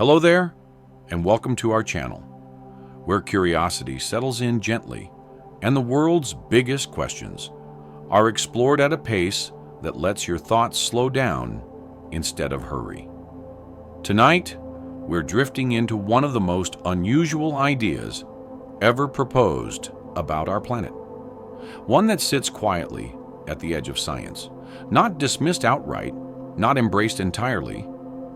Hello there, and welcome to our channel, where curiosity settles in gently and the world's biggest questions are explored at a pace that lets your thoughts slow down instead of hurry. Tonight, we're drifting into one of the most unusual ideas ever proposed about our planet. One that sits quietly at the edge of science, not dismissed outright, not embraced entirely,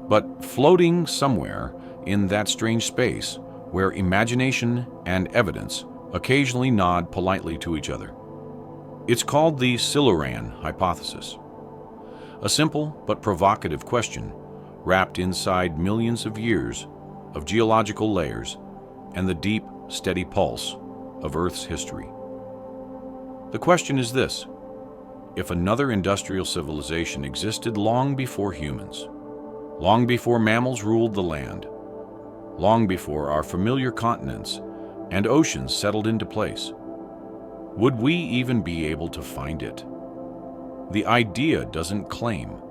but floating somewhere in that strange space where imagination and evidence occasionally nod politely to each other. It's called the Silurian Hypothesis, a simple but provocative question wrapped inside millions of years of geological layers and the deep, steady pulse of Earth's history. The question is this: if another industrial civilization existed long before humans, long before mammals ruled the land, long before our familiar continents and oceans settled into place, would we even be able to find it? The idea doesn't claim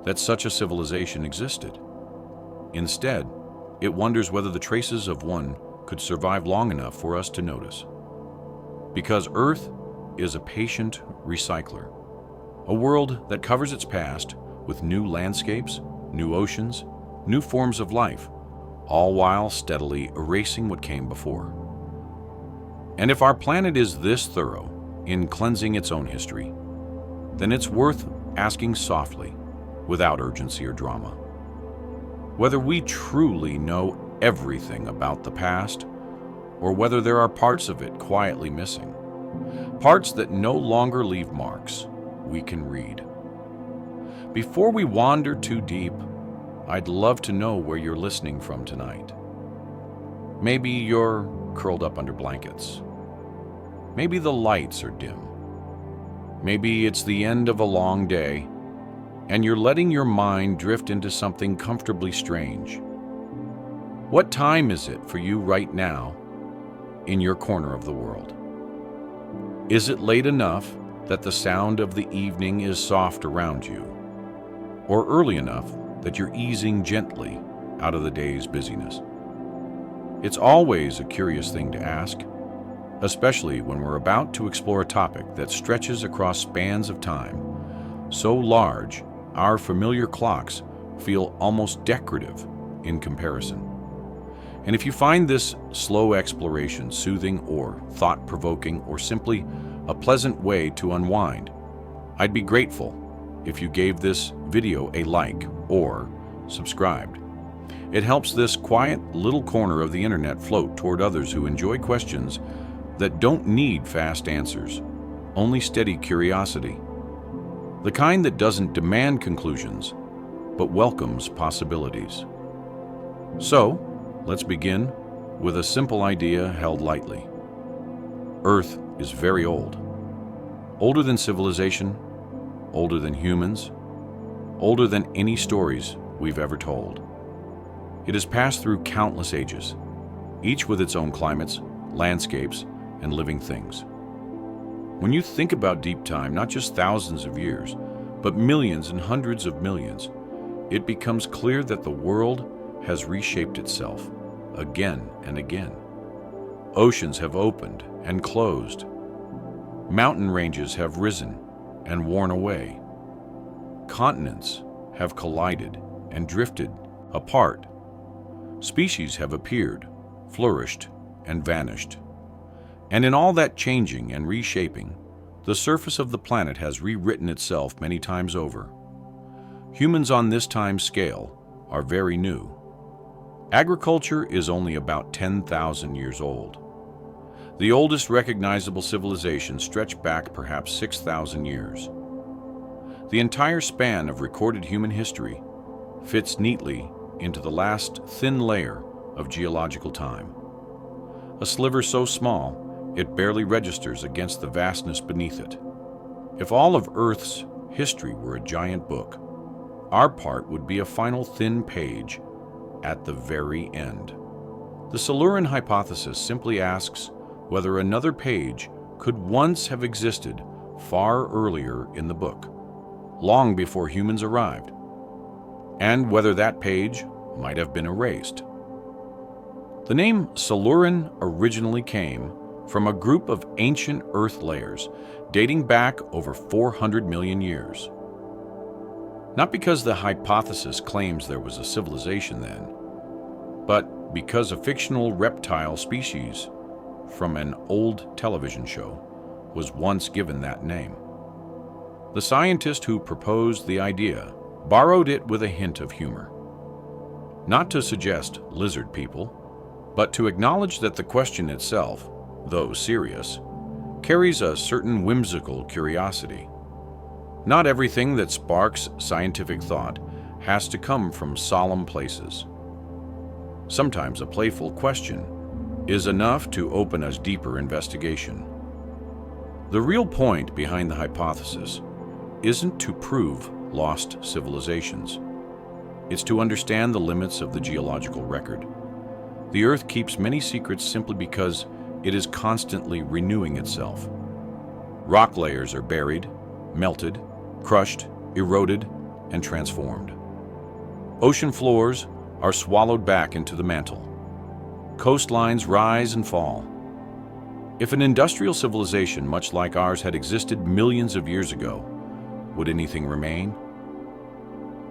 that such a civilization existed. Instead, it wonders whether the traces of one could survive long enough for us to notice. Because Earth is a patient recycler, a world that covers its past with new landscapes, new oceans, new forms of life, all while steadily erasing what came before. And if our planet is this thorough in cleansing its own history, then it's worth asking softly, without urgency or drama, whether we truly know everything about the past, or whether there are parts of it quietly missing, parts that no longer leave marks we can read. Before we wander too deep, I'd love to know where you're listening from tonight. Maybe you're curled up under blankets. Maybe the lights are dim. Maybe it's the end of a long day, and you're letting your mind drift into something comfortably strange. What time is it for you right now in your corner of the world? Is it late enough that the sound of the evening is soft around you, or early enough that you're easing gently out of the day's busyness? It's always a curious thing to ask, especially when we're about to explore a topic that stretches across spans of time so large our familiar clocks feel almost decorative in comparison. And if you find this slow exploration soothing or thought-provoking or simply a pleasant way to unwind, I'd be grateful if you gave this video a like or subscribed. It helps this quiet little corner of the internet float toward others who enjoy questions that don't need fast answers, only steady curiosity. The kind that doesn't demand conclusions, but welcomes possibilities. So, let's begin with a simple idea held lightly. Earth is very old. Older than civilization, older than humans, older than any stories we've ever told. It has passed through countless ages, each with its own climates, landscapes, and living things. When you think about deep time, not just thousands of years, but millions and hundreds of millions, it becomes clear that the world has reshaped itself again and again. Oceans have opened and closed. Mountain ranges have risen and worn away. Continents have collided and drifted apart. Species have appeared, flourished, and vanished. And in all that changing and reshaping, the surface of the planet has rewritten itself many times over. Humans on this time scale are very new. Agriculture is only about 10,000 years old. The oldest recognizable civilizations stretch back perhaps 6,000 years. The entire span of recorded human history fits neatly into the last thin layer of geological time. A sliver so small, it barely registers against the vastness beneath it. If all of Earth's history were a giant book, our part would be a final thin page at the very end. The Silurian Hypothesis simply asks whether another page could once have existed far earlier in the book, long before humans arrived, and whether that page might have been erased. The name Silurian originally came from a group of ancient Earth layers dating back over 400 million years. Not because the hypothesis claims there was a civilization then, but because a fictional reptile species from an old television show was once given that name. The scientist who proposed the idea borrowed it with a hint of humor. Not to suggest lizard people, but to acknowledge that the question itself, though serious, carries a certain whimsical curiosity. Not everything that sparks scientific thought has to come from solemn places. Sometimes a playful question is enough to open a deeper investigation. The real point behind the hypothesis isn't to prove lost civilizations. It's to understand the limits of the geological record. The Earth keeps many secrets simply because it is constantly renewing itself. Rock layers are buried, melted, crushed, eroded, and transformed. Ocean floors are swallowed back into the mantle. Coastlines rise and fall. If an industrial civilization much like ours had existed millions of years ago, would anything remain?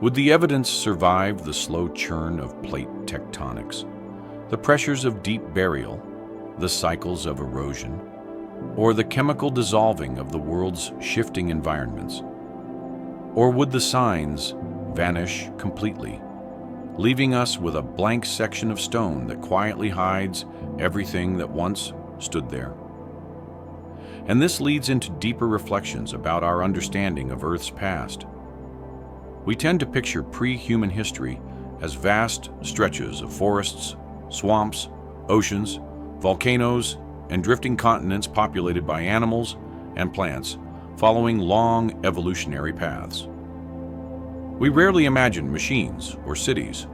Would the evidence survive the slow churn of plate tectonics, the pressures of deep burial, the cycles of erosion, or the chemical dissolving of the world's shifting environments? Or would the signs vanish completely, leaving us with a blank section of stone that quietly hides everything that once stood there? And this leads into deeper reflections about our understanding of Earth's past. We tend to picture pre-human history as vast stretches of forests, swamps, oceans, volcanoes, and drifting continents populated by animals and plants following long evolutionary paths. We rarely imagine machines or cities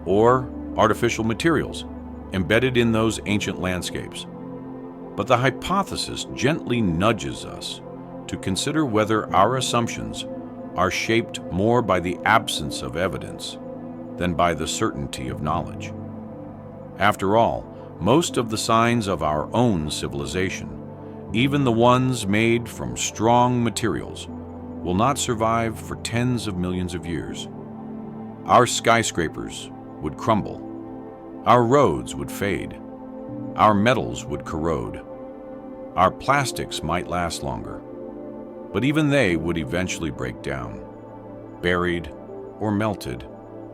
or artificial materials embedded in those ancient landscapes. But the hypothesis gently nudges us to consider whether our assumptions are shaped more by the absence of evidence than by the certainty of knowledge. After all, most of the signs of our own civilization, even the ones made from strong materials, will not survive for tens of millions of years. Our skyscrapers would crumble, our roads would fade, our metals would corrode, our plastics might last longer, but even they would eventually break down, buried or melted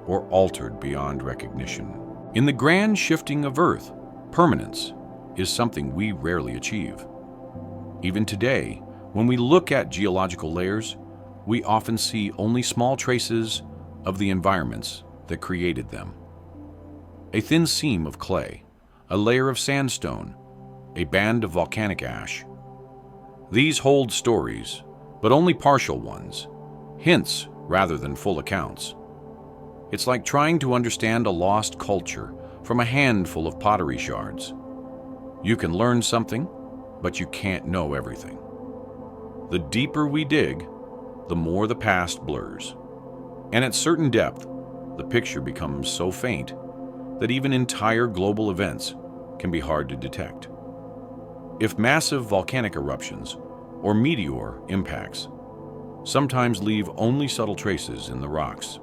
or altered beyond recognition. In the grand shifting of Earth, permanence is something we rarely achieve. Even today, when we look at geological layers, we often see only small traces of the environments that created them. A thin seam of clay, a layer of sandstone, a band of volcanic ash. These hold stories, but only partial ones, hints rather than full accounts. It's like trying to understand a lost culture from a handful of pottery shards. You can learn something, but you can't know everything. The deeper we dig, the more the past blurs. And at certain depth, the picture becomes so faint that even entire global events can be hard to detect. If massive volcanic eruptions or meteor impacts sometimes leave only subtle traces in the rocks,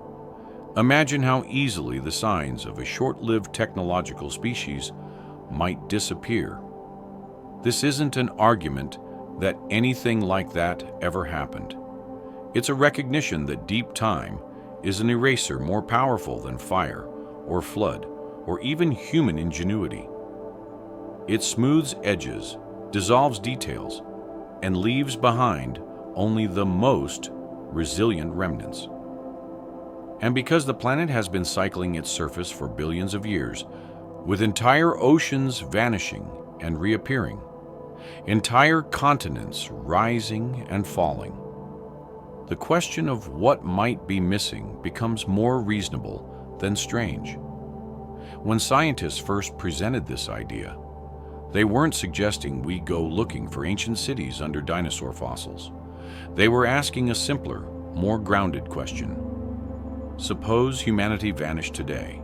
imagine how easily the signs of a short-lived technological species might disappear. This isn't an argument that anything like that ever happened. It's a recognition that deep time is an eraser more powerful than fire or flood or even human ingenuity. It smooths edges, dissolves details, and leaves behind only the most resilient remnants. And because the planet has been cycling its surface for billions of years, with entire oceans vanishing and reappearing, entire continents rising and falling, the question of what might be missing becomes more reasonable than strange. When scientists first presented this idea, they weren't suggesting we go looking for ancient cities under dinosaur fossils. They were asking a simpler, more grounded question. Suppose humanity vanished today.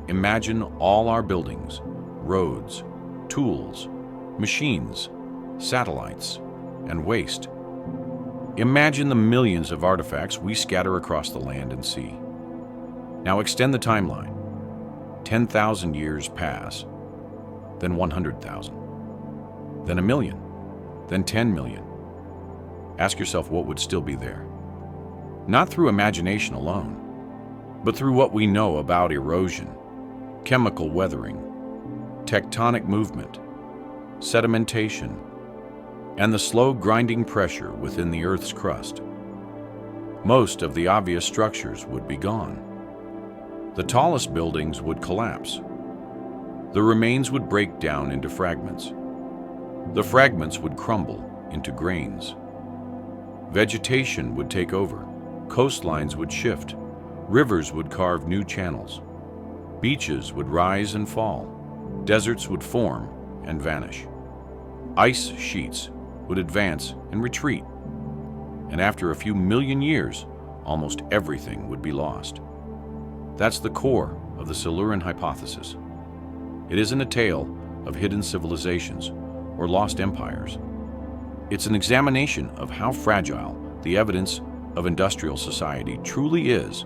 imagine all our buildings, roads, tools, machines, satellites, and waste. Imagine the millions of artifacts we scatter across the land and sea. Now extend the timeline. 10,000 years pass, then 100,000, then 1,000,000, then 10 million. Ask yourself what would still be there. Not through imagination alone, but through what we know about erosion, chemical weathering, tectonic movement, sedimentation, and the slow grinding pressure within the Earth's crust. Most of the obvious structures would be gone. The tallest buildings would collapse. The remains would break down into fragments. The fragments would crumble into grains. Vegetation would take over. Coastlines would shift. Rivers would carve new channels. Beaches would rise and fall. Deserts would form and vanish. Ice sheets would advance and retreat. And after a few million years, almost everything would be lost. That's the core of the Silurian Hypothesis. It isn't a tale of hidden civilizations or lost empires. It's an examination of how fragile the evidence of industrial society truly is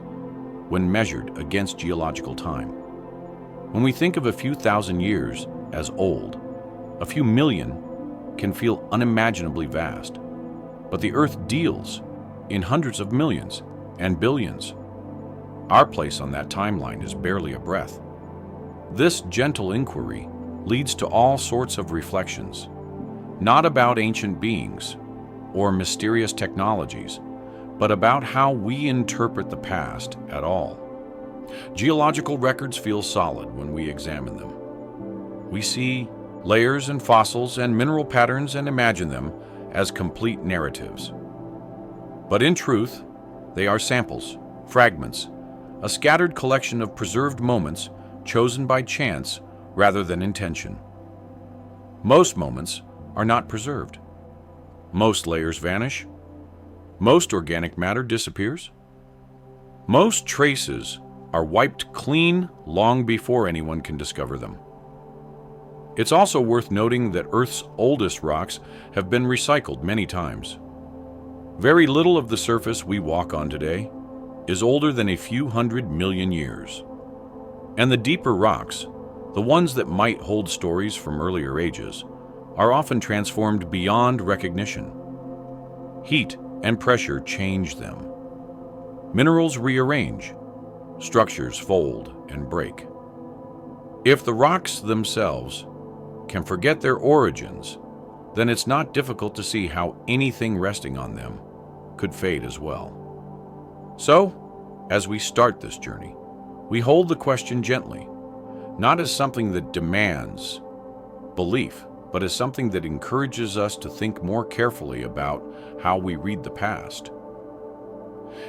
when measured against geological time. When we think of a few thousand years as old, a few million can feel unimaginably vast. But the Earth deals in hundreds of millions and billions. Our place on that timeline is barely a breath. This gentle inquiry leads to all sorts of reflections, not about ancient beings or mysterious technologies, but about how we interpret the past at all. Geological records feel solid when we examine them. We see layers and fossils and mineral patterns and imagine them as complete narratives. But in truth, they are samples, fragments, a scattered collection of preserved moments chosen by chance rather than intention. Most moments are not preserved. Most layers vanish. Most organic matter disappears. Most traces are wiped clean long before anyone can discover them. It's also worth noting that Earth's oldest rocks have been recycled many times. Very little of the surface we walk on today is older than a few 100 million years. And the deeper rocks, the ones that might hold stories from earlier ages, are often transformed beyond recognition. Heat and pressure change them. Minerals rearrange, structures fold and break. If the rocks themselves can forget their origins, then it's not difficult to see how anything resting on them could fade as well. So, as we start this journey, we hold the question gently, not as something that demands belief, but as something that encourages us to think more carefully about how we read the past.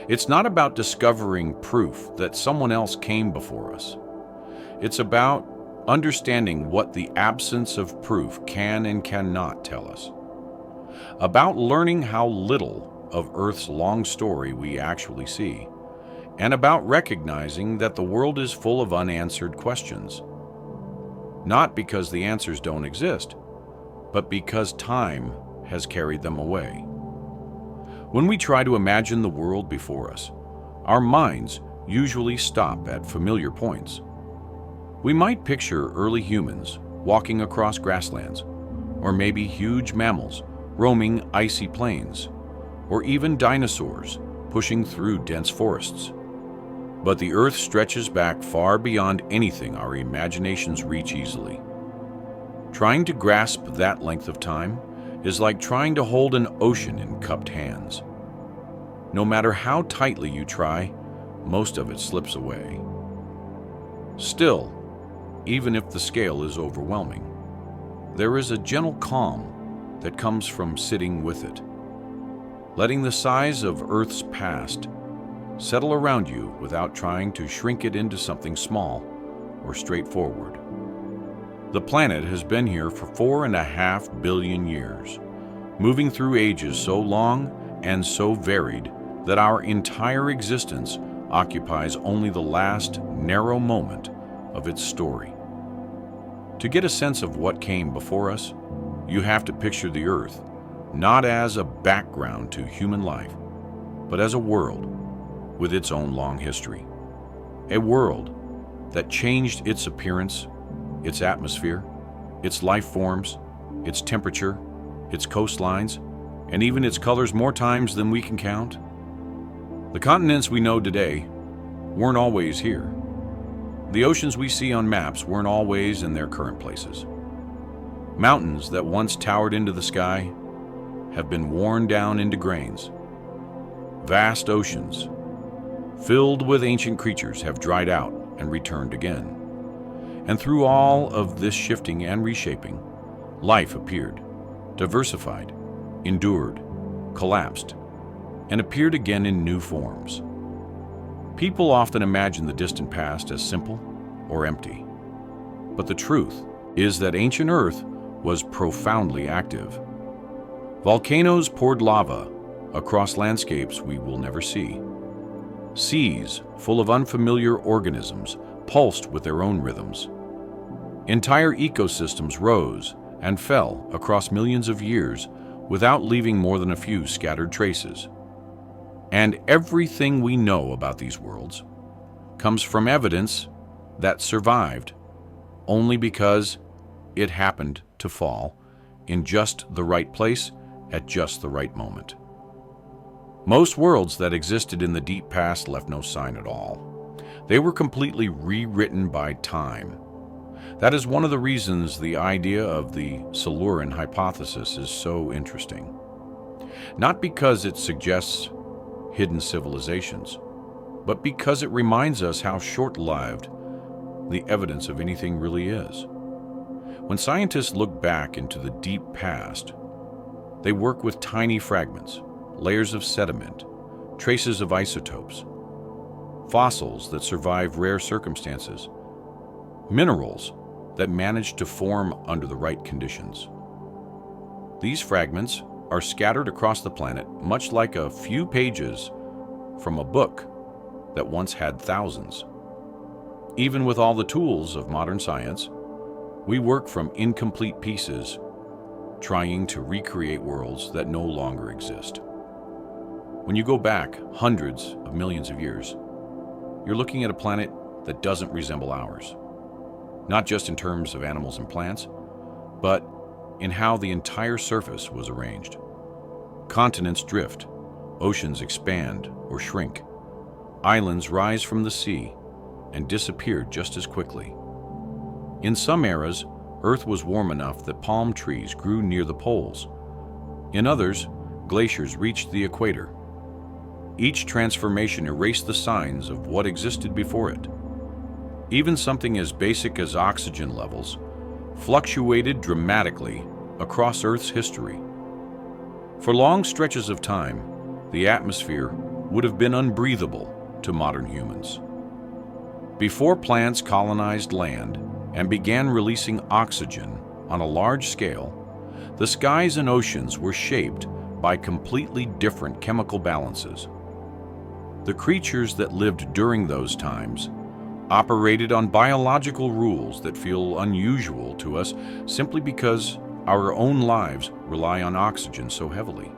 It's not about discovering proof that someone else came before us. It's about understanding what the absence of proof can and cannot tell us. About learning how little of Earth's long story we actually see, and about recognizing that the world is full of unanswered questions. Not because the answers don't exist, but because time has carried them away. When we try to imagine the world before us, our minds usually stop at familiar points. We might picture early humans walking across grasslands, or maybe huge mammals roaming icy plains, or even dinosaurs pushing through dense forests. But the Earth stretches back far beyond anything our imaginations reach easily. Trying to grasp that length of time is like trying to hold an ocean in cupped hands. No matter how tightly you try, most of it slips away. Still, even if the scale is overwhelming, there is a gentle calm that comes from sitting with it, letting the size of Earth's past settle around you without trying to shrink it into something small or straightforward. The planet has been here for 4.5 billion years, moving through ages so long and so varied that our entire existence occupies only the last narrow moment of its story. To get a sense of what came before us, you have to picture the Earth not as a background to human life, but as a world with its own long history. A world that changed its appearance, its atmosphere, its life forms, its temperature, its coastlines, and even its colors more times than we can count. The continents we know today weren't always here. The oceans we see on maps weren't always in their current places. Mountains that once towered into the sky have been worn down into grains. Vast oceans filled with ancient creatures have dried out and returned again. And through all of this shifting and reshaping, life appeared, diversified, endured, collapsed, and appeared again in new forms. People often imagine the distant past as simple or empty. But the truth is that ancient Earth was profoundly active. Volcanoes poured lava across landscapes we will never see. Seas full of unfamiliar organisms pulsed with their own rhythms. Entire ecosystems rose and fell across millions of years without leaving more than a few scattered traces. And everything we know about these worlds comes from evidence that survived only because it happened to fall in just the right place at just the right moment. Most worlds that existed in the deep past left no sign at all. They were completely rewritten by time. That is one of the reasons the idea of the Silurian Hypothesis is so interesting. Not because it suggests hidden civilizations, but because it reminds us how short-lived the evidence of anything really is. When scientists look back into the deep past, they work with tiny fragments, layers of sediment, traces of isotopes, fossils that survive rare circumstances, minerals that manage to form under the right conditions. These fragments are scattered across the planet much like a few pages from a book that once had thousands. Even with all the tools of modern science, we work from incomplete pieces, trying to recreate worlds that no longer exist. When you go back hundreds of millions of years, you're looking at a planet that doesn't resemble ours. Not just in terms of animals and plants, but in how the entire surface was arranged. Continents drift, oceans expand or shrink, islands rise from the sea and disappear just as quickly. In some eras, Earth was warm enough that palm trees grew near the poles. In others, glaciers reached the equator. Each transformation erased the signs of what existed before it. Even something as basic as oxygen levels fluctuated dramatically across Earth's history. For long stretches of time, the atmosphere would have been unbreathable to modern humans. Before plants colonized land and began releasing oxygen on a large scale, the skies and oceans were shaped by completely different chemical balances. The creatures that lived during those times operated on biological rules that feel unusual to us simply because our own lives rely on oxygen so heavily.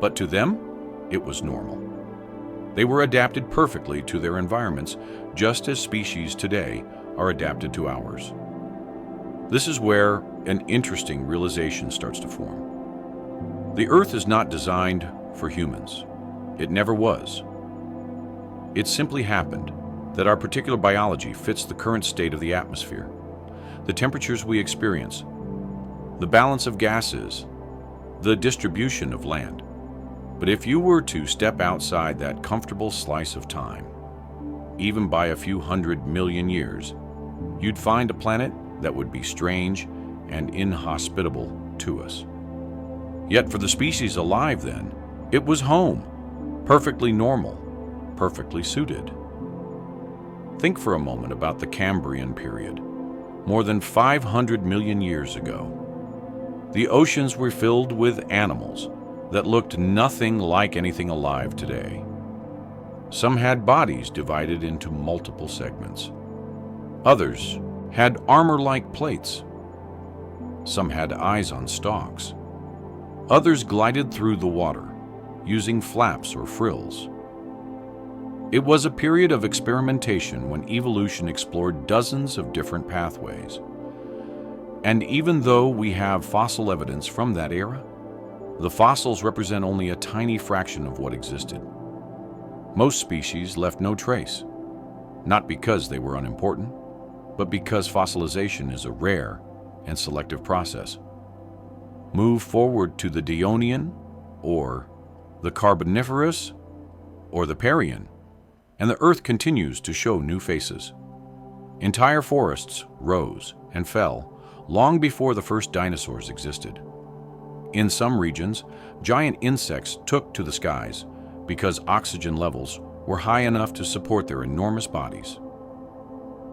But to them, it was normal. They were adapted perfectly to their environments, just as species today are adapted to ours. This is where an interesting realization starts to form. The Earth is not designed for humans. It never was. It simply happened that our particular biology fits the current state of the atmosphere, the temperatures we experience, the balance of gases, the distribution of land. But if you were to step outside that comfortable slice of time, even by a few 100 million years, you'd find a planet that would be strange and inhospitable to us. Yet for the species alive then, it was home, perfectly normal, perfectly suited. Think for a moment about the Cambrian period, more than 500 million years ago. The oceans were filled with animals that looked nothing like anything alive today. Some had bodies divided into multiple segments. Others had armor-like plates. Some had eyes on stalks. Others glided through the water, using flaps or frills. It was a period of experimentation when evolution explored dozens of different pathways. And even though we have fossil evidence from that era, the fossils represent only a tiny fraction of what existed. Most species left no trace, not because they were unimportant, but because fossilization is a rare and selective process. Move forward to the Devonian, or the Carboniferous, or the Permian, and the Earth continues to show new faces. Entire forests rose and fell long before the first dinosaurs existed. In some regions, giant insects took to the skies because oxygen levels were high enough to support their enormous bodies.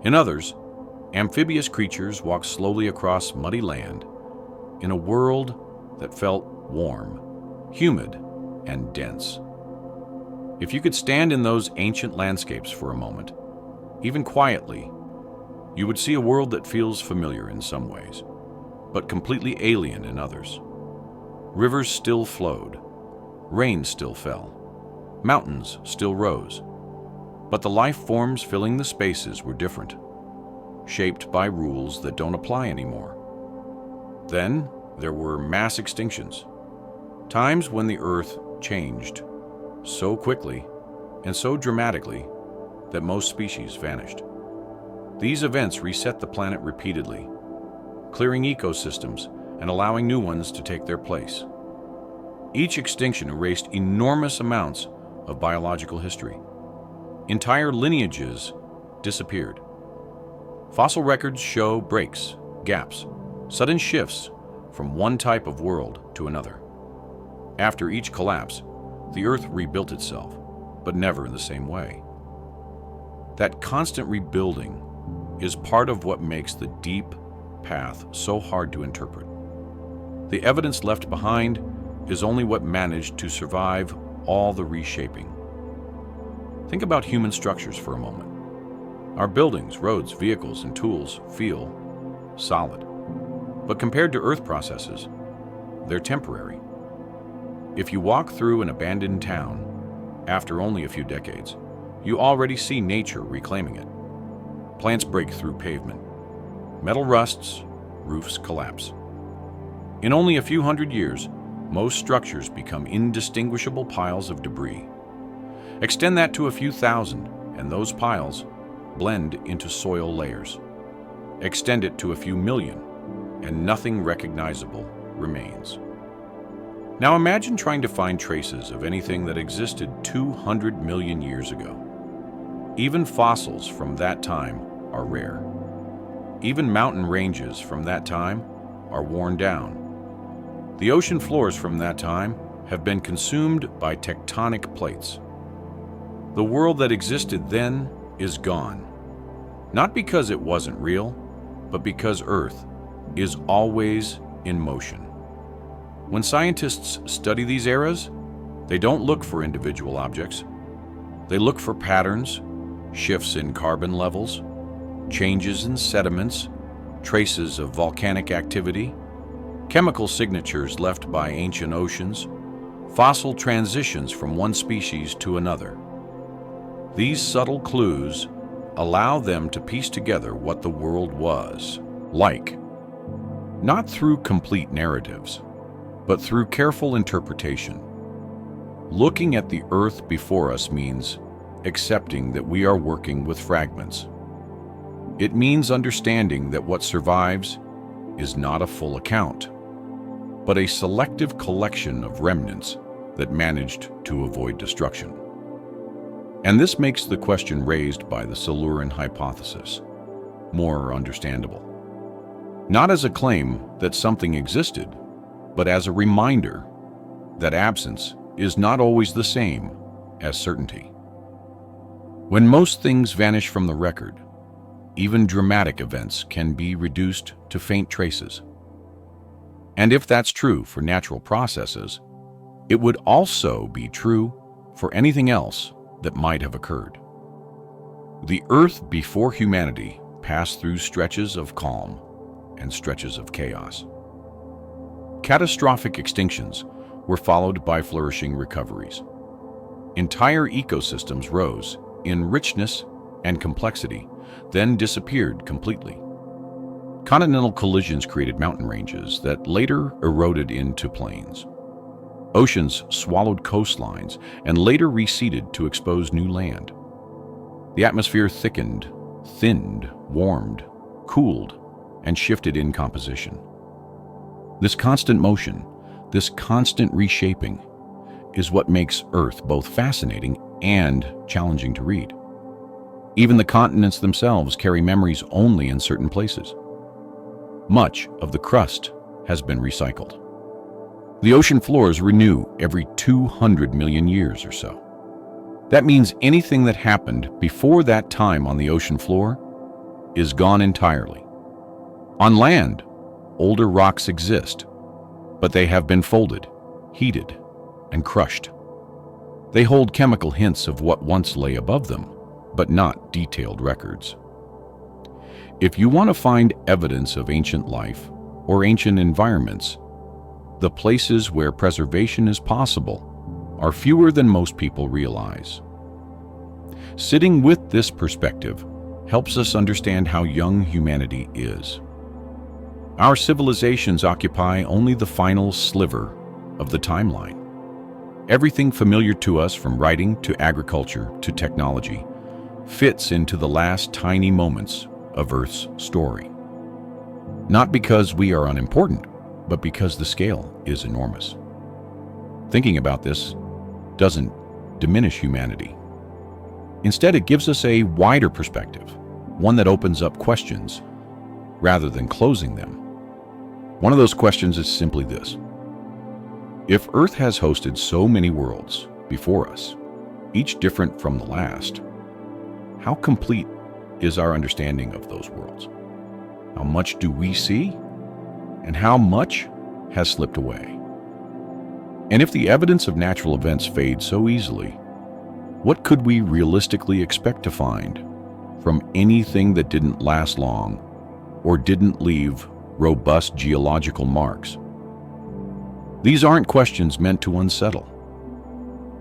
In others, amphibious creatures walked slowly across muddy land in a world that felt warm, humid, and dense. If you could stand in those ancient landscapes for a moment, even quietly, you would see a world that feels familiar in some ways, but completely alien in others. Rivers still flowed, rain still fell, mountains still rose, but the life forms filling the spaces were different, shaped by rules that don't apply anymore. Then there were mass extinctions, times when the Earth changed so quickly and so dramatically that most species vanished. These events reset the planet repeatedly, clearing ecosystems and allowing new ones to take their place. Each extinction erased enormous amounts of biological history. Entire lineages disappeared. Fossil records show breaks, gaps, sudden shifts from one type of world to another. After each collapse, the Earth rebuilt itself, but never in the same way. That constant rebuilding is part of what makes the deep path so hard to interpret. The evidence left behind is only what managed to survive all the reshaping. Think about human structures for a moment. Our buildings, roads, vehicles, and tools feel solid. But compared to Earth processes, they're temporary. If you walk through an abandoned town after only a few decades, you already see nature reclaiming it. Plants break through pavement. Metal rusts, roofs collapse. In only a few hundred years, most structures become indistinguishable piles of debris. Extend that to a few thousand, and those piles blend into soil layers. Extend it to a few million, and nothing recognizable remains. Now imagine trying to find traces of anything that existed 200 million years ago. Even fossils from that time are rare. Even mountain ranges from that time are worn down. The ocean floors from that time have been consumed by tectonic plates. The world that existed then is gone. Not because it wasn't real, but because Earth is always in motion. When scientists study these eras, they don't look for individual objects. They look for patterns, shifts in carbon levels, changes in sediments, traces of volcanic activity, chemical signatures left by ancient oceans, fossil transitions from one species to another. These subtle clues allow them to piece together what the world was like, not through complete narratives, but through careful interpretation. Looking at the Earth before us means accepting that we are working with fragments. It means understanding that what survives is not a full account, but a selective collection of remnants that managed to avoid destruction. And this makes the question raised by the Silurian Hypothesis more understandable. Not as a claim that something existed, but as a reminder that absence is not always the same as certainty. When most things vanish from the record, even dramatic events can be reduced to faint traces. And if that's true for natural processes, it would also be true for anything else that might have occurred. The Earth before humanity pass through stretches of calm and stretches of chaos. Catastrophic extinctions were followed by flourishing recoveries. Entire ecosystems rose in richness and complexity, then disappeared completely. Continental collisions created mountain ranges that later eroded into plains. Oceans swallowed coastlines and later receded to expose new land. The atmosphere thickened, thinned, warmed, cooled, and shifted in composition. This constant motion, this constant reshaping, is what makes Earth both fascinating and challenging to read. Even the continents themselves carry memories only in certain places. Much of the crust has been recycled. The ocean floors renew every 200 million years or so. That means anything that happened before that time on the ocean floor is gone entirely. On land, older rocks exist, but they have been folded, heated, and crushed. They hold chemical hints of what once lay above them, but not detailed records. If you want to find evidence of ancient life or ancient environments, the places where preservation is possible are fewer than most people realize. Sitting with this perspective helps us understand how young humanity is. Our civilizations occupy only the final sliver of the timeline. Everything familiar to us, from writing to agriculture to technology, fits into the last tiny moments of Earth's story. Not because we are unimportant, but because the scale is enormous. Thinking about this doesn't diminish humanity. Instead, it gives us a wider perspective, one that opens up questions rather than closing them. One of those questions is simply this: if Earth has hosted so many worlds before us, each different from the last, how complete is our understanding of those worlds? How much do we see, and how much has slipped away? And if the evidence of natural events fades so easily, what could we realistically expect to find from anything that didn't last long or didn't leave robust geological marks? These aren't questions meant to unsettle.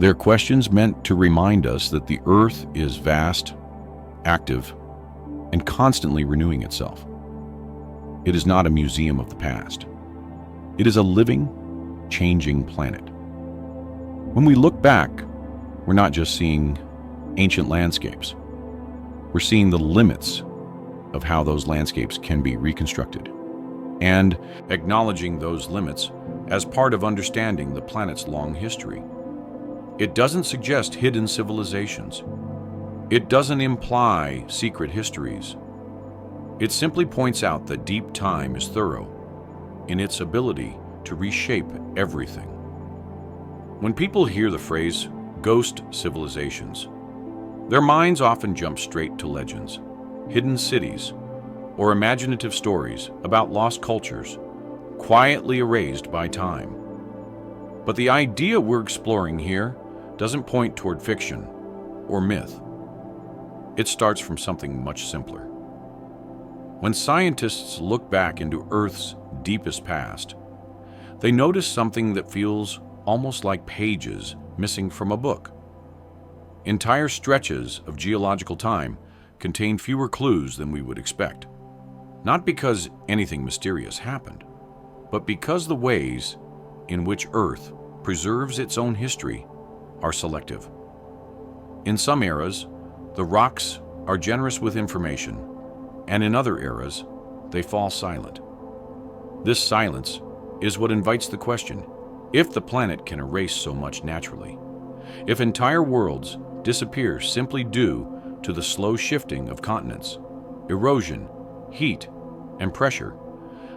They're questions meant to remind us that the Earth is vast, active, and constantly renewing itself. It is not a museum of the past. It is a living, changing planet. When we look back, we're not just seeing ancient landscapes. We're seeing the limits of how those landscapes can be reconstructed, and acknowledging those limits as part of understanding the planet's long history. It doesn't suggest hidden civilizations. It doesn't imply secret histories. It simply points out that deep time is thorough in its ability to reshape everything. When people hear the phrase ghost civilizations, their minds often jump straight to legends, hidden cities, or imaginative stories about lost cultures quietly erased by time. But the idea we're exploring here doesn't point toward fiction or myth. It starts from something much simpler. When scientists look back into Earth's deepest past, they notice something that feels almost like pages missing from a book. Entire stretches of geological time contain fewer clues than we would expect. Not because anything mysterious happened, but because the ways in which Earth preserves its own history are selective. In some eras, the rocks are generous with information, and in other eras, they fall silent. This silence is what invites the question: if the planet can erase so much naturally, if entire worlds disappear simply due to the slow shifting of continents, erosion, heat, and pressure,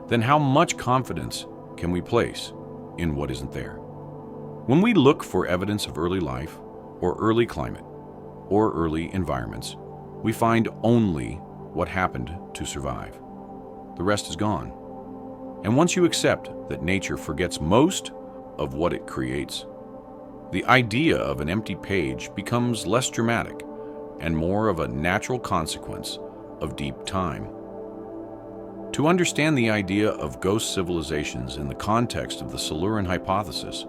then how much confidence can we place in what isn't there? When we look for evidence of early life, or early climate, or early environments, we find only what happened to survive. The rest is gone. And once you accept that nature forgets most of what it creates, the idea of an empty page becomes less dramatic and more of a natural consequence of deep time. To understand the idea of ghost civilizations in the context of the Silurian Hypothesis,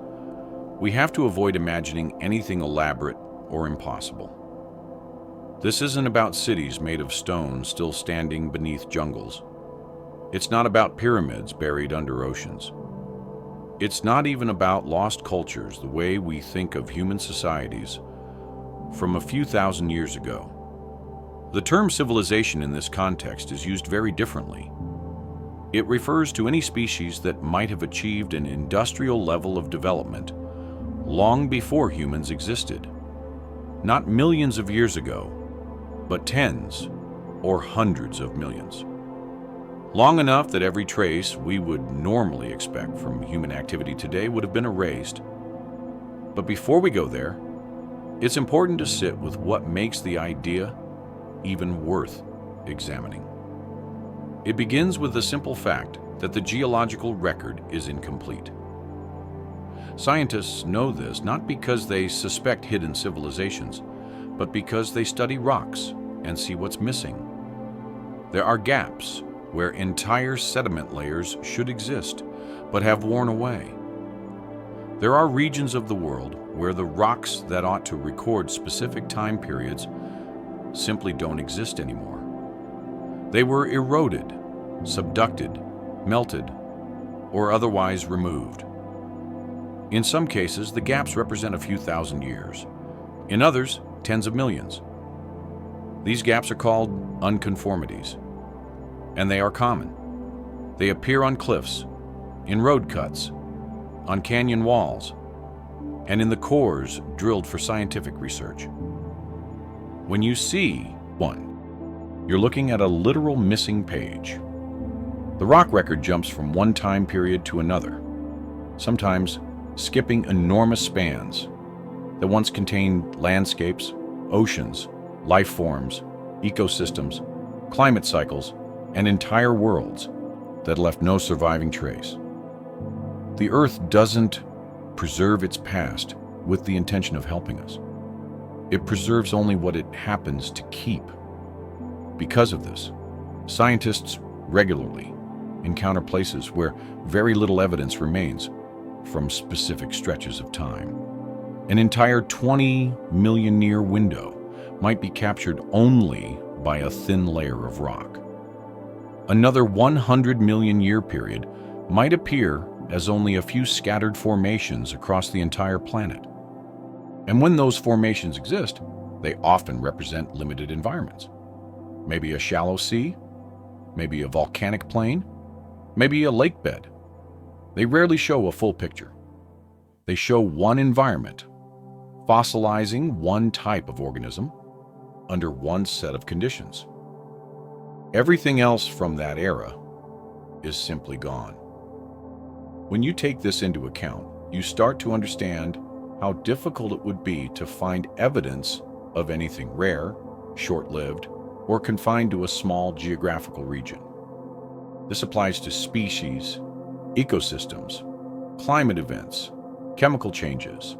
we have to avoid imagining anything elaborate or impossible. This isn't about cities made of stone still standing beneath jungles. It's not about pyramids buried under oceans. It's not even about lost cultures the way we think of human societies from a few thousand years ago. The term civilization in this context is used very differently. It refers to any species that might have achieved an industrial level of development long before humans existed. Not millions of years ago, but tens or hundreds of millions. Long enough that every trace we would normally expect from human activity today would have been erased. But before we go there, it's important to sit with what makes the idea even worth examining. It begins with the simple fact that the geological record is incomplete. Scientists know this not because they suspect hidden civilizations, but because they study rocks and see what's missing. There are gaps where entire sediment layers should exist, but have worn away. There are regions of the world where the rocks that ought to record specific time periods simply don't exist anymore. They were eroded, subducted, melted, or otherwise removed. In some cases, the gaps represent a few thousand years. In others, tens of millions. These gaps are called unconformities, and they are common. They appear on cliffs, in road cuts, on canyon walls, and in the cores drilled for scientific research. When you see one, you're looking at a literal missing page. The rock record jumps from one time period to another, sometimes skipping enormous spans that once contained landscapes, oceans, life forms, ecosystems, climate cycles, and entire worlds that left no surviving trace. The Earth doesn't preserve its past with the intention of helping us. It preserves only what it happens to keep. Because of this, scientists regularly encounter places where very little evidence remains from specific stretches of time. An entire 20 million year window might be captured only by a thin layer of rock. Another 100 million year period might appear as only a few scattered formations across the entire planet. And when those formations exist, they often represent limited environments. Maybe a shallow sea, maybe a volcanic plain, maybe a lake bed. They rarely show a full picture. They show one environment, fossilizing one type of organism under one set of conditions. Everything else from that era is simply gone. When you take this into account, you start to understand how difficult it would be to find evidence of anything rare, short-lived, or confined to a small geographical region. This applies to species, ecosystems, climate events, chemical changes,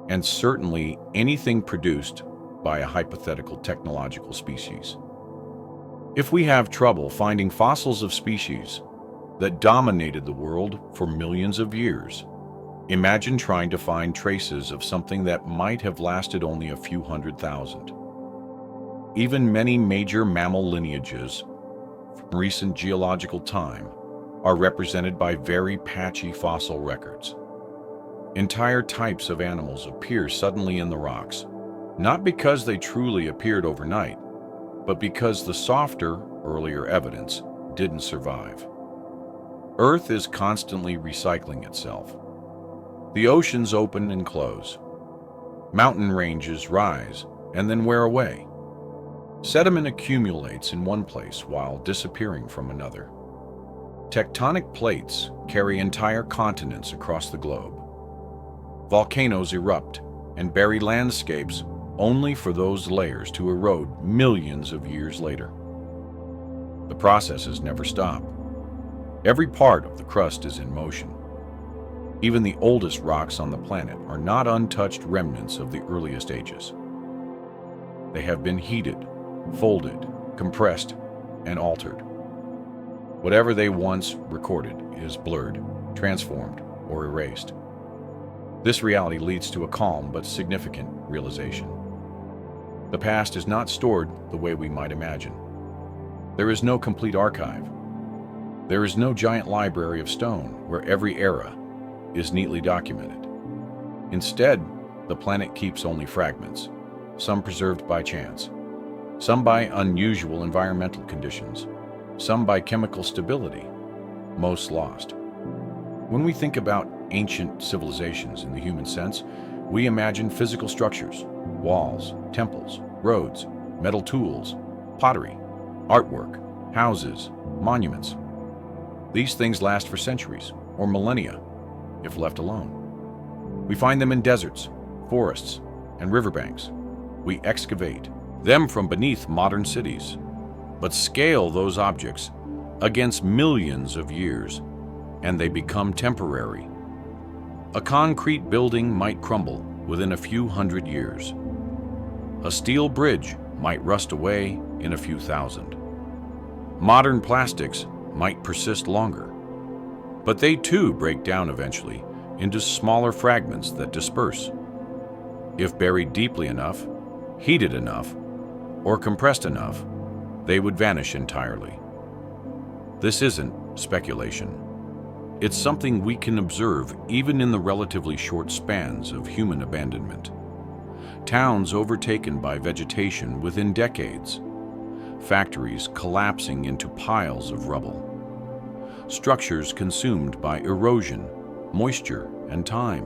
and certainly anything produced by a hypothetical technological species. If we have trouble finding fossils of species that dominated the world for millions of years, imagine trying to find traces of something that might have lasted only a few 100,000. Even many major mammal lineages from recent geological time are represented by very patchy fossil records. Entire types of animals appear suddenly in the rocks, not because they truly appeared overnight, but because the softer, earlier evidence didn't survive. Earth is constantly recycling itself. The oceans open and close. Mountain ranges rise and then wear away. Sediment accumulates in one place while disappearing from another. Tectonic plates carry entire continents across the globe. Volcanoes erupt and bury landscapes only for those layers to erode millions of years later. The processes never stop. Every part of the crust is in motion. Even the oldest rocks on the planet are not untouched remnants of the earliest ages. They have been heated, folded, compressed, and altered. Whatever they once recorded is blurred, transformed, or erased. This reality leads to a calm but significant realization. The past is not stored the way we might imagine. There is no complete archive. There is no giant library of stone where every era is neatly documented. Instead, the planet keeps only fragments, some preserved by chance, some by unusual environmental conditions, some by chemical stability, most lost. When we think about ancient civilizations in the human sense, we imagine physical structures, walls, temples, roads, metal tools, pottery, artwork, houses, monuments. These things last for centuries or millennia if left alone. We find them in deserts, forests, and riverbanks. We excavate them from beneath modern cities, but scale those objects against millions of years, and they become temporary. A concrete building might crumble within a few hundred years. A steel bridge might rust away in a few thousand. Modern plastics might persist longer, but they too break down eventually into smaller fragments that disperse. If buried deeply enough, heated enough, or compressed enough, they would vanish entirely. This isn't speculation. It's something we can observe even in the relatively short spans of human abandonment. Towns overtaken by vegetation within decades. Factories collapsing into piles of rubble. Structures consumed by erosion, moisture, and time.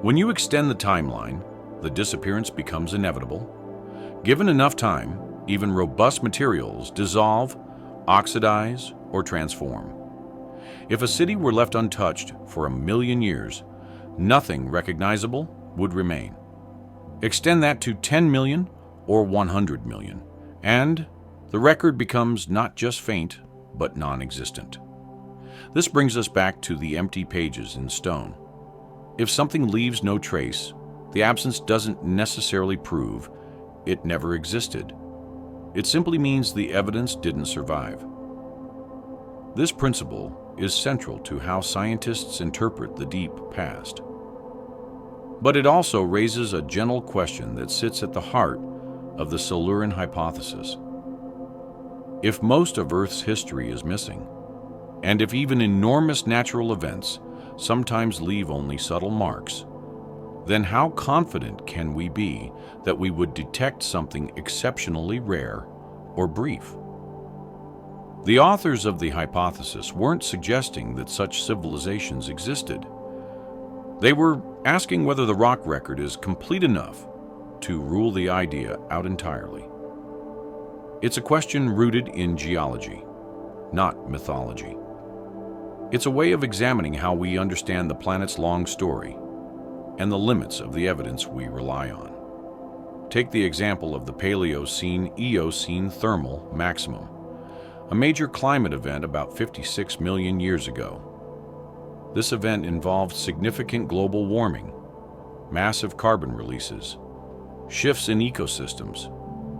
When you extend the timeline, the disappearance becomes inevitable. Given enough time, even robust materials dissolve, oxidize, or transform. If a city were left untouched for 1,000,000 years, nothing recognizable would remain. Extend that to 10 million or 100 million, and the record becomes not just faint, but non-existent. This brings us back to the empty pages in stone. If something leaves no trace, the absence doesn't necessarily prove it never existed. It simply means the evidence didn't survive. This principle is central to how scientists interpret the deep past. But it also raises a gentle question that sits at the heart of the Silurian Hypothesis. If most of Earth's history is missing, and if even enormous natural events sometimes leave only subtle marks, then how confident can we be that we would detect something exceptionally rare or brief? The authors of the hypothesis weren't suggesting that such civilizations existed. They were asking whether the rock record is complete enough to rule the idea out entirely. It's a question rooted in geology, not mythology. It's a way of examining how we understand the planet's long story and the limits of the evidence we rely on. Take the example of the Paleocene-Eocene thermal maximum, a major climate event about 56 million years ago. This event involved significant global warming, massive carbon releases, shifts in ecosystems,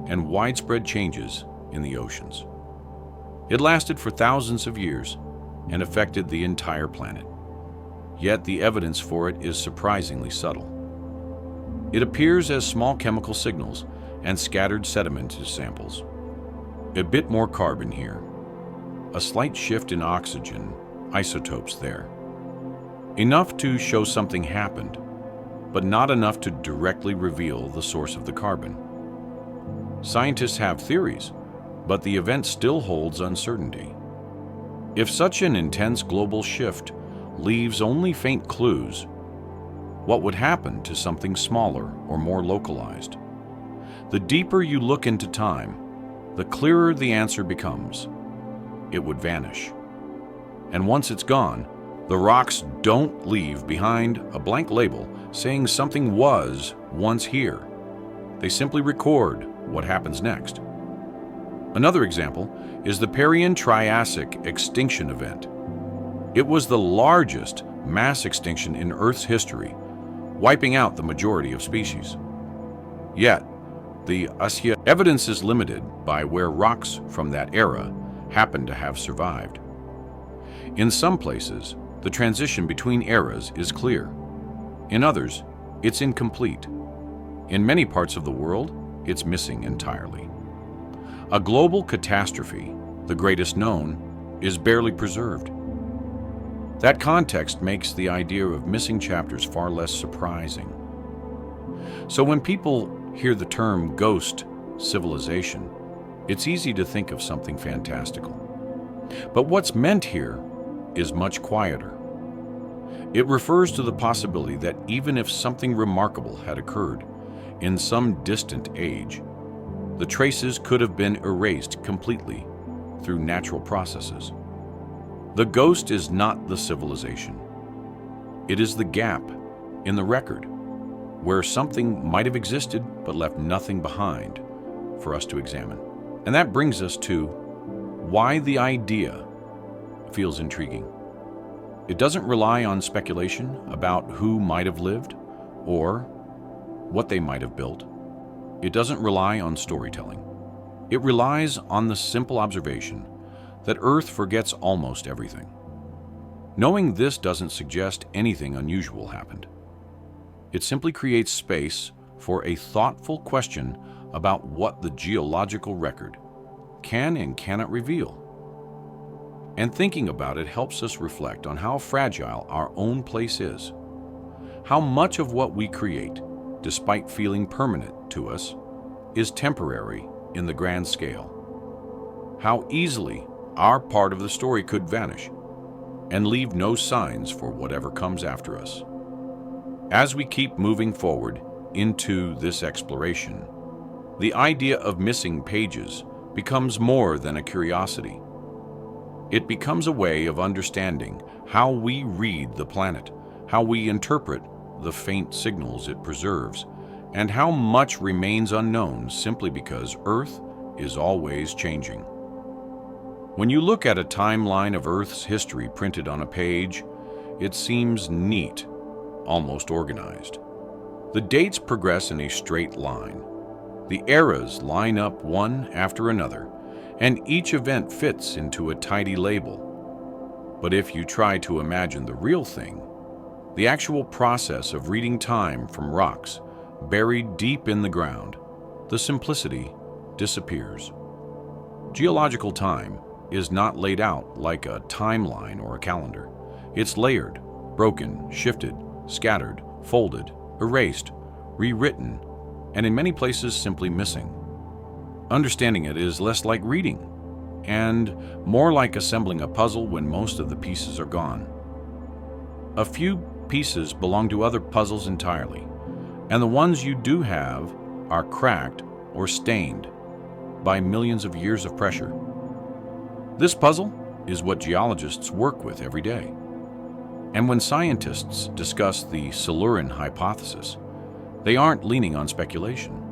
and widespread changes in the oceans. It lasted for thousands of years and affected the entire planet. Yet the evidence for it is surprisingly subtle. It appears as small chemical signals and scattered sedimentary samples. A bit more carbon here, a slight shift in oxygen isotopes there. Enough to show something happened, but not enough to directly reveal the source of the carbon. Scientists have theories, but the event still holds uncertainty. If such an intense global shift leaves only faint clues, what would happen to something smaller or more localized? The deeper you look into time, the clearer the answer becomes. It would vanish. And once it's gone, the rocks don't leave behind a blank label saying something was once here. They simply record what happens next. Another example is the Permian-Triassic extinction event. It was the largest mass extinction in Earth's history, wiping out the majority of species. Yet, the Asya. Evidence is limited by where rocks from that era happen to have survived. In some places, the transition between eras is clear. In others, it's incomplete. In many parts of the world, it's missing entirely. A global catastrophe, the greatest known, is barely preserved. That context makes the idea of missing chapters far less surprising. So when people hear the term ghost civilization, it's easy to think of something fantastical. But what's meant here is much quieter. It refers to the possibility that even if something remarkable had occurred in some distant age, the traces could have been erased completely through natural processes. The ghost is not the civilization. It is the gap in the record where something might have existed but left nothing behind for us to examine. And that brings us to why the idea feels intriguing. It doesn't rely on speculation about who might have lived or what they might have built. It doesn't rely on storytelling. It relies on the simple observation that Earth forgets almost everything. Knowing this doesn't suggest anything unusual happened. It simply creates space for a thoughtful question about what the geological record can and cannot reveal. And thinking about it helps us reflect on how fragile our own place is, how much of what we create, despite feeling permanent to us, is temporary in the grand scale, how easily our part of the story could vanish and leave no signs for whatever comes after us. As we keep moving forward into this exploration, the idea of missing pages becomes more than a curiosity. It becomes a way of understanding how we read the planet, how we interpret the faint signals it preserves, and how much remains unknown simply because Earth is always changing. When you look at a timeline of Earth's history printed on a page, it seems neat, almost organized. The dates progress in a straight line. The eras line up one after another, and each event fits into a tidy label. But if you try to imagine the real thing, the actual process of reading time from rocks buried deep in the ground, the simplicity disappears. Geological time is not laid out like a timeline or a calendar. It's layered, broken, shifted, scattered, folded, erased, rewritten, and in many places simply missing. Understanding it is less like reading, and more like assembling a puzzle when most of the pieces are gone. A few pieces belong to other puzzles entirely, and the ones you do have are cracked or stained by millions of years of pressure. This puzzle is what geologists work with every day. And when scientists discuss the Silurian Hypothesis, they aren't leaning on speculation.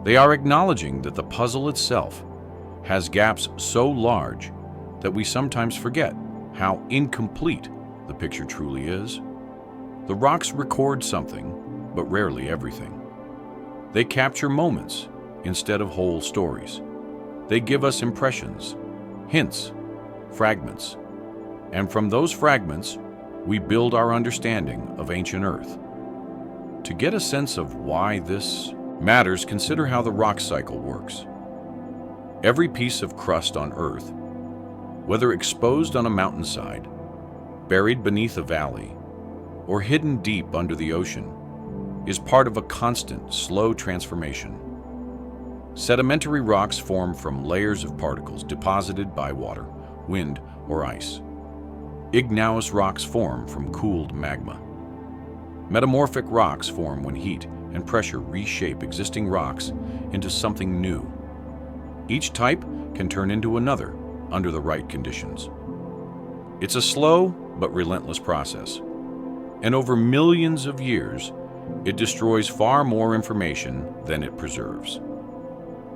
They are acknowledging that the puzzle itself has gaps so large that we sometimes forget how incomplete the picture truly is. The rocks record something, but rarely everything. They capture moments instead of whole stories. They give us impressions, hints, fragments, and from those fragments, we build our understanding of ancient Earth. To get a sense of why this matters, consider how the rock cycle works. Every piece of crust on Earth, whether exposed on a mountainside, buried beneath a valley, or hidden deep under the ocean, is part of a constant, slow transformation. Sedimentary rocks form from layers of particles deposited by water, wind, or ice. Igneous rocks form from cooled magma. Metamorphic rocks form when heat and pressure reshape existing rocks into something new. Each type can turn into another under the right conditions. It's a slow but relentless process, and over millions of years, it destroys far more information than it preserves.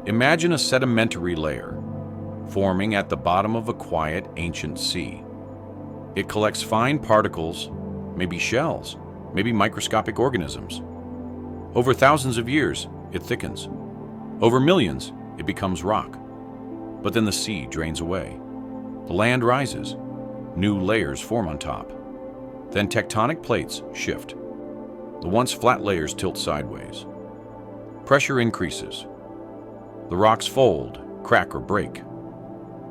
Imagine a sedimentary layer forming at the bottom of a quiet, ancient sea. It collects fine particles, maybe shells, maybe microscopic organisms. Over thousands of years, it thickens, Over millions, it becomes rock. But then the sea drains away. The land rises. New layers form on top. Then tectonic plates shift. The once flat layers tilt sideways. Pressure increases. The rocks fold, crack, or break.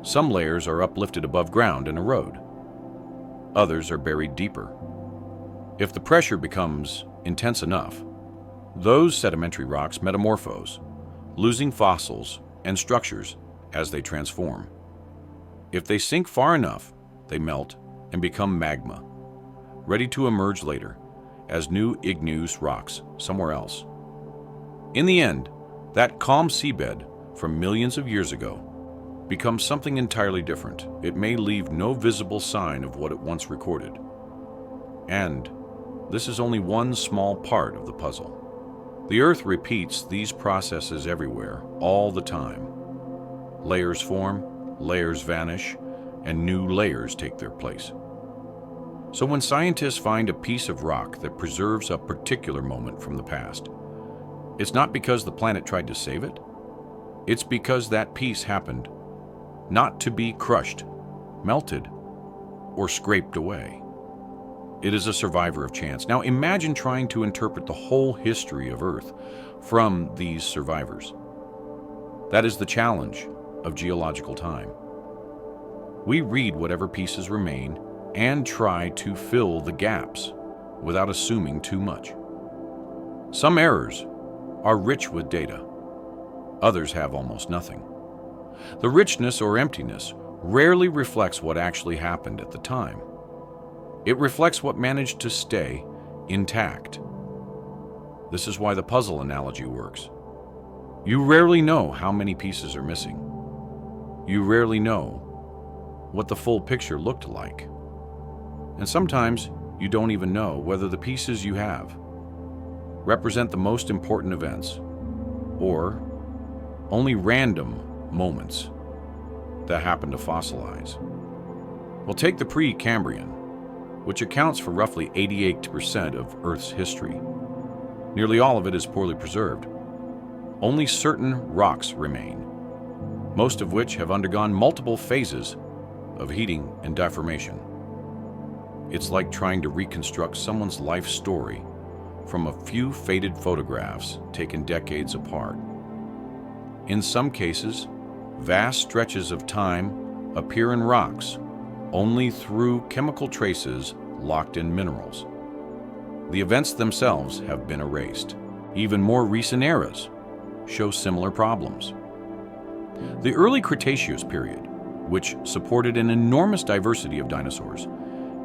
Some layers are uplifted above ground and erode. Others are buried deeper. If the pressure becomes intense enough, those sedimentary rocks metamorphose, losing fossils and structures as they transform. If they sink far enough, they melt and become magma, ready to emerge later as new igneous rocks somewhere else. In the end, that calm seabed from millions of years ago becomes something entirely different. It may leave no visible sign of what it once recorded. And this is only one small part of the puzzle. The Earth repeats these processes everywhere, all the time. Layers form, layers vanish, and new layers take their place. So when scientists find a piece of rock that preserves a particular moment from the past, it's not because the planet tried to save it. It's because that piece happened not to be crushed, melted, or scraped away. It is a survivor of chance. Now imagine trying to interpret the whole history of Earth from these survivors. That is the challenge of geological time. We read whatever pieces remain and try to fill the gaps without assuming too much. Some errors are rich with data. Others have almost nothing. The richness or emptiness rarely reflects what actually happened at the time. It reflects what managed to stay intact. This is why the puzzle analogy works. You rarely know how many pieces are missing. You rarely know what the full picture looked like. And sometimes you don't even know whether the pieces you have represent the most important events or only random moments that happen to fossilize. Well, take the pre-Cambrian, which accounts for roughly 88% of Earth's history. Nearly all of it is poorly preserved. Only certain rocks remain, most of which have undergone multiple phases of heating and deformation. It's like trying to reconstruct someone's life story from a few faded photographs taken decades apart. In some cases, vast stretches of time appear in rocks only through chemical traces locked in minerals. The events themselves have been erased. Even more recent eras show similar problems. The early Cretaceous period, which supported an enormous diversity of dinosaurs,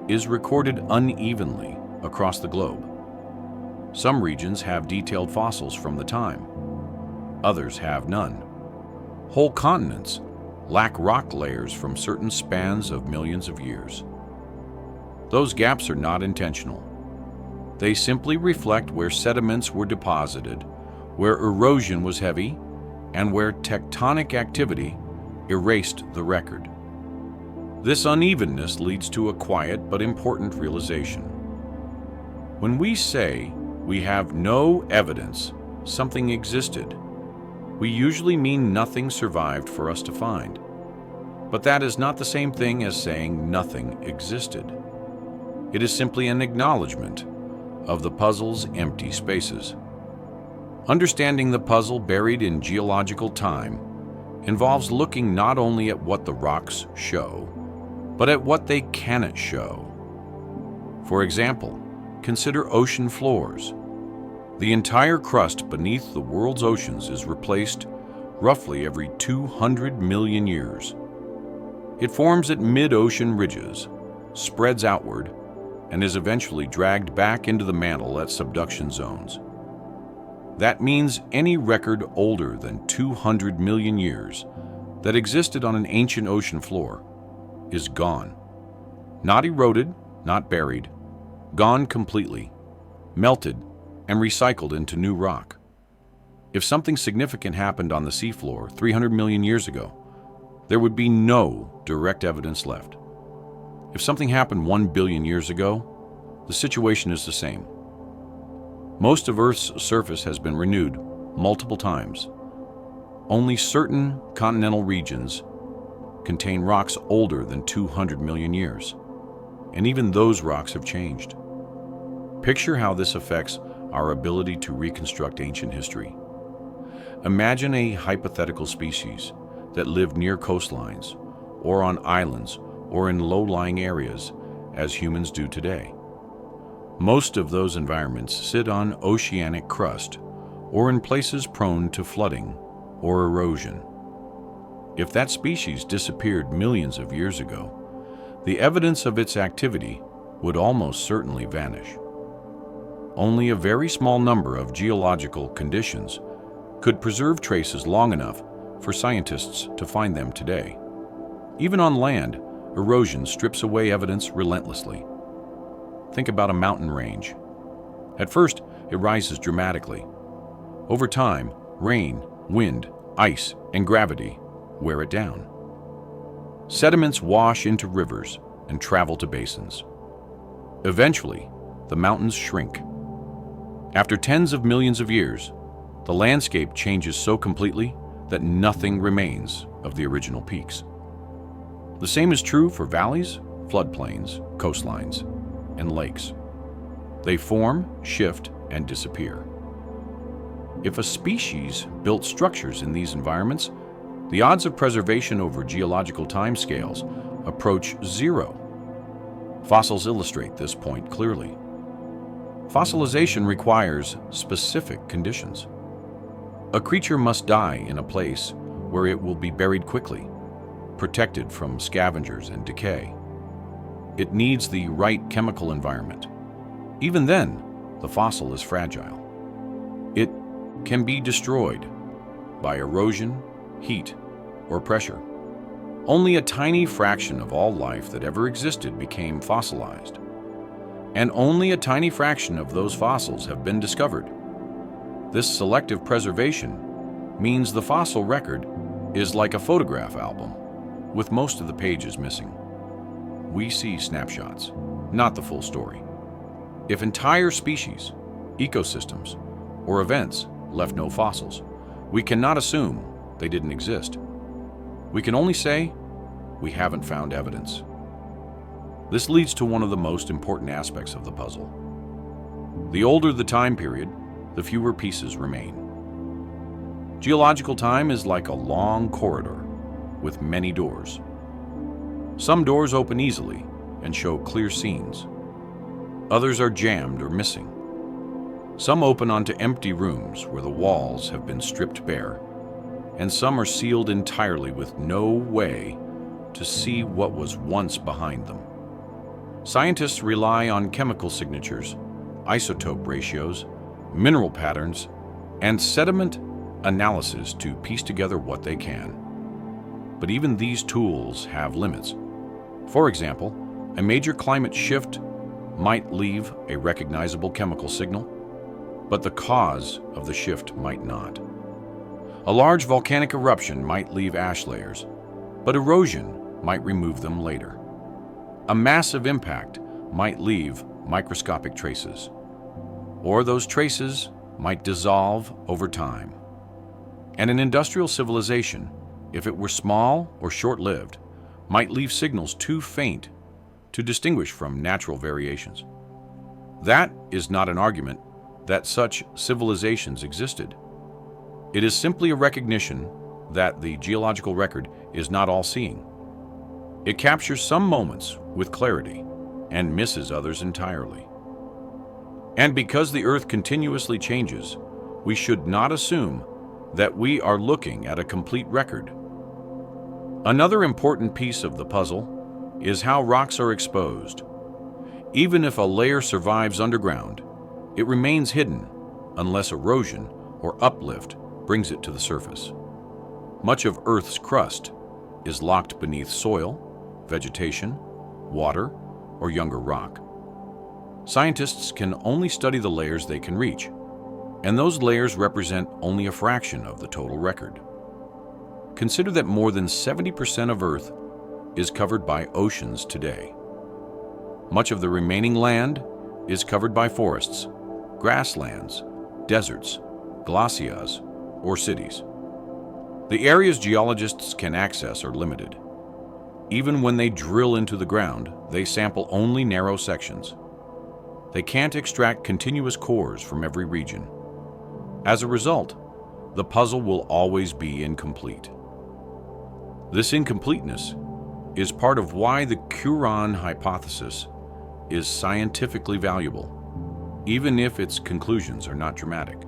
is recorded unevenly across the globe. Some regions have detailed fossils from the time. Others have none. Whole continents lack rock layers from certain spans of millions of years. Those gaps are not intentional. They simply reflect where sediments were deposited, where erosion was heavy, and where tectonic activity erased the record. This unevenness leads to a quiet but important realization. When we say we have no evidence something existed, we usually mean nothing survived for us to find. But that is not the same thing as saying nothing existed. It is simply an acknowledgement of the puzzle's empty spaces. Understanding the puzzle buried in geological time involves looking not only at what the rocks show, but at what they cannot show. For example, consider ocean floors. The entire crust beneath the world's oceans is replaced roughly every 200 million years. It forms at mid-ocean ridges, spreads outward, and is eventually dragged back into the mantle at subduction zones. That means any record older than 200 million years that existed on an ancient ocean floor is gone. Not eroded, not buried, gone completely, melted, and recycled into new rock. If something significant happened on the seafloor 300 million years ago, there would be no direct evidence left. If something happened 1 billion years ago, the situation is the same. Most of Earth's surface has been renewed multiple times, Only certain continental regions contain rocks older than 200 million years, and even those rocks have changed. Picture how this affects our ability to reconstruct ancient history. Imagine a hypothetical species that lived near coastlines, or on islands, or in low-lying areas, as humans do today. Most of those environments sit on oceanic crust, or in places prone to flooding or erosion. If that species disappeared millions of years ago, the evidence of its activity would almost certainly vanish. Only a very small number of geological conditions could preserve traces long enough for scientists to find them today. Even on land, erosion strips away evidence relentlessly. Think about a mountain range. At first, it rises dramatically. Over time, rain, wind, ice, and gravity wear it down. Sediments wash into rivers and travel to basins. Eventually, the mountains shrink. After tens of millions of years, the landscape changes so completely that nothing remains of the original peaks. The same is true for valleys, floodplains, coastlines, and lakes. They form, shift, and disappear. If a species built structures in these environments, the odds of preservation over geological timescales approach zero. Fossils illustrate this point clearly. Fossilization requires specific conditions. A creature must die in a place where it will be buried quickly, protected from scavengers and decay. It needs the right chemical environment. Even then, the fossil is fragile. It can be destroyed by erosion, heat, or pressure. Only a tiny fraction of all life that ever existed became fossilized, and only a tiny fraction of those fossils have been discovered. This selective preservation means the fossil record is like a photograph album, with most of the pages missing. We see snapshots, not the full story. If entire species, ecosystems, or events left no fossils, we cannot assume they didn't exist. We can only say we haven't found evidence. This leads to one of the most important aspects of the puzzle. The older the time period, the fewer pieces remain. Geological time is like a long corridor with many doors. Some doors open easily and show clear scenes. Others are jammed or missing. Some open onto empty rooms where the walls have been stripped bare, and some are sealed entirely with no way to see what was once behind them. Scientists rely on chemical signatures, isotope ratios, mineral patterns, and sediment analysis to piece together what they can. But even these tools have limits. For example, a major climate shift might leave a recognizable chemical signal, but the cause of the shift might not. A large volcanic eruption might leave ash layers, but erosion might remove them later. A massive impact might leave microscopic traces, or those traces might dissolve over time. And an industrial civilization, if it were small or short-lived, might leave signals too faint to distinguish from natural variations. That is not an argument that such civilizations existed. It is simply a recognition that the geological record is not all-seeing. It captures some moments with clarity and misses others entirely. And because the Earth continuously changes, we should not assume that we are looking at a complete record. Another important piece of the puzzle is how rocks are exposed. Even if a layer survives underground, it remains hidden unless erosion or uplift brings it to the surface. Much of Earth's crust is locked beneath soil, vegetation, water, or younger rock. Scientists can only study the layers they can reach, and those layers represent only a fraction of the total record. Consider that more than 70% of Earth is covered by oceans today. Much of the remaining land is covered by forests, grasslands, deserts, glaciers, or cities. The areas geologists can access are limited. Even when they drill into the ground, they sample only narrow sections. They can't extract continuous cores from every region. As a result, the puzzle will always be incomplete. This incompleteness is part of why the Silurian Hypothesis is scientifically valuable, even if its conclusions are not dramatic.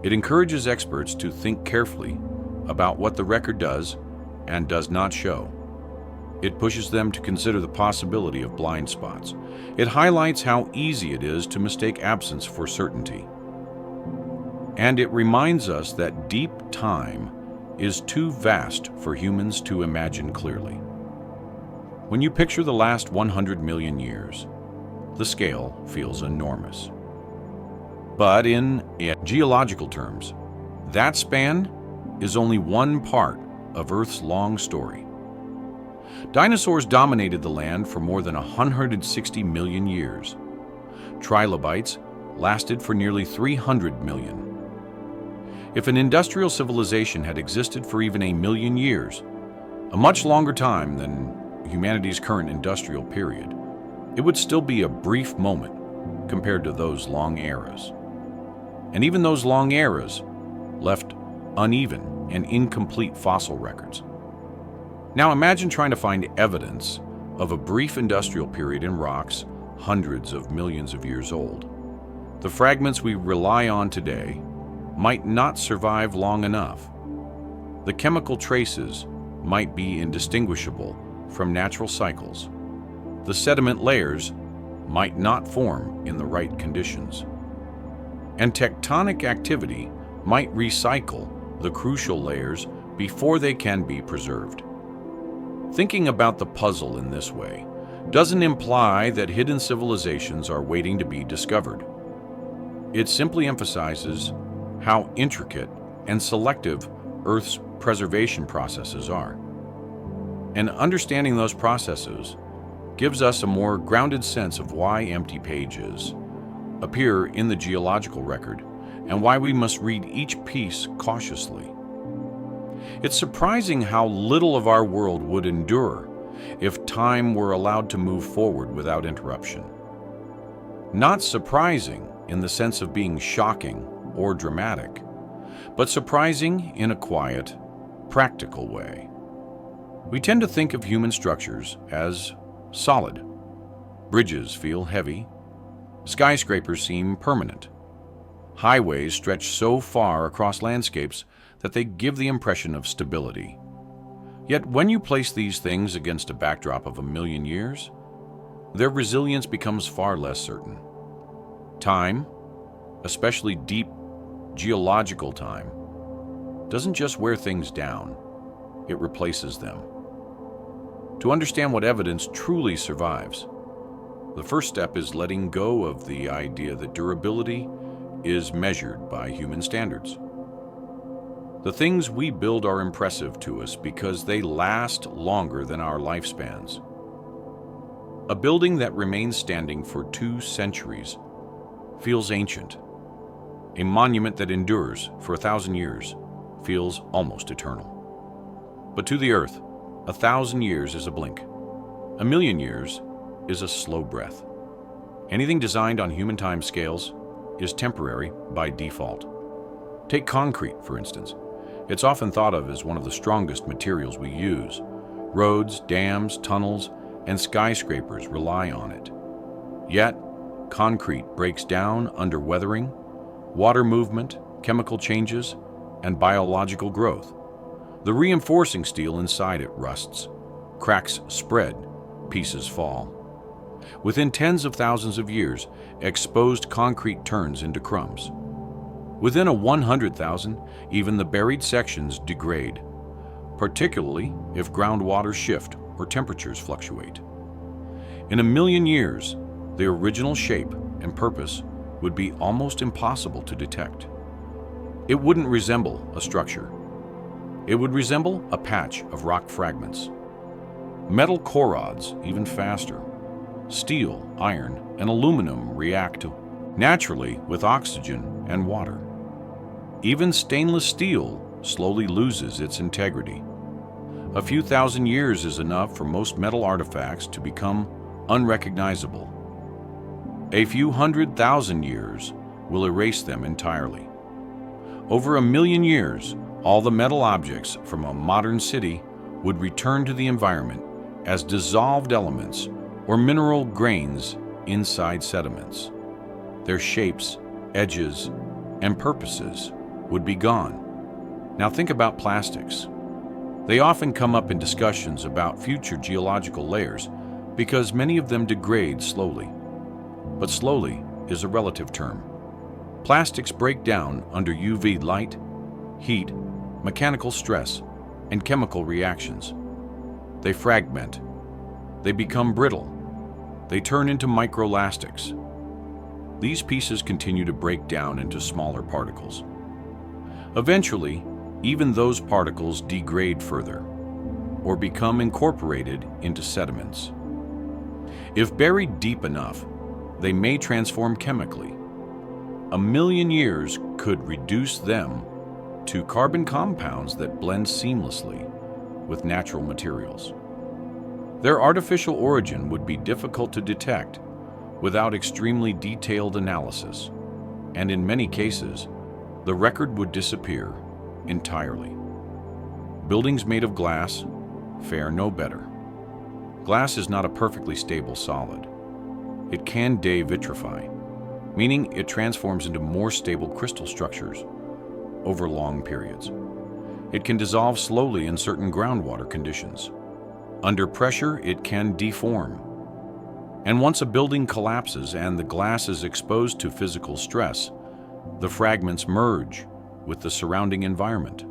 It encourages experts to think carefully about what the record does and does not show. It pushes them to consider the possibility of blind spots. It highlights how easy it is to mistake absence for certainty. And it reminds us that deep time is too vast for humans to imagine clearly. When you picture the last 100 million years, the scale feels enormous. But in geological terms, that span is only one part of Earth's long story. Dinosaurs dominated the land for more than 160 million years. Trilobites lasted for nearly 300 million. If an industrial civilization had existed for even 1,000,000 years, a much longer time than humanity's current industrial period, it would still be a brief moment compared to those long eras. And even those long eras left uneven and incomplete fossil records. Now imagine trying to find evidence of a brief industrial period in rocks hundreds of millions of years old. The fragments we rely on today might not survive long enough. The chemical traces might be indistinguishable from natural cycles. The sediment layers might not form in the right conditions. And tectonic activity might recycle the crucial layers before they can be preserved. Thinking about the puzzle in this way doesn't imply that hidden civilizations are waiting to be discovered. It simply emphasizes how intricate and selective Earth's preservation processes are. And understanding those processes gives us a more grounded sense of why empty pages appear in the geological record and why we must read each piece cautiously. It's surprising how little of our world would endure if time were allowed to move forward without interruption. Not surprising in the sense of being shocking or dramatic, but surprising in a quiet, practical way. We tend to think of human structures as solid. Bridges feel heavy. Skyscrapers seem permanent. Highways stretch so far across landscapes that they give the impression of stability. Yet when you place these things against a backdrop of 1,000,000 years, their resilience becomes far less certain. Time, especially deep geological time, doesn't just wear things down, it replaces them. To understand what evidence truly survives, the first step is letting go of the idea that durability is measured by human standards. The things we build are impressive to us because they last longer than our lifespans. A building that remains standing for 2 centuries feels ancient. A monument that endures for 1,000 years feels almost eternal. But to the Earth, 1,000 years is a blink. 1,000,000 years is a slow breath. Anything designed on human time scales is temporary by default. Take concrete, for instance. It's often thought of as one of the strongest materials we use. Roads, dams, tunnels, and skyscrapers rely on it. Yet, concrete breaks down under weathering, water movement, chemical changes, and biological growth. The reinforcing steel inside it rusts. Cracks spread, pieces fall. Within tens of thousands of years, exposed concrete turns into crumbs. Within a 100,000, even the buried sections degrade, particularly if groundwater shift or temperatures fluctuate. In 1,000,000 years, the original shape and purpose would be almost impossible to detect. It wouldn't resemble a structure. It would resemble a patch of rock fragments. Metal core rods even faster. Steel, iron, and aluminum react naturally with oxygen and water. Even stainless steel slowly loses its integrity. A few thousand years is enough for most metal artifacts to become unrecognizable. A few 100,000 years will erase them entirely. Over 1,000,000 years, all the metal objects from a modern city would return to the environment as dissolved elements or mineral grains inside sediments. Their shapes, edges, and purposes would be gone. Now think about plastics. They often come up in discussions about future geological layers because many of them degrade slowly. But slowly is a relative term. Plastics break down under UV light, heat, mechanical stress, and chemical reactions. They fragment. They become brittle. They turn into microelastics. These pieces continue to break down into smaller particles. Eventually, even those particles degrade further or become incorporated into sediments. If buried deep enough, they may transform chemically. 1,000,000 years could reduce them to carbon compounds that blend seamlessly with natural materials. Their artificial origin would be difficult to detect without extremely detailed analysis, and in many cases, the record would disappear entirely. Buildings made of glass fare no better. Glass is not a perfectly stable solid. It can de-vitrify, meaning it transforms into more stable crystal structures over long periods. It can dissolve slowly in certain groundwater conditions. Under pressure, it can deform. And once a building collapses and the glass is exposed to physical stress, the fragments merge with the surrounding environment.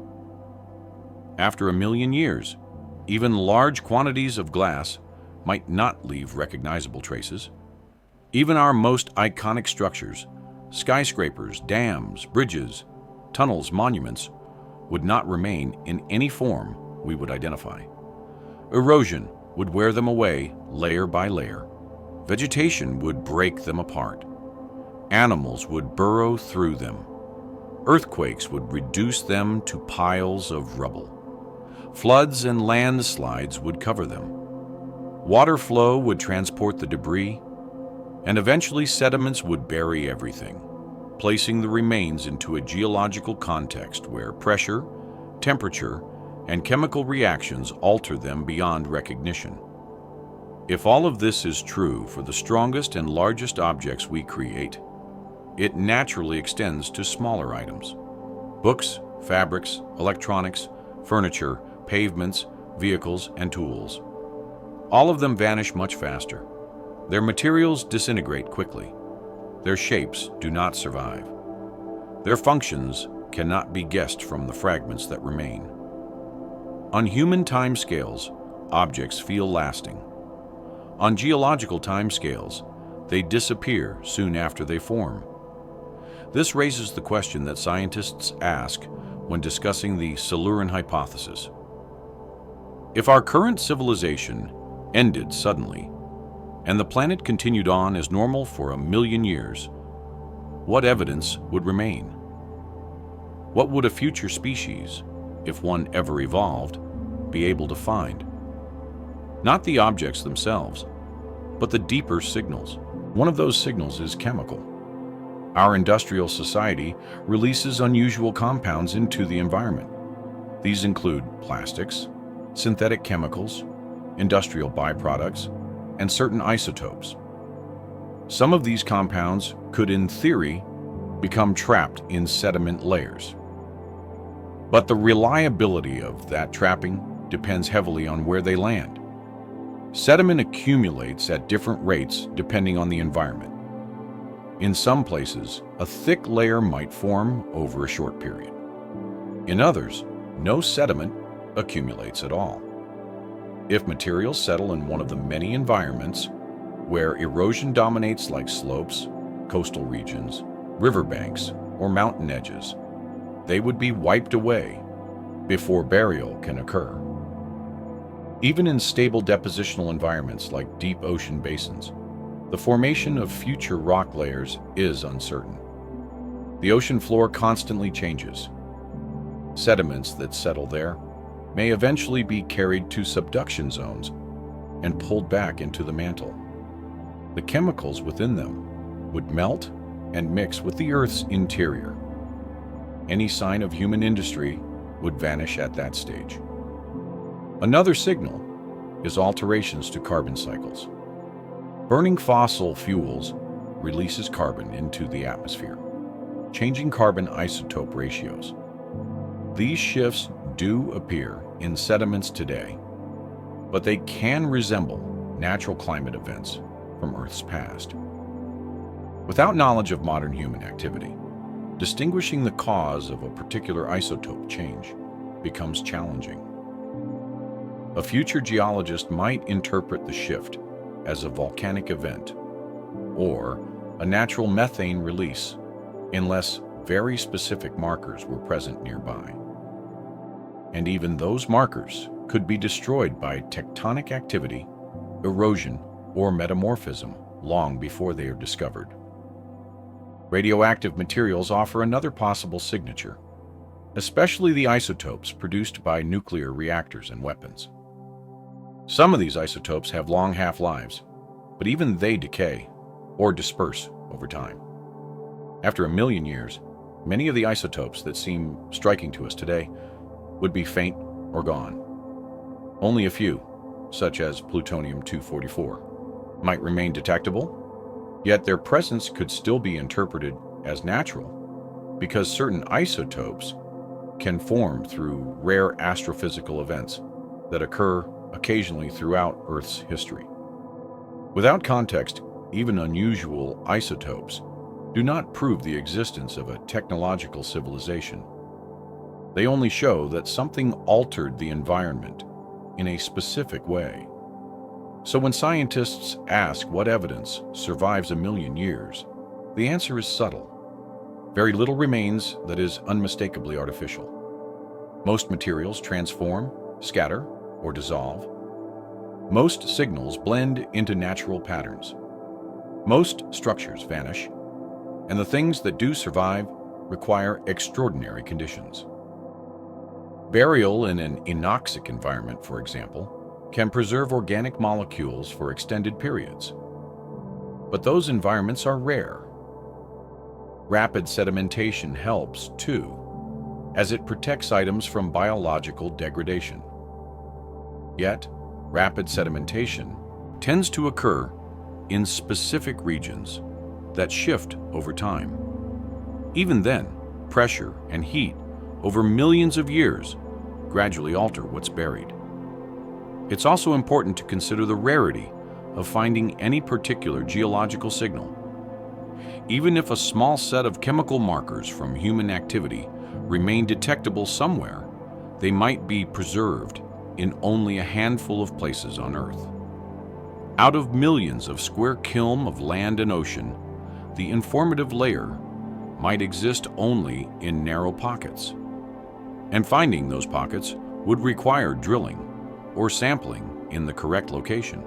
After 1,000,000 years, even large quantities of glass might not leave recognizable traces. Even our most iconic structures, skyscrapers, dams, bridges, tunnels, monuments, would not remain in any form we would identify. Erosion would wear them away layer by layer. Vegetation would break them apart. Animals would burrow through them. Earthquakes would reduce them to piles of rubble. Floods and landslides would cover them. Water flow would transport the debris, and eventually sediments would bury everything, placing the remains into a geological context where pressure, temperature, and chemical reactions alter them beyond recognition. If all of this is true for the strongest and largest objects we create, it naturally extends to smaller items. Books, fabrics, electronics, furniture, pavements, vehicles, and tools. All of them vanish much faster. Their materials disintegrate quickly. Their shapes do not survive. Their functions cannot be guessed from the fragments that remain. On human timescales, objects feel lasting. On geological timescales, they disappear soon after they form. This raises the question that scientists ask when discussing the Silurian Hypothesis. If our current civilization ended suddenly, and the planet continued on as normal for 1,000,000 years, what evidence would remain? What would a future species, if one ever evolved, be able to find? Not the objects themselves, but the deeper signals. One of those signals is chemical. Our industrial society releases unusual compounds into the environment. These include plastics, synthetic chemicals, industrial byproducts, and certain isotopes. Some of these compounds could, in theory, become trapped in sediment layers. But the reliability of that trapping depends heavily on where they land. Sediment accumulates at different rates depending on the environment. In some places, a thick layer might form over a short period. In others, no sediment accumulates at all. If materials settle in one of the many environments where erosion dominates, like slopes, coastal regions, riverbanks, or mountain edges, they would be wiped away before burial can occur. Even in stable depositional environments like deep ocean basins, the formation of future rock layers is uncertain. The ocean floor constantly changes. Sediments that settle there may eventually be carried to subduction zones and pulled back into the mantle. The chemicals within them would melt and mix with the Earth's interior. Any sign of human industry would vanish at that stage. Another signal is alterations to carbon cycles. Burning fossil fuels releases carbon into the atmosphere, changing carbon isotope ratios. These shifts do appear in sediments today, but they can resemble natural climate events from Earth's past. Without knowledge of modern human activity, distinguishing the cause of a particular isotope change becomes challenging. A future geologist might interpret the shift as a volcanic event or a natural methane release unless very specific markers were present nearby. And even those markers could be destroyed by tectonic activity, erosion, or metamorphism long before they are discovered. Radioactive materials offer another possible signature, especially the isotopes produced by nuclear reactors and weapons. Some of these isotopes have long half-lives, but even they decay or disperse over time. After 1 million years, many of the isotopes that seem striking to us today would be faint or gone. Only a few, such as plutonium-244, might remain detectable, yet their presence could still be interpreted as natural because certain isotopes can form through rare astrophysical events that occur occasionally throughout Earth's history. Without context, even unusual isotopes do not prove the existence of a technological civilization. They only show that something altered the environment in a specific way. So when scientists ask what evidence survives 1 million years, the answer is subtle. Very little remains that is unmistakably artificial. Most materials transform, scatter, or dissolve. Most signals blend into natural patterns. Most structures vanish, and the things that do survive require extraordinary conditions. Burial in an anoxic environment, for example, can preserve organic molecules for extended periods. But those environments are rare. Rapid sedimentation helps, too, as it protects items from biological degradation. Yet, rapid sedimentation tends to occur in specific regions that shift over time. Even then, pressure and heat over millions of years gradually alter what's buried. It's also important to consider the rarity of finding any particular geological signal. Even if a small set of chemical markers from human activity remain detectable somewhere, they might be preserved in only a handful of places on Earth. Out of millions of square kilm of land and ocean, the informative layer might exist only in narrow pockets. And finding those pockets would require drilling or sampling in the correct location.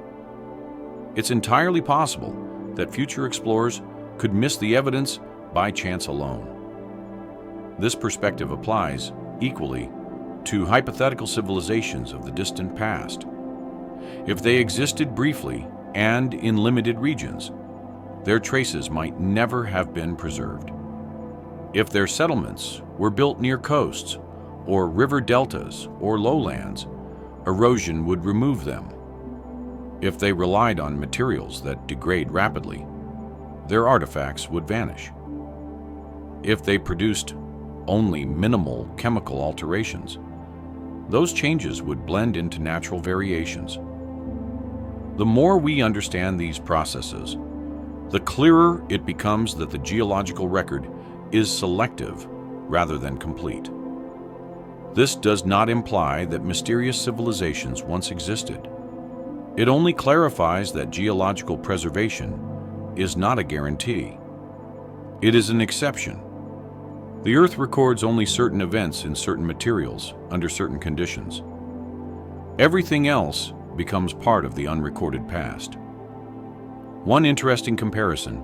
It's entirely possible that future explorers could miss the evidence by chance alone. This perspective applies equally to hypothetical civilizations of the distant past. If they existed briefly and in limited regions, their traces might never have been preserved. If their settlements were built near coasts or river deltas or lowlands, erosion would remove them. If they relied on materials that degrade rapidly, their artifacts would vanish. If they produced only minimal chemical alterations, those changes would blend into natural variations. The more we understand these processes, the clearer it becomes that the geological record is selective rather than complete. This does not imply that mysterious civilizations once existed. It only clarifies that geological preservation is not a guarantee. It is an exception. The Earth records only certain events in certain materials under certain conditions. Everything else becomes part of the unrecorded past. One interesting comparison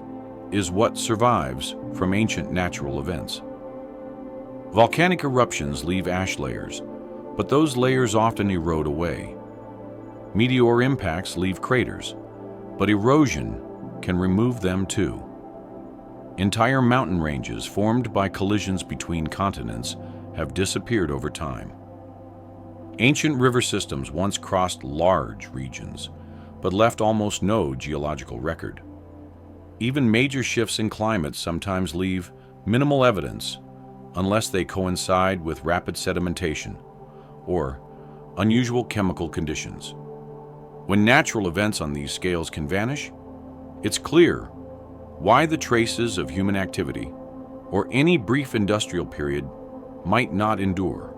is what survives from ancient natural events. Volcanic eruptions leave ash layers, but those layers often erode away. Meteor impacts leave craters, but erosion can remove them too. Entire mountain ranges formed by collisions between continents have disappeared over time. Ancient river systems once crossed large regions, but left almost no geological record. Even major shifts in climate sometimes leave minimal evidence unless they coincide with rapid sedimentation or unusual chemical conditions. When natural events on these scales can vanish, it's clear why the traces of human activity or any brief industrial period might not endure.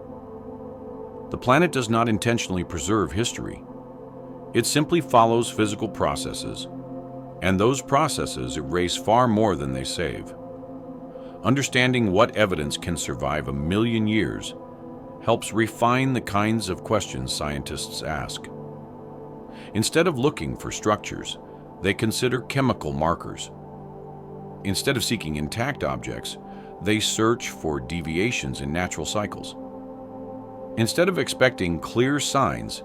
The planet does not intentionally preserve history. It simply follows physical processes, and those processes erase far more than they save. Understanding what evidence can survive 1,000,000 years helps refine the kinds of questions scientists ask. Instead of looking for structures, they consider chemical markers. Instead of seeking intact objects, they search for deviations in natural cycles. Instead of expecting clear signs,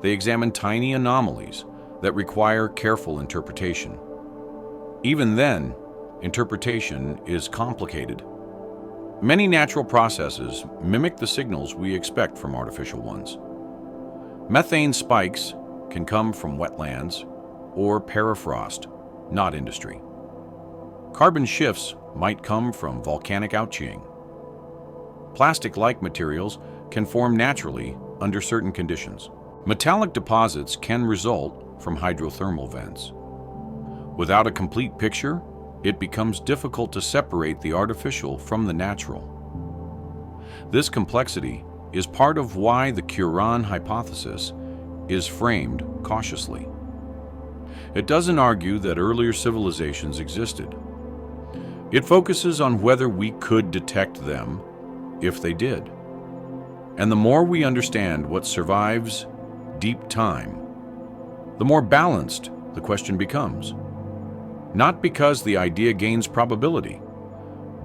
they examine tiny anomalies that require careful interpretation. Even then, interpretation is complicated. Many natural processes mimic the signals we expect from artificial ones. Methane spikes can come from wetlands or permafrost, not industry. Carbon shifts might come from volcanic outching. Plastic-like materials can form naturally under certain conditions. Metallic deposits can result from hydrothermal vents. Without a complete picture, it becomes difficult to separate the artificial from the natural. This complexity is part of why the Silurian Hypothesis is framed cautiously. It doesn't argue that earlier civilizations existed. It focuses on whether we could detect them if they did. And the more we understand what survives deep time, the more balanced the question becomes. Not because the idea gains probability,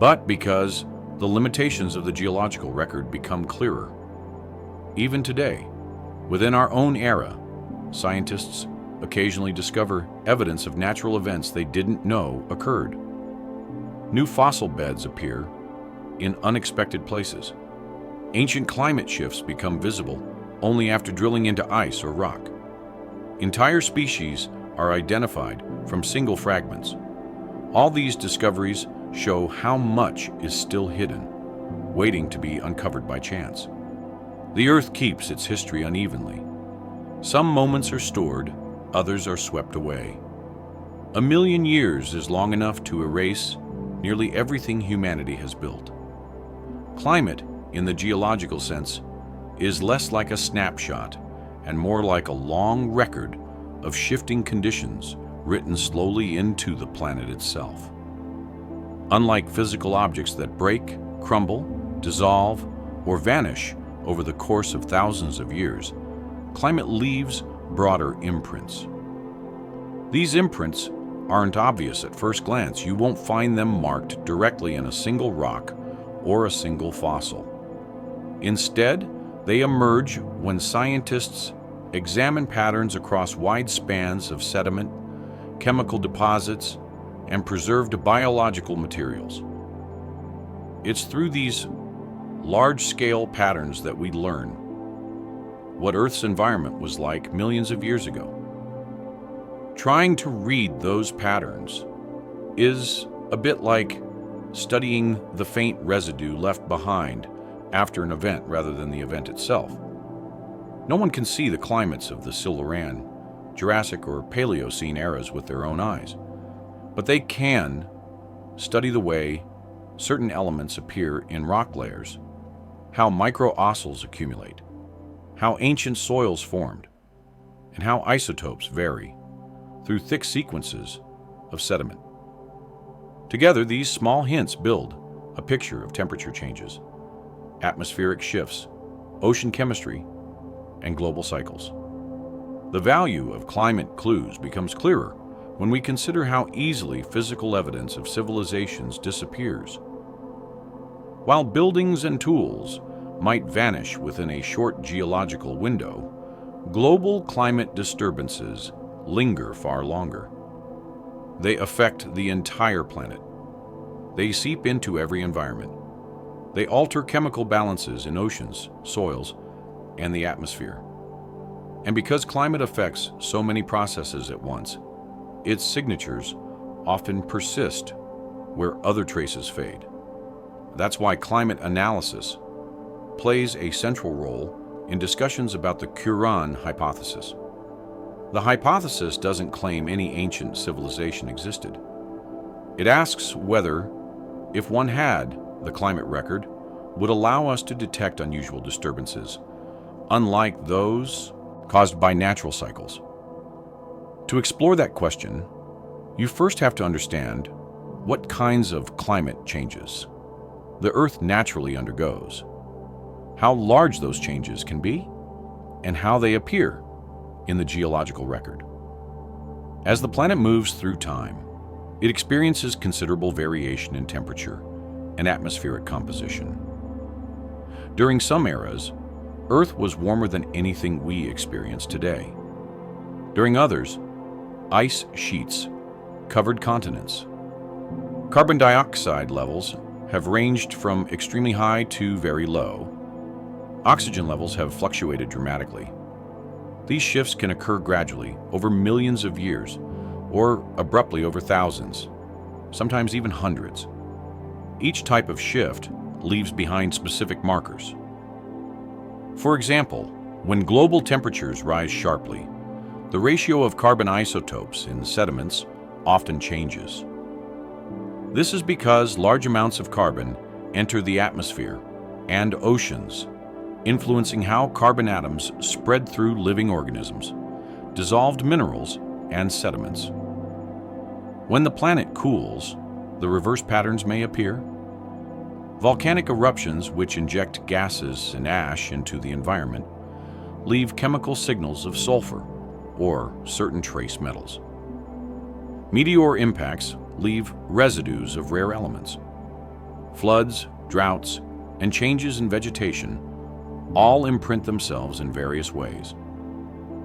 but because the limitations of the geological record become clearer. Even today, within our own era, scientists occasionally discover evidence of natural events they didn't know occurred. New fossil beds appear in unexpected places. Ancient climate shifts become visible only after drilling into ice or rock. Entire species are identified from single fragments. All these discoveries show how much is still hidden, waiting to be uncovered by chance. The Earth keeps its history unevenly. Some moments are stored, others are swept away. 1,000,000 years is long enough to erase nearly everything humanity has built. Climate, in the geological sense, is less like a snapshot and more like a long record of shifting conditions written slowly into the planet itself. Unlike physical objects that break, crumble, dissolve, or vanish over the course of thousands of years, climate leaves broader imprints. These imprints aren't obvious at first glance. You won't find them marked directly in a single rock or a single fossil. Instead, they emerge when scientists examine patterns across wide spans of sediment, chemical deposits, and preserved biological materials. It's through these large-scale patterns that we learn what Earth's environment was like millions of years ago. Trying to read those patterns is a bit like studying the faint residue left behind after an event rather than the event itself. No one can see the climates of the Silurian, Jurassic, or Paleocene eras with their own eyes, but they can study the way certain elements appear in rock layers, how micro-fossils accumulate, how ancient soils formed, and how isotopes vary through thick sequences of sediment. Together, these small hints build a picture of temperature changes, atmospheric shifts, ocean chemistry, and global cycles. The value of climate clues becomes clearer when we consider how easily physical evidence of civilizations disappears. While buildings and tools might vanish within a short geological window, global climate disturbances linger far longer. They affect the entire planet. They seep into every environment. They alter chemical balances in oceans, soils, and the atmosphere. And because climate affects so many processes at once, its signatures often persist where other traces fade. That's why climate analysis plays a central role in discussions about the Silurian Hypothesis. The hypothesis doesn't claim any ancient civilization existed. It asks whether, if one had the climate record, would allow us to detect unusual disturbances, unlike those caused by natural cycles. To explore that question, you first have to understand what kinds of climate changes the Earth naturally undergoes, how large those changes can be, and how they appear in the geological record. As the planet moves through time, it experiences considerable variation in temperature and atmospheric composition. During some eras, Earth was warmer than anything we experience today. During others, ice sheets covered continents. Carbon dioxide levels have ranged from extremely high to very low. Oxygen levels have fluctuated dramatically. These shifts can occur gradually over millions of years, or abruptly over thousands, sometimes even hundreds. Each type of shift leaves behind specific markers. For example, when global temperatures rise sharply, the ratio of carbon isotopes in sediments often changes. This is because large amounts of carbon enter the atmosphere and oceans, influencing how carbon atoms spread through living organisms, dissolved minerals, and sediments. When the planet cools, the reverse patterns may appear. Volcanic eruptions, which inject gases and ash into the environment, leave chemical signals of sulfur or certain trace metals. Meteor impacts leave residues of rare elements. Floods, droughts, and changes in vegetation all imprint themselves in various ways.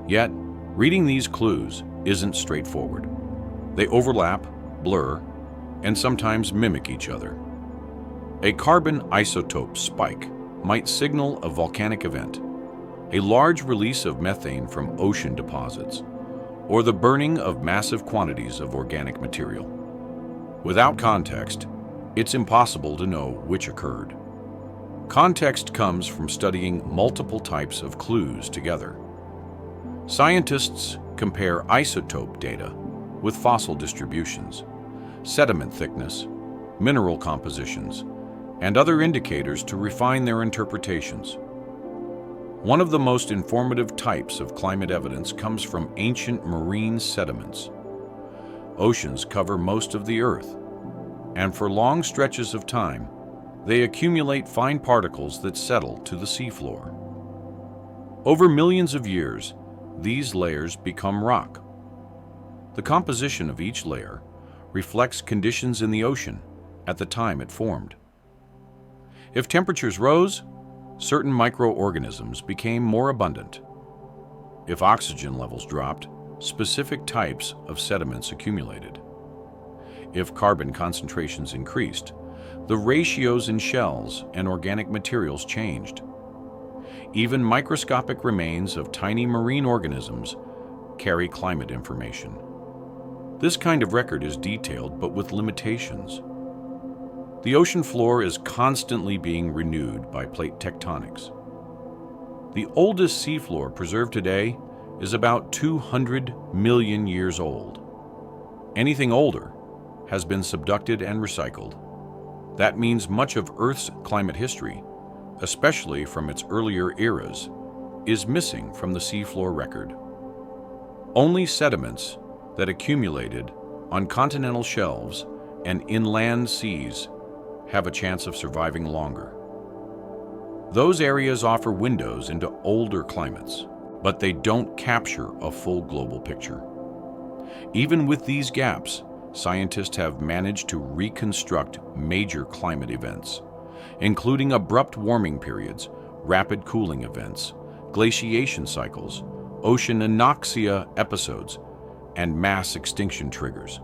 Yet, reading these clues isn't straightforward. They overlap, blur, and sometimes mimic each other. A carbon isotope spike might signal a volcanic event, a large release of methane from ocean deposits, or the burning of massive quantities of organic material. Without context, it's impossible to know which occurred. Context comes from studying multiple types of clues together. Scientists compare isotope data with fossil distributions, sediment thickness, mineral compositions, and other indicators to refine their interpretations. One of the most informative types of climate evidence comes from ancient marine sediments. Oceans cover most of the Earth, and for long stretches of time, they accumulate fine particles that settle to the seafloor. Over millions of years, these layers become rock. The composition of each layer reflects conditions in the ocean at the time it formed. If temperatures rose, certain microorganisms became more abundant. If oxygen levels dropped, specific types of sediments accumulated. If carbon concentrations increased, the ratios in shells and organic materials changed. Even microscopic remains of tiny marine organisms carry climate information. This kind of record is detailed but with limitations. The ocean floor is constantly being renewed by plate tectonics. The oldest seafloor preserved today is about 200 million years old. Anything older has been subducted and recycled. That means much of Earth's climate history, especially from its earlier eras, is missing from the seafloor record. Only sediments that accumulated on continental shelves and inland seas have a chance of surviving longer. Those areas offer windows into older climates, but they don't capture a full global picture. Even with these gaps, scientists have managed to reconstruct major climate events, including abrupt warming periods, rapid cooling events, glaciation cycles, ocean anoxia episodes, and mass extinction triggers.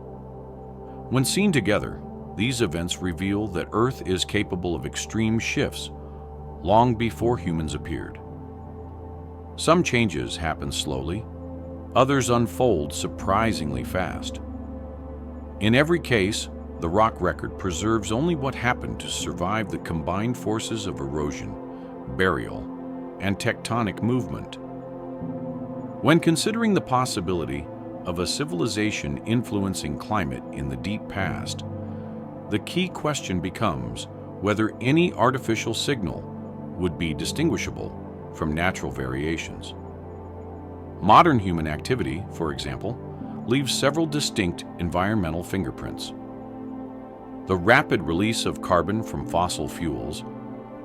When seen together, these events reveal that Earth is capable of extreme shifts long before humans appeared. Some changes happen slowly, others unfold surprisingly fast. In every case, the rock record preserves only what happened to survive the combined forces of erosion, burial, and tectonic movement. When considering the possibility of a civilization influencing climate in the deep past, the key question becomes whether any artificial signal would be distinguishable from natural variations. Modern human activity, for example, leaves several distinct environmental fingerprints. The rapid release of carbon from fossil fuels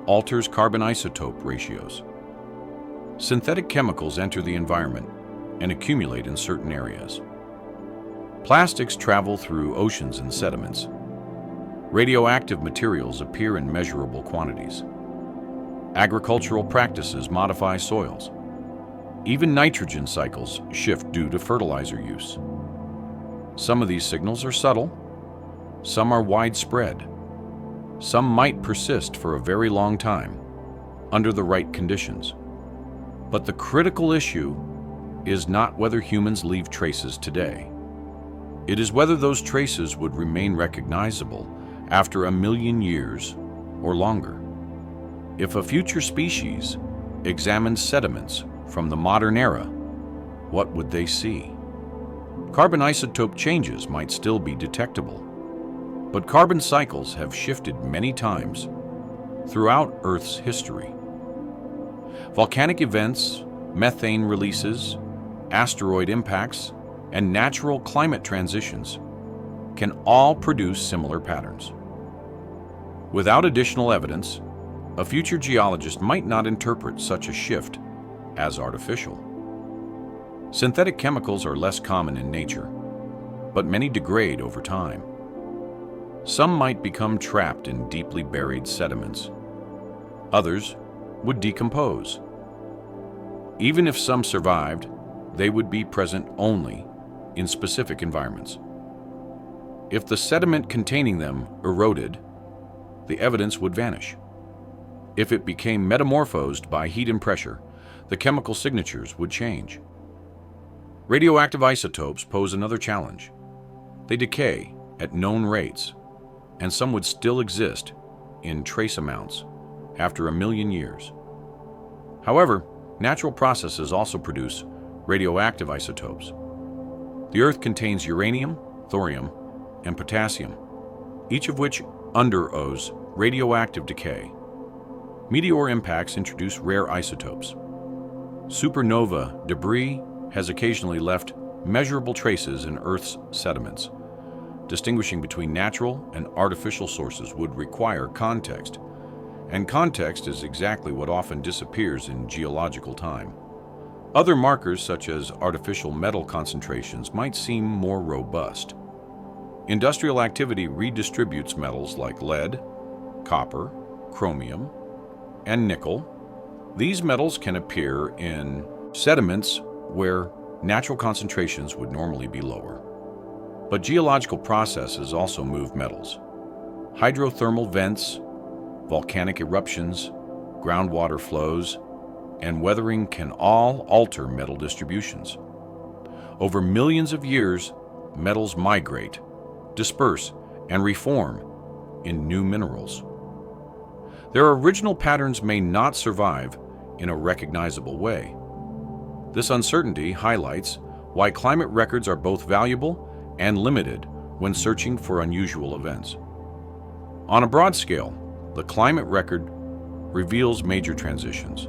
alters carbon isotope ratios. Synthetic chemicals enter the environment and accumulate in certain areas. Plastics travel through oceans and sediments. Radioactive materials appear in measurable quantities. Agricultural practices modify soils. Even nitrogen cycles shift due to fertilizer use. Some of these signals are subtle, some are widespread. Some might persist for a very long time, under the right conditions. But the critical issue is not whether humans leave traces today. It is whether those traces would remain recognizable after 1,000,000 years or longer. If a future species examined sediments from the modern era, what would they see? Carbon isotope changes might still be detectable, but carbon cycles have shifted many times throughout Earth's history. Volcanic events, methane releases, asteroid impacts, and natural climate transitions can all produce similar patterns. Without additional evidence, a future geologist might not interpret such a shift as artificial. Synthetic chemicals are less common in nature, but many degrade over time. Some might become trapped in deeply buried sediments. Others would decompose. Even if some survived, they would be present only in specific environments. If the sediment containing them eroded, the evidence would vanish. If it became metamorphosed by heat and pressure, the chemical signatures would change. Radioactive isotopes pose another challenge. They decay at known rates, and some would still exist in trace amounts after 1,000,000 years. However, natural processes also produce radioactive isotopes. The Earth contains uranium, thorium, and potassium, each of which undergoes radioactive decay. Meteor impacts introduce rare isotopes. Supernova debris has occasionally left measurable traces in Earth's sediments. Distinguishing between natural and artificial sources would require context, and context is exactly what often disappears in geological time. Other markers, such as artificial metal concentrations, might seem more robust. Industrial activity redistributes metals like lead, copper, chromium, and nickel. These metals can appear in sediments where natural concentrations would normally be lower. But geological processes also move metals. Hydrothermal vents, volcanic eruptions, groundwater flows, and weathering can all alter metal distributions. Over millions of years, metals migrate, disperse, and reform in new minerals. Their original patterns may not survive in a recognizable way. This uncertainty highlights why climate records are both valuable and limited when searching for unusual events. On a broad scale, the climate record reveals major transitions.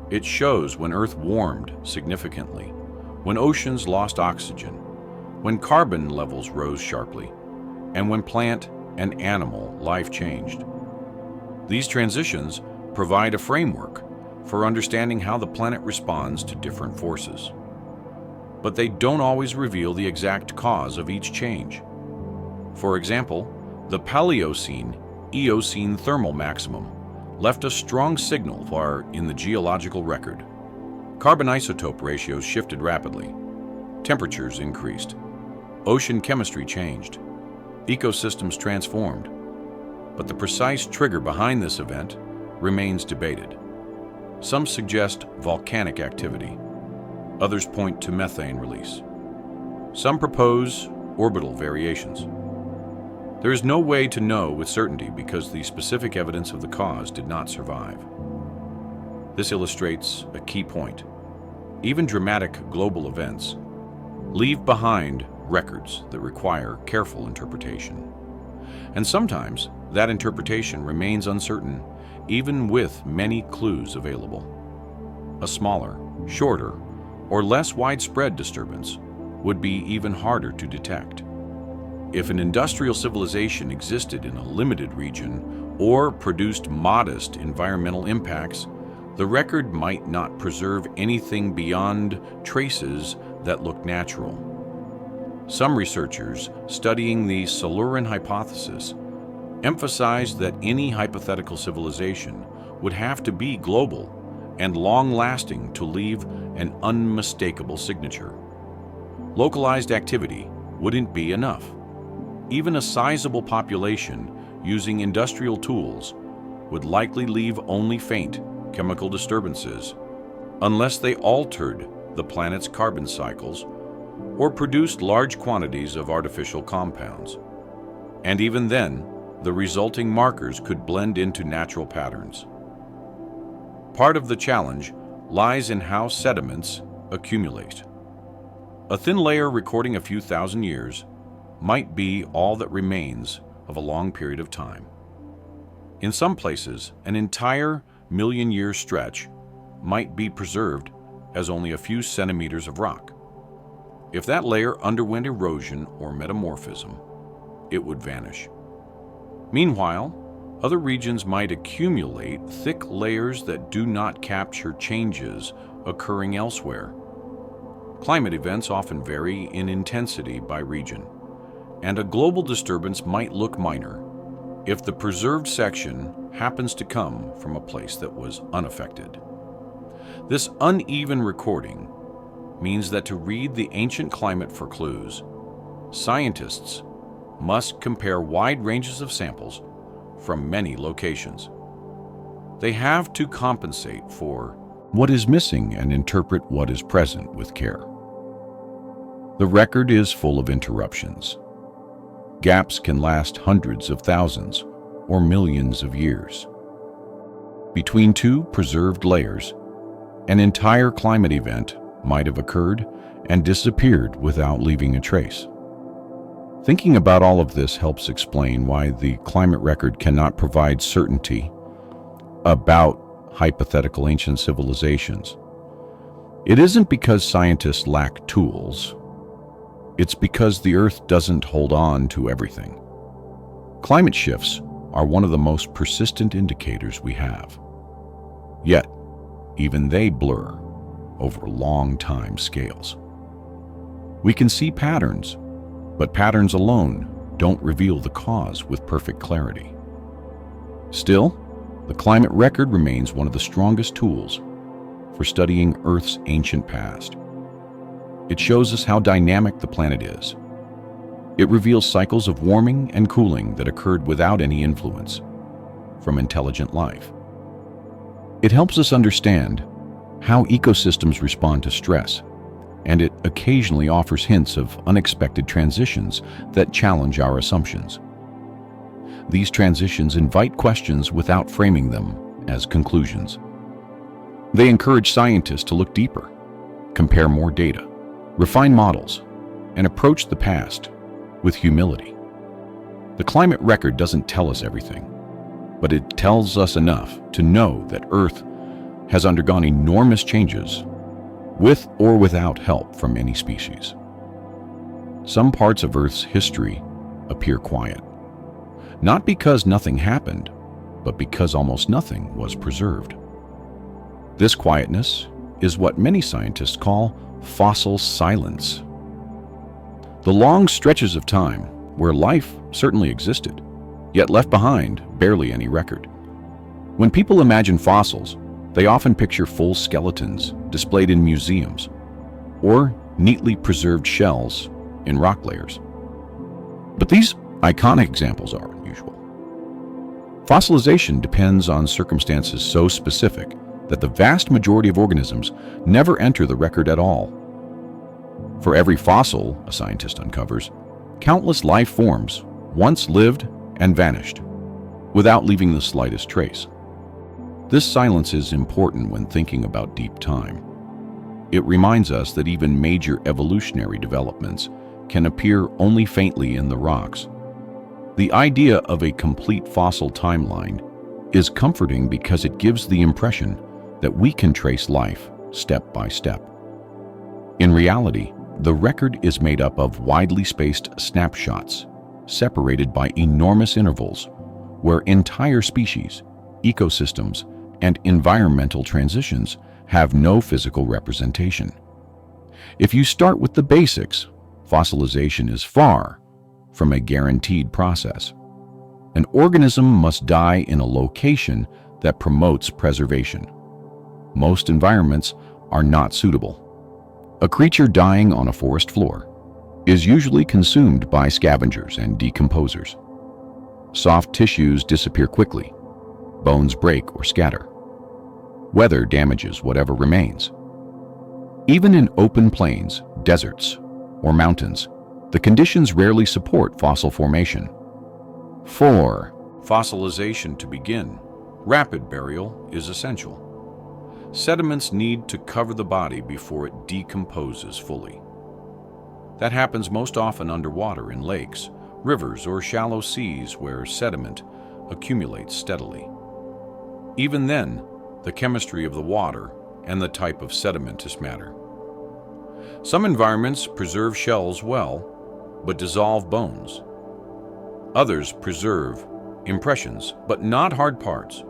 It shows when Earth warmed significantly, when oceans lost oxygen, when carbon levels rose sharply, and when plant and animal life changed. These transitions provide a framework for understanding how the planet responds to different forces. But they don't always reveal the exact cause of each change. For example, the Paleocene Eocene thermal maximum left a strong signal far in the geological record. Carbon isotope ratios shifted rapidly. Temperatures increased. Ocean chemistry changed. Ecosystems transformed. But the precise trigger behind this event remains debated. Some suggest volcanic activity. Others point to methane release. Some propose orbital variations. There is no way to know with certainty because the specific evidence of the cause did not survive. This illustrates a key point. Even dramatic global events leave behind records that require careful interpretation. And sometimes that interpretation remains uncertain, even with many clues available. A smaller, shorter, or less widespread disturbance would be even harder to detect. If an industrial civilization existed in a limited region or produced modest environmental impacts, the record might not preserve anything beyond traces that look natural. Some researchers studying the Silurian Hypothesis emphasized that any hypothetical civilization would have to be global and long-lasting to leave an unmistakable signature. Localized activity wouldn't be enough. Even a sizable population using industrial tools would likely leave only faint chemical disturbances unless they altered the planet's carbon cycles or produced large quantities of artificial compounds. And even then, the resulting markers could blend into natural patterns. Part of the challenge lies in how sediments accumulate. A thin layer recording a few thousand years might be all that remains of a long period of time. In some places, an entire million-year stretch might be preserved as only a few centimeters of rock. If that layer underwent erosion or metamorphism, it would vanish. Meanwhile, other regions might accumulate thick layers that do not capture changes occurring elsewhere. Climate events often vary in intensity by region, and a global disturbance might look minor if the preserved section happens to come from a place that was unaffected. This uneven recording means that to read the ancient climate for clues, scientists must compare wide ranges of samples from many locations. They have to compensate for what is missing and interpret what is present with care. The record is full of interruptions. Gaps can last hundreds of thousands or millions of years. Between two preserved layers, an entire climate event might have occurred and disappeared without leaving a trace. Thinking about all of this helps explain why the climate record cannot provide certainty about hypothetical ancient civilizations. It isn't because scientists lack tools. It's because the Earth doesn't hold on to everything. Climate shifts are one of the most persistent indicators we have. Yet, even they blur over long time scales. We can see patterns, but patterns alone don't reveal the cause with perfect clarity. Still, the climate record remains one of the strongest tools for studying Earth's ancient past. It shows us how dynamic the planet is. It reveals cycles of warming and cooling that occurred without any influence from intelligent life. It helps us understand how ecosystems respond to stress, and it occasionally offers hints of unexpected transitions that challenge our assumptions. These transitions invite questions without framing them as conclusions. They encourage scientists to look deeper, compare more data, refine models, and approach the past with humility. The climate record doesn't tell us everything, but it tells us enough to know that Earth has undergone enormous changes with or without help from any species. Some parts of Earth's history appear quiet, not because nothing happened, but because almost nothing was preserved. This quietness is what many scientists call fossil silence. The long stretches of time where life certainly existed, yet left behind barely any record. When people imagine fossils, they often picture full skeletons displayed in museums or neatly preserved shells in rock layers. But these iconic examples are unusual. Fossilization depends on circumstances so specific that the vast majority of organisms never enter the record at all. For every fossil a scientist uncovers, countless life forms once lived and vanished, without leaving the slightest trace. This silence is important when thinking about deep time. It reminds us that even major evolutionary developments can appear only faintly in the rocks. The idea of a complete fossil timeline is comforting because it gives the impression that we can trace life step by step. In reality, the record is made up of widely spaced snapshots, separated by enormous intervals, where entire species, ecosystems, and environmental transitions have no physical representation. If you start with the basics, fossilization is far from a guaranteed process. An organism must die in a location that promotes preservation. Most environments are not suitable. A creature dying on a forest floor is usually consumed by scavengers and decomposers. Soft tissues disappear quickly. Bones break or scatter. Weather damages whatever remains. Even in open plains, deserts, or mountains, the conditions rarely support fossil formation. For fossilization to begin, rapid burial is essential. Sediments need to cover the body before it decomposes fully. That happens most often underwater in lakes, rivers, or shallow seas where sediment accumulates steadily. Even then, the chemistry of the water and the type of sedimentous matter. Some environments preserve shells well, but dissolve bones. Others preserve impressions, but not hard parts.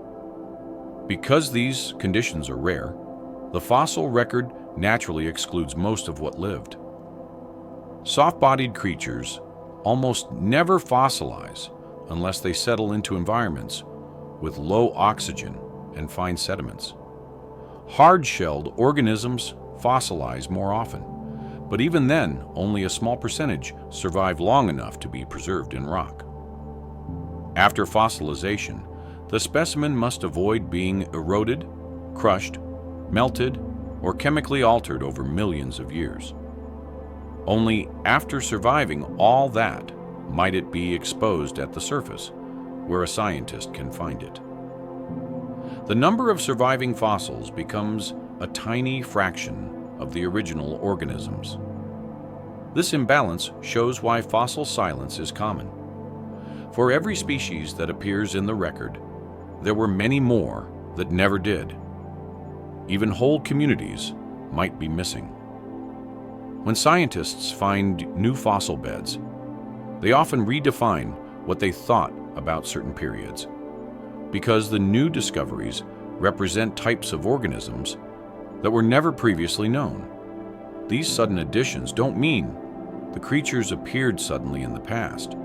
Because these conditions are rare, the fossil record naturally excludes most of what lived. Soft-bodied creatures almost never fossilize unless they settle into environments with low oxygen and fine sediments. Hard-shelled organisms fossilize more often, but even then, only a small percentage survive long enough to be preserved in rock. After fossilization, the specimen must avoid being eroded, crushed, melted, or chemically altered over millions of years. Only after surviving all that might it be exposed at the surface, where a scientist can find it. The number of surviving fossils becomes a tiny fraction of the original organisms. This imbalance shows why fossil silence is common. For every species that appears in the record, there were many more that never did. Even whole communities might be missing. When scientists find new fossil beds, they often redefine what they thought about certain periods, because the new discoveries represent types of organisms that were never previously known. These sudden additions don't mean the creatures appeared suddenly in the past.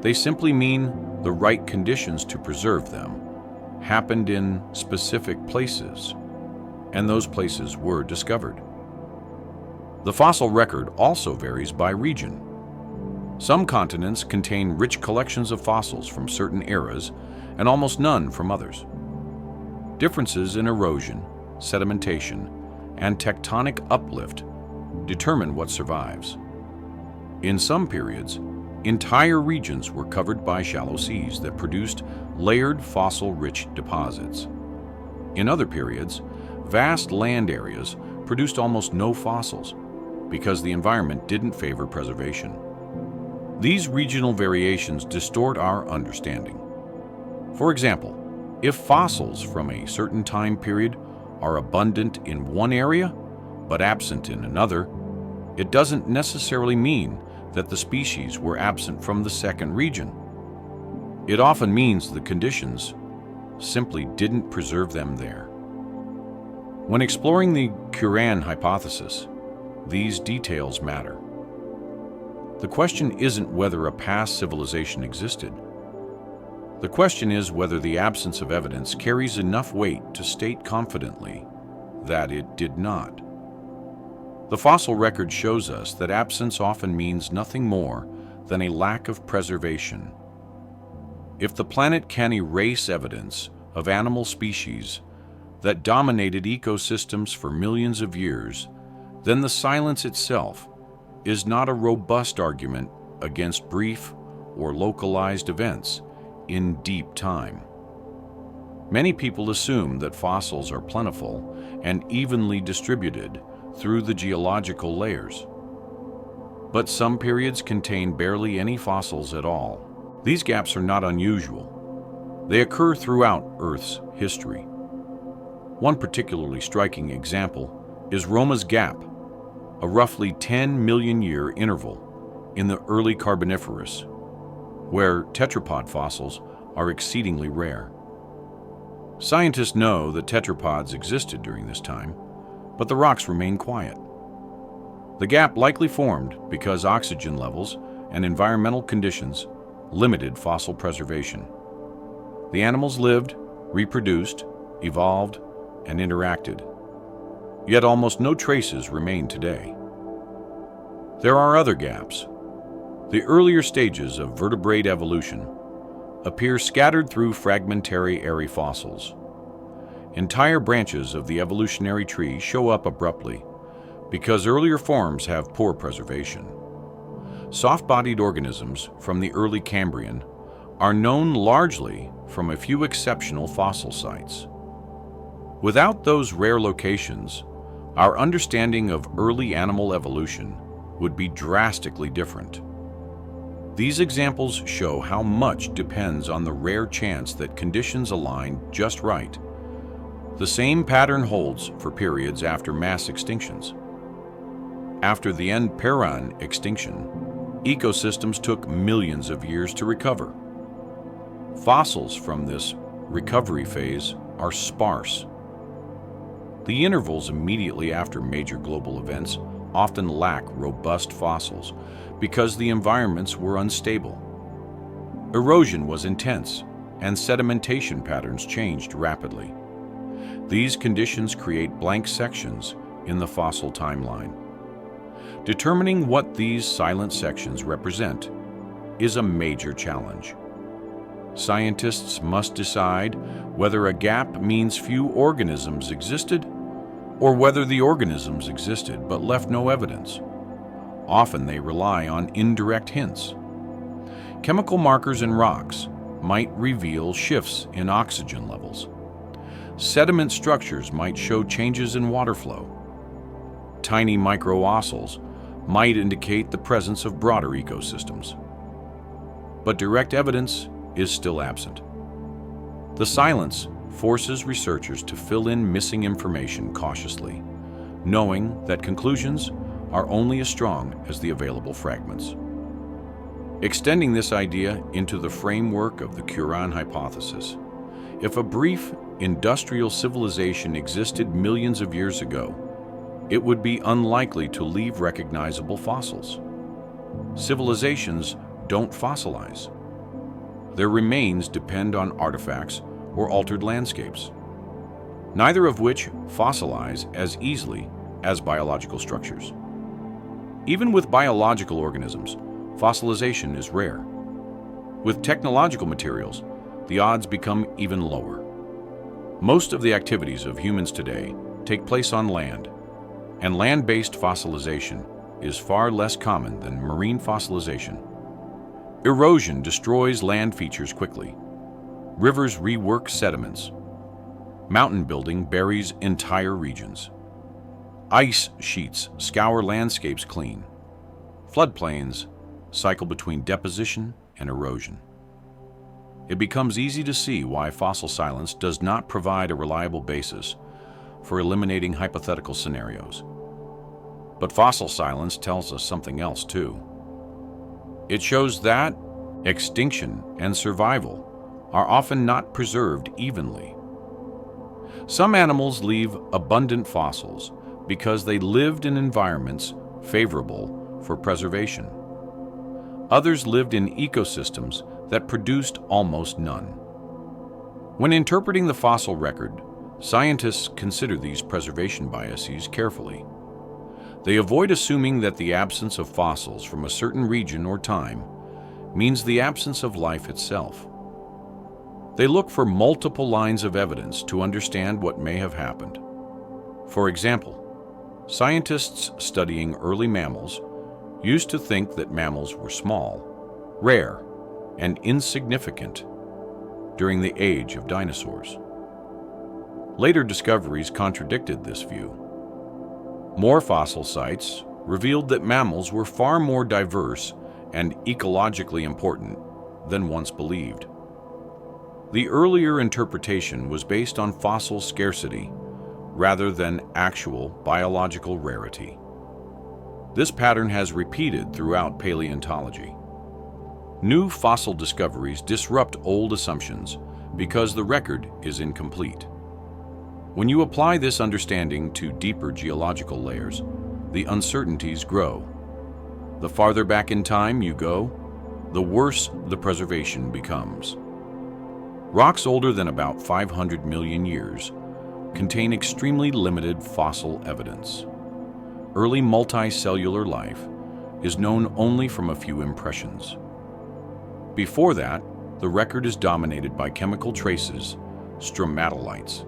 They simply mean the right conditions to preserve them happened in specific places, and those places were discovered. The fossil record also varies by region. Some continents contain rich collections of fossils from certain eras and almost none from others. Differences in erosion, sedimentation, and tectonic uplift determine what survives. In some periods, entire regions were covered by shallow seas that produced layered fossil-rich deposits. In other periods, vast land areas produced almost no fossils because the environment didn't favor preservation. These regional variations distort our understanding. For example, if fossils from a certain time period are abundant in one area but absent in another, it doesn't necessarily mean that the species were absent from the second region. It often means the conditions simply didn't preserve them there. When exploring the Silurian Hypothesis, these details matter. The question isn't whether a past civilization existed. The question is whether the absence of evidence carries enough weight to state confidently that it did not. The fossil record shows us that absence often means nothing more than a lack of preservation. If the planet can erase evidence of animal species that dominated ecosystems for millions of years, then the silence itself is not a robust argument against brief or localized events in deep time. Many people assume that fossils are plentiful and evenly distributed through the geological layers. But some periods contain barely any fossils at all. These gaps are not unusual. They occur throughout Earth's history. One particularly striking example is Roma's Gap, a roughly 10 million year interval in the early Carboniferous, where tetrapod fossils are exceedingly rare. Scientists know that tetrapods existed during this time, but the rocks remain quiet. The gap likely formed because oxygen levels and environmental conditions limited fossil preservation. The animals lived, reproduced, evolved, and interacted. Yet almost no traces remain today. There are other gaps. The earlier stages of vertebrate evolution appear scattered through fragmentary airy fossils. Entire branches of the evolutionary tree show up abruptly because earlier forms have poor preservation. Soft-bodied organisms from the early Cambrian are known largely from a few exceptional fossil sites. Without those rare locations, our understanding of early animal evolution would be drastically different. These examples show how much depends on the rare chance that conditions align just right. The same pattern holds for periods after mass extinctions. After the end-Permian extinction, ecosystems took millions of years to recover. Fossils from this recovery phase are sparse. The intervals immediately after major global events often lack robust fossils because the environments were unstable. Erosion was intense, and sedimentation patterns changed rapidly. These conditions create blank sections in the fossil timeline. Determining what these silent sections represent is a major challenge. Scientists must decide whether a gap means few organisms existed or whether the organisms existed but left no evidence. Often they rely on indirect hints. Chemical markers in rocks might reveal shifts in oxygen levels. Sediment structures might show changes in water flow. Tiny microossels might indicate the presence of broader ecosystems. But direct evidence is still absent. The silence forces researchers to fill in missing information cautiously, knowing that conclusions are only as strong as the available fragments. Extending this idea into the framework of the Silurian Hypothesis, if a brief industrial civilization existed millions of years ago, it would be unlikely to leave recognizable fossils. Civilizations don't fossilize. Their remains depend on artifacts or altered landscapes, neither of which fossilize as easily as biological structures. Even with biological organisms, fossilization is rare. With technological materials, the odds become even lower. Most of the activities of humans today take place on land, and land-based fossilization is far less common than marine fossilization. Erosion destroys land features quickly. Rivers rework sediments. Mountain building buries entire regions. Ice sheets scour landscapes clean. Floodplains cycle between deposition and erosion. It becomes easy to see why fossil silence does not provide a reliable basis for eliminating hypothetical scenarios. But fossil silence tells us something else too. It shows that extinction and survival are often not preserved evenly. Some animals leave abundant fossils because they lived in environments favorable for preservation. Others lived in ecosystems that produced almost none. When interpreting the fossil record, scientists consider these preservation biases carefully. They avoid assuming that the absence of fossils from a certain region or time means the absence of life itself. They look for multiple lines of evidence to understand what may have happened. For example, scientists studying early mammals used to think that mammals were small, rare, and insignificant during the age of dinosaurs. Later discoveries contradicted this view. More fossil sites revealed that mammals were far more diverse and ecologically important than once believed. The earlier interpretation was based on fossil scarcity rather than actual biological rarity. This pattern has repeated throughout paleontology. New fossil discoveries disrupt old assumptions because the record is incomplete. When you apply this understanding to deeper geological layers, the uncertainties grow. The farther back in time you go, the worse the preservation becomes. Rocks older than about 500 million years contain extremely limited fossil evidence. Early multicellular life is known only from a few impressions. Before that, the record is dominated by chemical traces, stromatolites,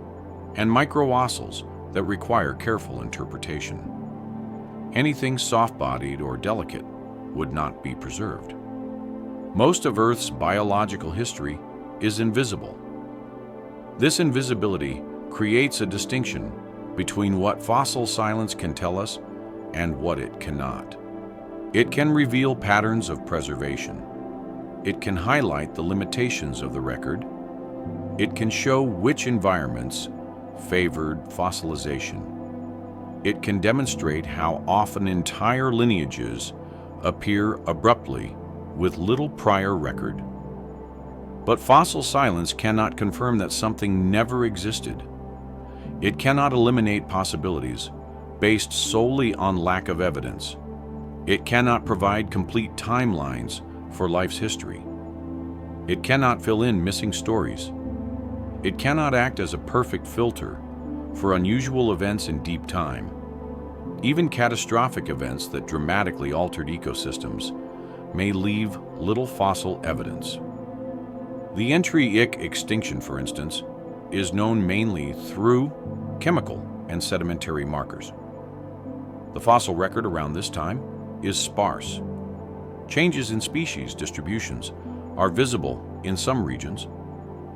and microossils that require careful interpretation. Anything soft-bodied or delicate would not be preserved. Most of Earth's biological history is invisible. This invisibility creates a distinction between what fossil silence can tell us and what it cannot. It can reveal patterns of preservation. It can highlight the limitations of the record. It can show which environments favored fossilization. It can demonstrate how often entire lineages appear abruptly with little prior record. But fossil silence cannot confirm that something never existed. It cannot eliminate possibilities based solely on lack of evidence. It cannot provide complete timelines for life's history. It cannot fill in missing stories. It cannot act as a perfect filter for unusual events in deep time. Even catastrophic events that dramatically altered ecosystems may leave little fossil evidence. The entry-ic extinction, for instance, is known mainly through chemical and sedimentary markers. The fossil record around this time is sparse. Changes in species distributions are visible in some regions,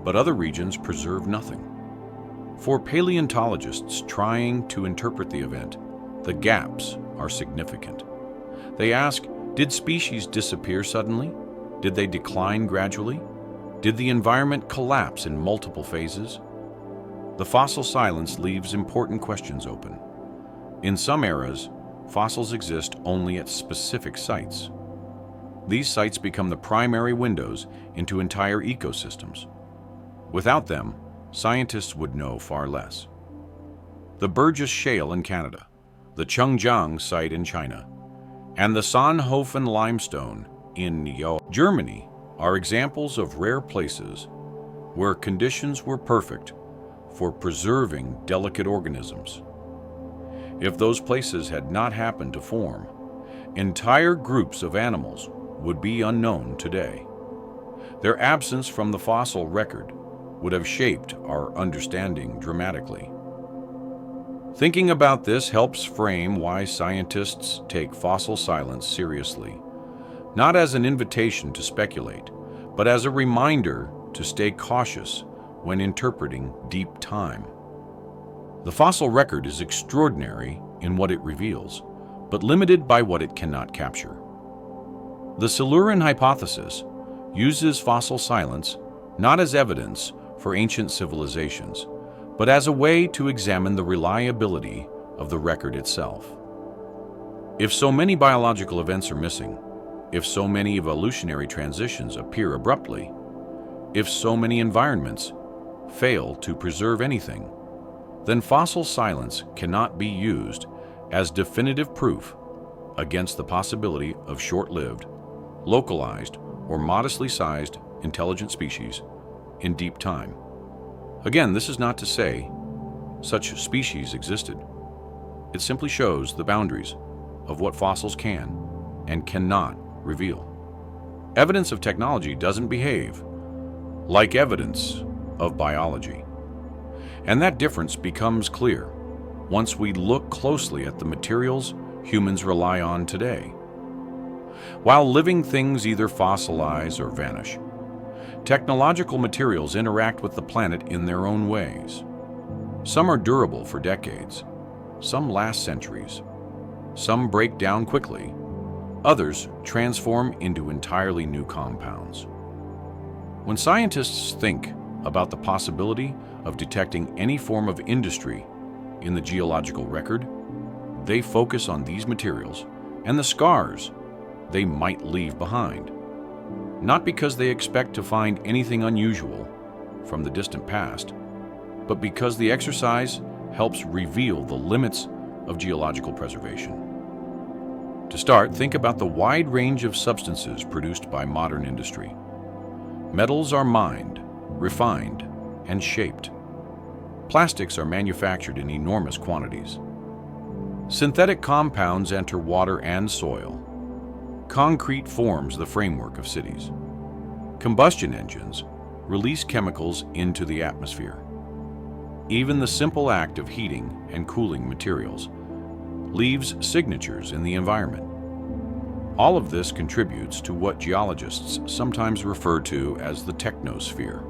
but other regions preserve nothing. For paleontologists trying to interpret the event, the gaps are significant. They ask, did species disappear suddenly? Did they decline gradually? Did the environment collapse in multiple phases? The fossil silence leaves important questions open. In some eras, fossils exist only at specific sites. These sites become the primary windows into entire ecosystems. Without them, scientists would know far less. The Burgess Shale in Canada, the Chengjiang site in China, and the Sonhofen limestone in Germany are examples of rare places where conditions were perfect for preserving delicate organisms. If those places had not happened to form, entire groups of animals would be unknown today. Their absence from the fossil record would have shaped our understanding dramatically. Thinking about this helps frame why scientists take fossil silence seriously, not as an invitation to speculate, but as a reminder to stay cautious when interpreting deep time. The fossil record is extraordinary in what it reveals, but limited by what it cannot capture. The Silurian Hypothesis uses fossil silence not as evidence for ancient civilizations, but as a way to examine the reliability of the record itself. If so many biological events are missing, if so many evolutionary transitions appear abruptly, if so many environments fail to preserve anything, then fossil silence cannot be used as definitive proof against the possibility of short-lived, localized, or modestly sized intelligent species in deep time. Again, this is not to say such species existed. It simply shows the boundaries of what fossils can and cannot reveal. Evidence of technology doesn't behave like evidence of biology. And that difference becomes clear once we look closely at the materials humans rely on today. While living things either fossilize or vanish, technological materials interact with the planet in their own ways. Some are durable for decades, some last centuries, some break down quickly, others transform into entirely new compounds. When scientists think about the possibility of detecting any form of industry in the geological record, they focus on these materials and the scars they might leave behind. Not because they expect to find anything unusual from the distant past, but because the exercise helps reveal the limits of geological preservation. To start, think about the wide range of substances produced by modern industry. Metals are mined, refined, and shaped. Plastics are manufactured in enormous quantities. Synthetic compounds enter water and soil. Concrete forms the framework of cities. Combustion engines release chemicals into the atmosphere. Even the simple act of heating and cooling materials leaves signatures in the environment. All of this contributes to what geologists sometimes refer to as the technosphere,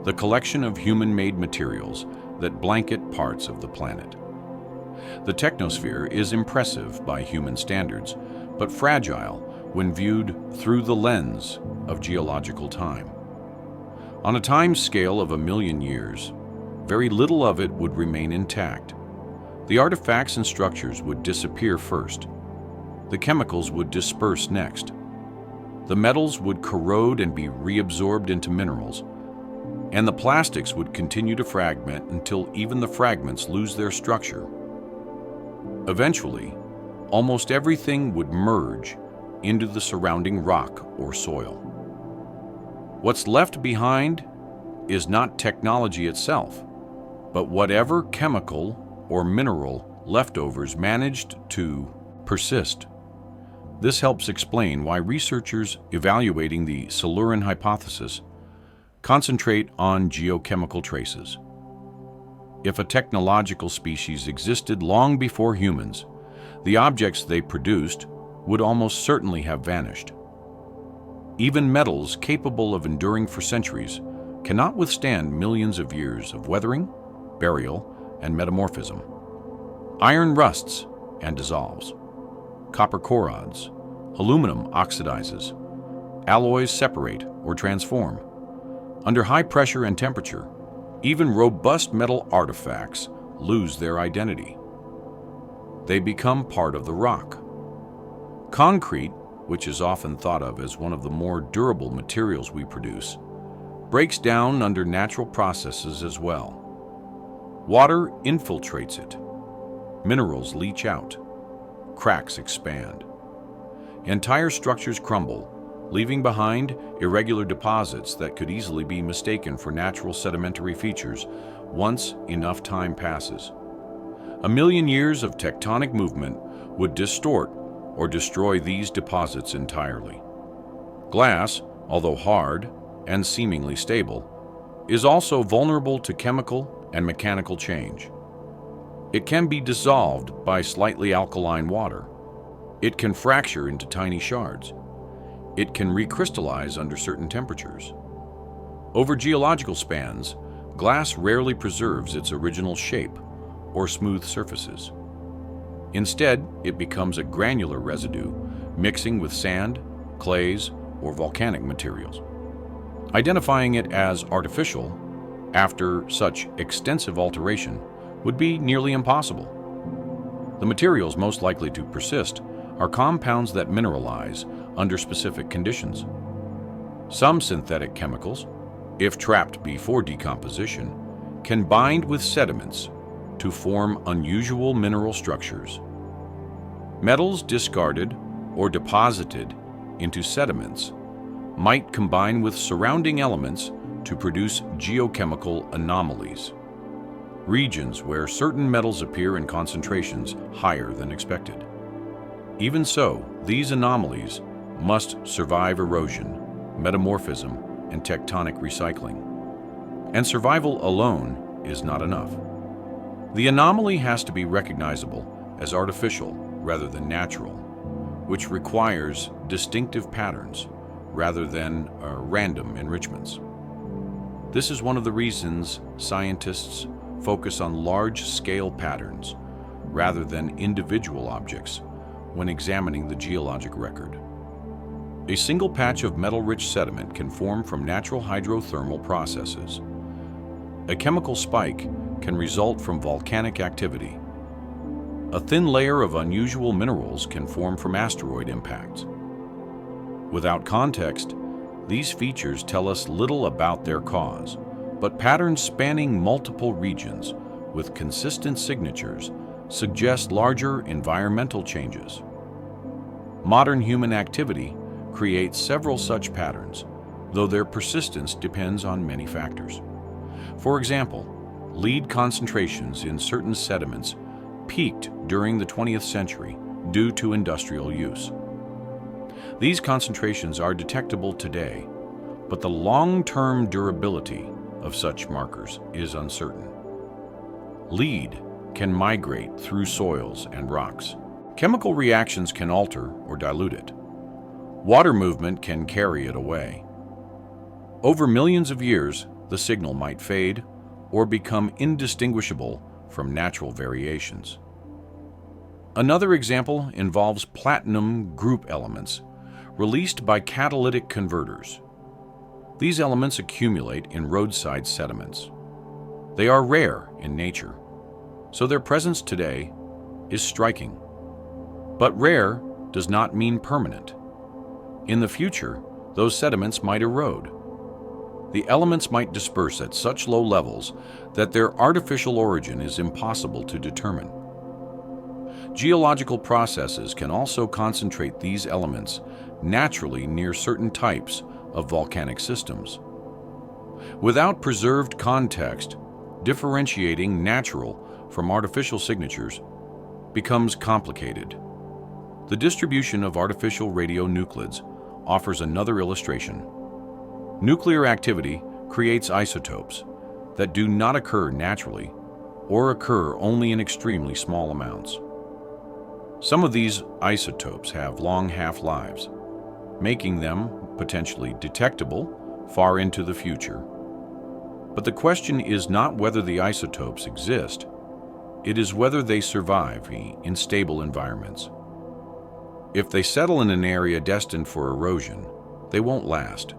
the collection of human-made materials that blanket parts of the planet. The technosphere is impressive by human standards, but fragile when viewed through the lens of geological time. On a time scale of 1,000,000 years, very little of it would remain intact. The artifacts and structures would disappear first. The chemicals would disperse next. The metals would corrode and be reabsorbed into minerals, and the plastics would continue to fragment until even the fragments lose their structure. Eventually, almost everything would merge into the surrounding rock or soil. What's left behind is not technology itself, but whatever chemical or mineral leftovers managed to persist. This helps explain why researchers evaluating the Silurian Hypothesis concentrate on geochemical traces. If a technological species existed long before humans, the objects they produced would almost certainly have vanished. Even metals capable of enduring for centuries cannot withstand millions of years of weathering, burial, and metamorphism. Iron rusts and dissolves. Copper corrodes. Aluminum oxidizes. Alloys separate or transform. Under high pressure and temperature, even robust metal artifacts lose their identity. They become part of the rock. Concrete, which is often thought of as one of the more durable materials we produce, breaks down under natural processes as well. Water infiltrates it. Minerals leach out. Cracks expand. Entire structures crumble, leaving behind irregular deposits that could easily be mistaken for natural sedimentary features once enough time passes. 1,000,000 years of tectonic movement would distort or destroy these deposits entirely. Glass, although hard and seemingly stable, is also vulnerable to chemical and mechanical change. It can be dissolved by slightly alkaline water. It can fracture into tiny shards. It can recrystallize under certain temperatures. Over geological spans, glass rarely preserves its original shape or smooth surfaces. Instead, it becomes a granular residue, mixing with sand, clays, or volcanic materials. Identifying it as artificial after such extensive alteration would be nearly impossible. The materials most likely to persist are compounds that mineralize under specific conditions. Some synthetic chemicals, if trapped before decomposition, can bind with sediments to form unusual mineral structures. Metals discarded or deposited into sediments might combine with surrounding elements to produce geochemical anomalies, regions where certain metals appear in concentrations higher than expected. Even so, these anomalies must survive erosion, metamorphism, and tectonic recycling. And survival alone is not enough. The anomaly has to be recognizable as artificial rather than natural, which requires distinctive patterns rather than random enrichments. This is one of the reasons scientists focus on large-scale patterns rather than individual objects when examining the geologic record. A single patch of metal-rich sediment can form from natural hydrothermal processes. A chemical spike can result from volcanic activity. A thin layer of unusual minerals can form from asteroid impacts. Without context, these features tell us little about their cause, but patterns spanning multiple regions with consistent signatures suggest larger environmental changes. Modern human activity creates several such patterns, though their persistence depends on many factors. For example, lead concentrations in certain sediments peaked during the 20th century due to industrial use. These concentrations are detectable today, but the long-term durability of such markers is uncertain. Lead can migrate through soils and rocks. Chemical reactions can alter or dilute it. Water movement can carry it away. Over millions of years, the signal might fade or become indistinguishable from natural variations. Another example involves platinum group elements released by catalytic converters. These elements accumulate in roadside sediments. They are rare in nature, so their presence today is striking. But rare does not mean permanent. In the future, those sediments might erode. The elements might disperse at such low levels that their artificial origin is impossible to determine. Geological processes can also concentrate these elements naturally near certain types of volcanic systems. Without preserved context, differentiating natural from artificial signatures becomes complicated. The distribution of artificial radionuclides offers another illustration. Nuclear activity creates isotopes that do not occur naturally or occur only in extremely small amounts. Some of these isotopes have long half-lives, making them potentially detectable far into the future. But the question is not whether the isotopes exist, it is whether they survive in stable environments. If they settle in an area destined for erosion, they won't last.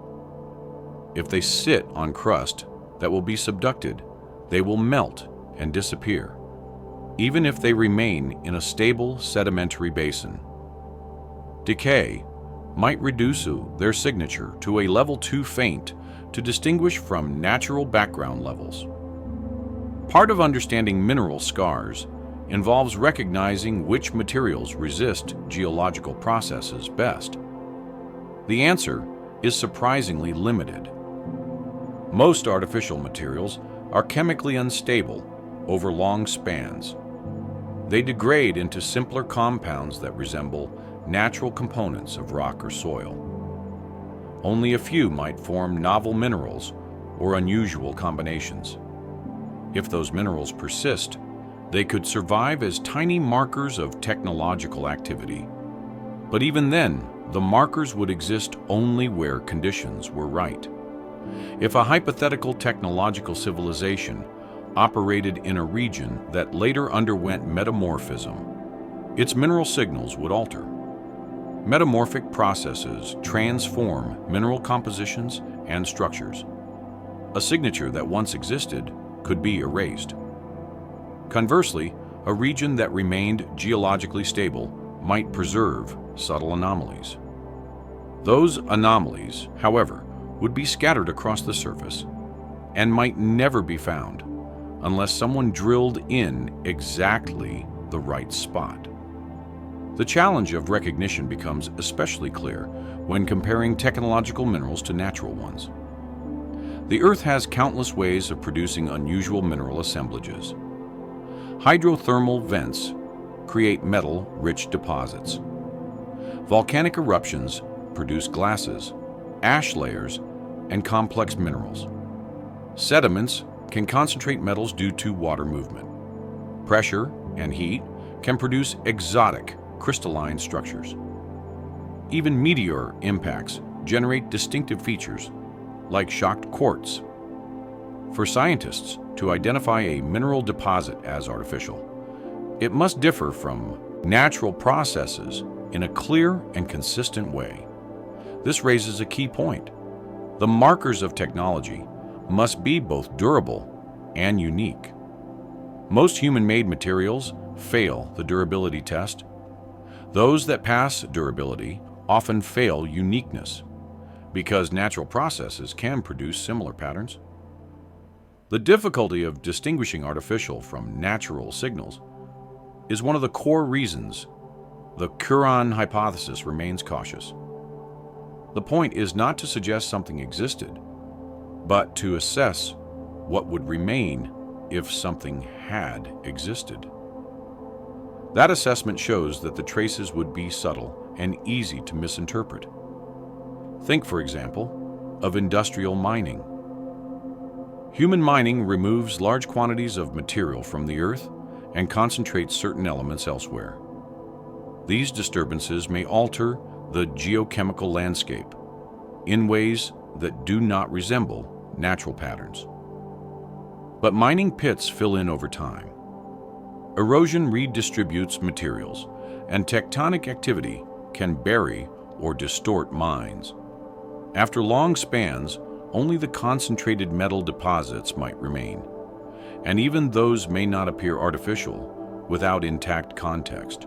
If they sit on crust that will be subducted, they will melt and disappear, even if they remain in a stable sedimentary basin. Decay might reduce their signature to a level too faint to distinguish from natural background levels. Part of understanding mineral scars involves recognizing which materials resist geological processes best. The answer is surprisingly limited. Most artificial materials are chemically unstable over long spans. They degrade into simpler compounds that resemble natural components of rock or soil. Only a few might form novel minerals or unusual combinations. If those minerals persist, they could survive as tiny markers of technological activity. But even then, the markers would exist only where conditions were right. If a hypothetical technological civilization operated in a region that later underwent metamorphism, its mineral signals would alter. Metamorphic processes transform mineral compositions and structures. A signature that once existed could be erased. Conversely, a region that remained geologically stable might preserve subtle anomalies. Those anomalies, however, would be scattered across the surface and might never be found unless someone drilled in exactly the right spot. The challenge of recognition becomes especially clear when comparing technological minerals to natural ones. The Earth has countless ways of producing unusual mineral assemblages. Hydrothermal vents create metal-rich deposits. Volcanic eruptions produce glasses, ash layers, and complex minerals. Sediments can concentrate metals due to water movement. Pressure and heat can produce exotic crystalline structures. Even meteor impacts generate distinctive features, like shocked quartz. For scientists to identify a mineral deposit as artificial, it must differ from natural processes in a clear and consistent way. This raises a key point. The markers of technology must be both durable and unique. Most human-made materials fail the durability test. Those that pass durability often fail uniqueness, because natural processes can produce similar patterns. The difficulty of distinguishing artificial from natural signals is one of the core reasons the Silurian hypothesis remains cautious. The point is not to suggest something existed, but to assess what would remain if something had existed. That assessment shows that the traces would be subtle and easy to misinterpret. Think, for example, of industrial mining. Human mining removes large quantities of material from the earth and concentrates certain elements elsewhere. These disturbances may alter the geochemical landscape in ways that do not resemble natural patterns. But mining pits fill in over time. Erosion redistributes materials, and tectonic activity can bury or distort mines. After long spans, only the concentrated metal deposits might remain, and even those may not appear artificial without intact context.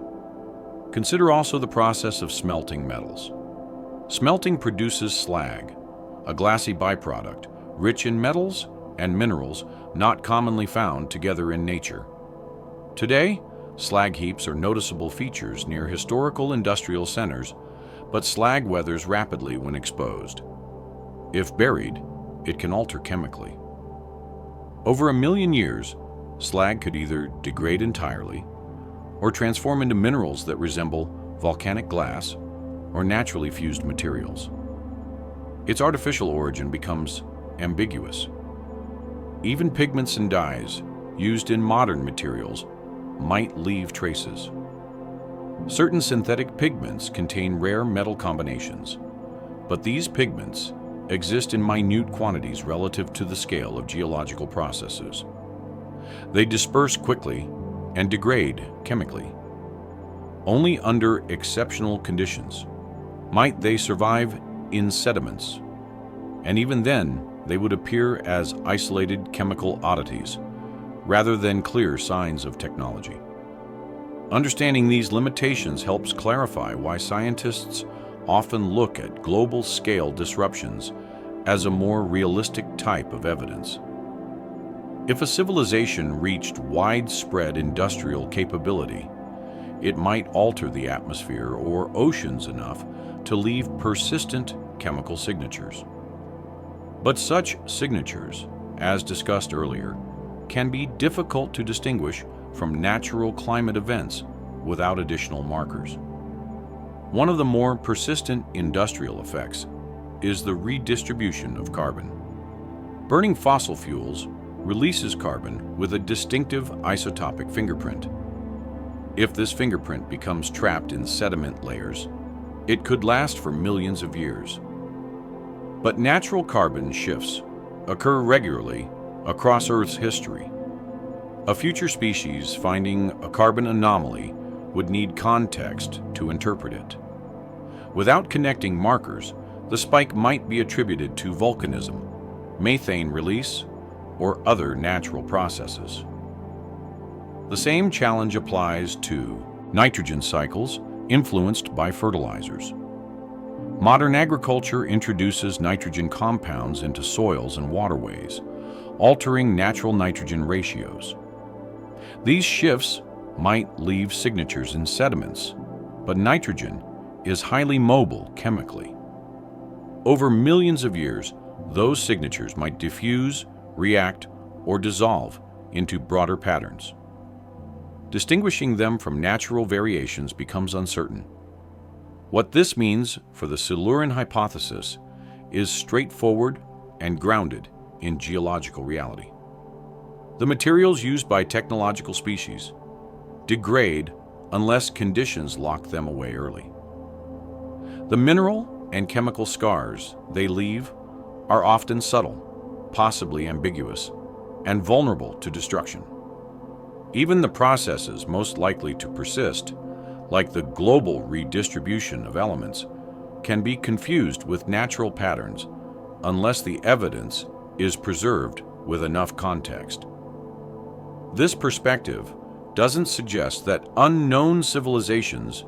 Consider also the process of smelting metals. Smelting produces slag, a glassy byproduct, rich in metals and minerals not commonly found together in nature. Today, slag heaps are noticeable features near historical industrial centers, but slag weathers rapidly when exposed. If buried, it can alter chemically. Over 1 million years, slag could either degrade entirely or transform into minerals that resemble volcanic glass or naturally fused materials. Its artificial origin becomes ambiguous. Even pigments and dyes used in modern materials might leave traces. Certain synthetic pigments contain rare metal combinations, but these pigments exist in minute quantities relative to the scale of geological processes. They disperse quickly and degrade chemically. Only under exceptional conditions might they survive in sediments, and even then they would appear as isolated chemical oddities rather than clear signs of technology. Understanding these limitations helps clarify why scientists often look at global-scale disruptions as a more realistic type of evidence. If a civilization reached widespread industrial capability, it might alter the atmosphere or oceans enough to leave persistent chemical signatures. But such signatures, as discussed earlier, can be difficult to distinguish from natural climate events without additional markers. One of the more persistent industrial effects is the redistribution of carbon. Burning fossil fuels releases carbon with a distinctive isotopic fingerprint. If this fingerprint becomes trapped in sediment layers, it could last for millions of years. But natural carbon shifts occur regularly across Earth's history. A future species finding a carbon anomaly would need context to interpret it. Without connecting markers, the spike might be attributed to volcanism, methane release, or other natural processes. The same challenge applies to nitrogen cycles influenced by fertilizers. Modern agriculture introduces nitrogen compounds into soils and waterways, altering natural nitrogen ratios. These shifts might leave signatures in sediments, but nitrogen is highly mobile chemically. Over millions of years, those signatures might diffuse, react, or dissolve into broader patterns. Distinguishing them from natural variations becomes uncertain. What this means for the Silurian hypothesis is straightforward and grounded in geological reality. The materials used by technological species degrade unless conditions lock them away early. The mineral and chemical scars they leave are often subtle, possibly ambiguous, and vulnerable to destruction. Even the processes most likely to persist, like the global redistribution of elements, can be confused with natural patterns unless the evidence is preserved with enough context. This perspective doesn't suggest that unknown civilizations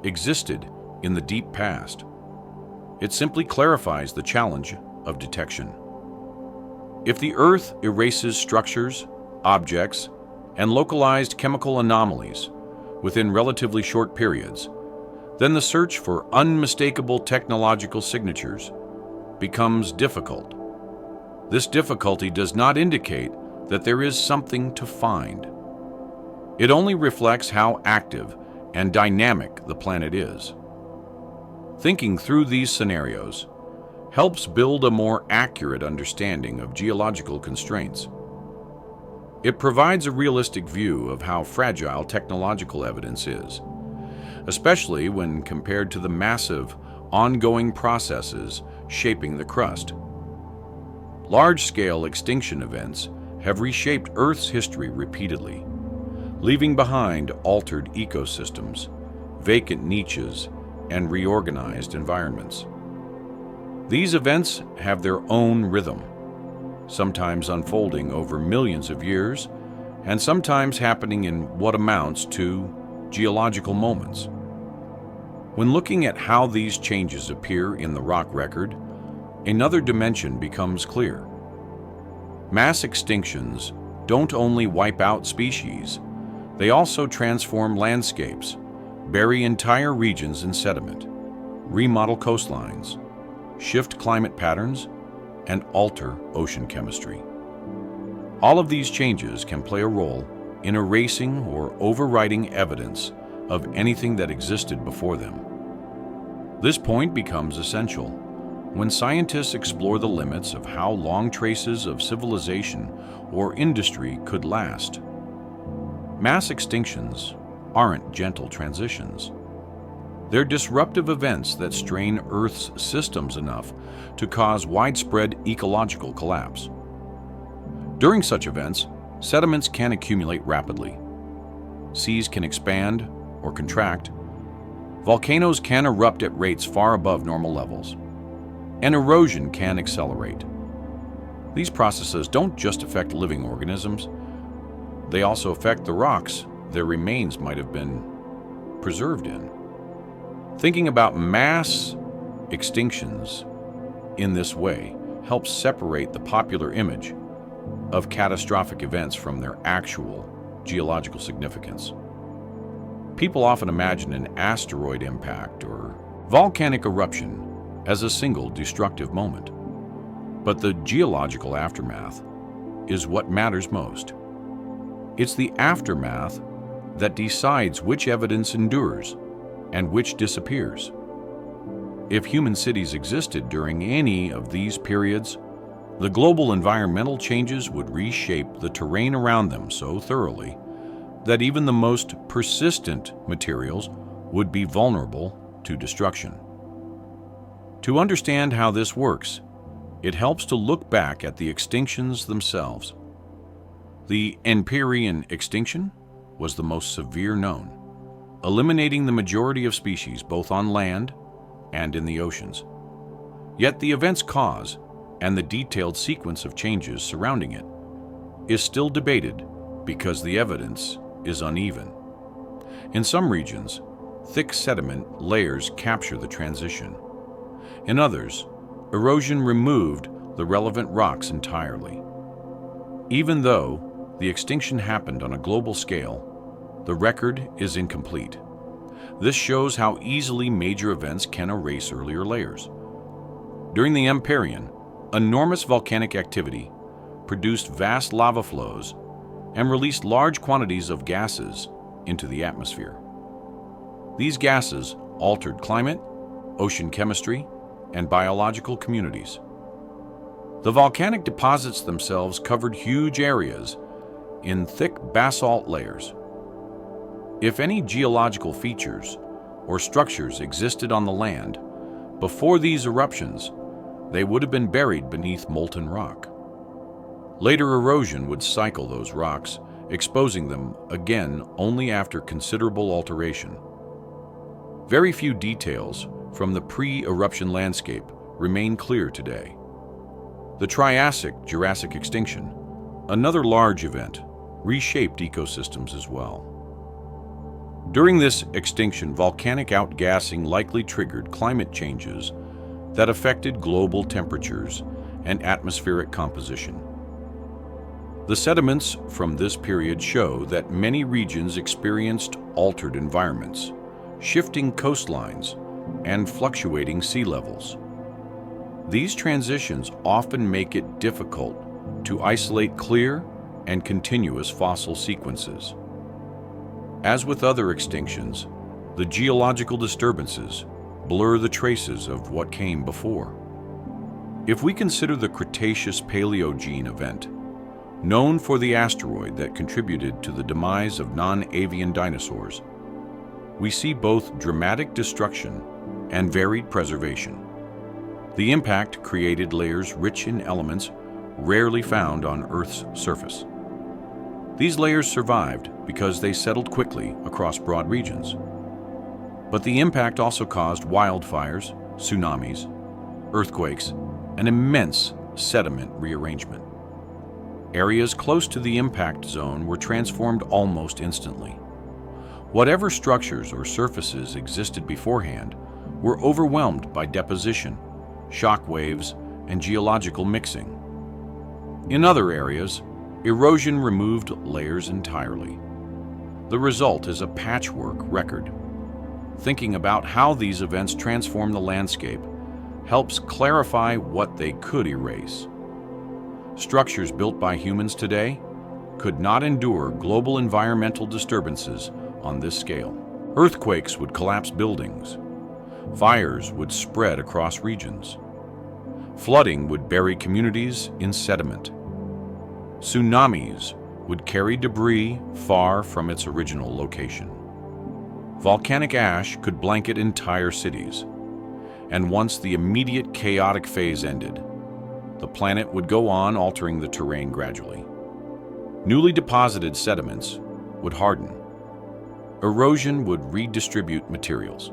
existed in the deep past. It simply clarifies the challenge of detection. If the Earth erases structures, objects, and localized chemical anomalies within relatively short periods, then the search for unmistakable technological signatures becomes difficult. This difficulty does not indicate that there is something to find. It only reflects how active and dynamic the planet is. Thinking through these scenarios helps build a more accurate understanding of geological constraints. It provides a realistic view of how fragile technological evidence is, especially when compared to the massive, ongoing processes shaping the crust. Large-scale extinction events have reshaped Earth's history repeatedly, leaving behind altered ecosystems, vacant niches, and reorganized environments. These events have their own rhythm, sometimes unfolding over millions of years, and sometimes happening in what amounts to geological moments. When looking at how these changes appear in the rock record, another dimension becomes clear. Mass extinctions don't only wipe out species, they also transform landscapes, bury entire regions in sediment, remodel coastlines, shift climate patterns, and alter ocean chemistry. All of these changes can play a role in erasing or overwriting evidence of anything that existed before them. This point becomes essential when scientists explore the limits of how long traces of civilization or industry could last. Mass extinctions aren't gentle transitions. They're disruptive events that strain Earth's systems enough to cause widespread ecological collapse. During such events, sediments can accumulate rapidly. Seas can expand or contract. Volcanoes can erupt at rates far above normal levels. And erosion can accelerate. These processes don't just affect living organisms, they also affect the rocks their remains might have been preserved in. Thinking about mass extinctions in this way helps separate the popular image of catastrophic events from their actual geological significance. People often imagine an asteroid impact or volcanic eruption as a single destructive moment. But the geological aftermath is what matters most. It's the aftermath that decides which evidence endures and which disappears. If human cities existed during any of these periods, the global environmental changes would reshape the terrain around them so thoroughly that even the most persistent materials would be vulnerable to destruction. To understand how this works, it helps to look back at the extinctions themselves. The Empyrean extinction was the most severe known, eliminating the majority of species both on land and in the oceans. Yet the event's cause and the detailed sequence of changes surrounding it is still debated because the evidence is uneven. In some regions, thick sediment layers capture the transition. In others, erosion removed the relevant rocks entirely. Even though the extinction happened on a global scale, the record is incomplete. This shows how easily major events can erase earlier layers. During the Empyrean, enormous volcanic activity produced vast lava flows and released large quantities of gases into the atmosphere. These gases altered climate, ocean chemistry, and biological communities. The volcanic deposits themselves covered huge areas in thick basalt layers. If any geological features or structures existed on the land before these eruptions, they would have been buried beneath molten rock. Later erosion would cycle those rocks, exposing them again only after considerable alteration. Very few details from the pre-eruption landscape remain clear today. The Triassic-Jurassic extinction, another large event, reshaped ecosystems as well. During this extinction, volcanic outgassing likely triggered climate changes that affected global temperatures and atmospheric composition. The sediments from this period show that many regions experienced altered environments, shifting coastlines, and fluctuating sea levels. These transitions often make it difficult to isolate clear and continuous fossil sequences. As with other extinctions, the geological disturbances blur the traces of what came before. If we consider the Cretaceous-Paleogene event, known for the asteroid that contributed to the demise of non-avian dinosaurs, we see both dramatic destruction and varied preservation. The impact created layers rich in elements rarely found on Earth's surface. These layers survived because they settled quickly across broad regions. But the impact also caused wildfires, tsunamis, earthquakes, and immense sediment rearrangement. Areas close to the impact zone were transformed almost instantly. Whatever structures or surfaces existed beforehand were overwhelmed by deposition, shock waves, and geological mixing. In other areas, erosion removed layers entirely. The result is a patchwork record. Thinking about how these events transform the landscape helps clarify what they could erase. Structures built by humans today could not endure global environmental disturbances on this scale. Earthquakes would collapse buildings. Fires would spread across regions. Flooding would bury communities in sediment. Tsunamis would carry debris far from its original location. Volcanic ash could blanket entire cities. And once the immediate chaotic phase ended, the planet would go on altering the terrain gradually. Newly deposited sediments would harden. Erosion would redistribute materials.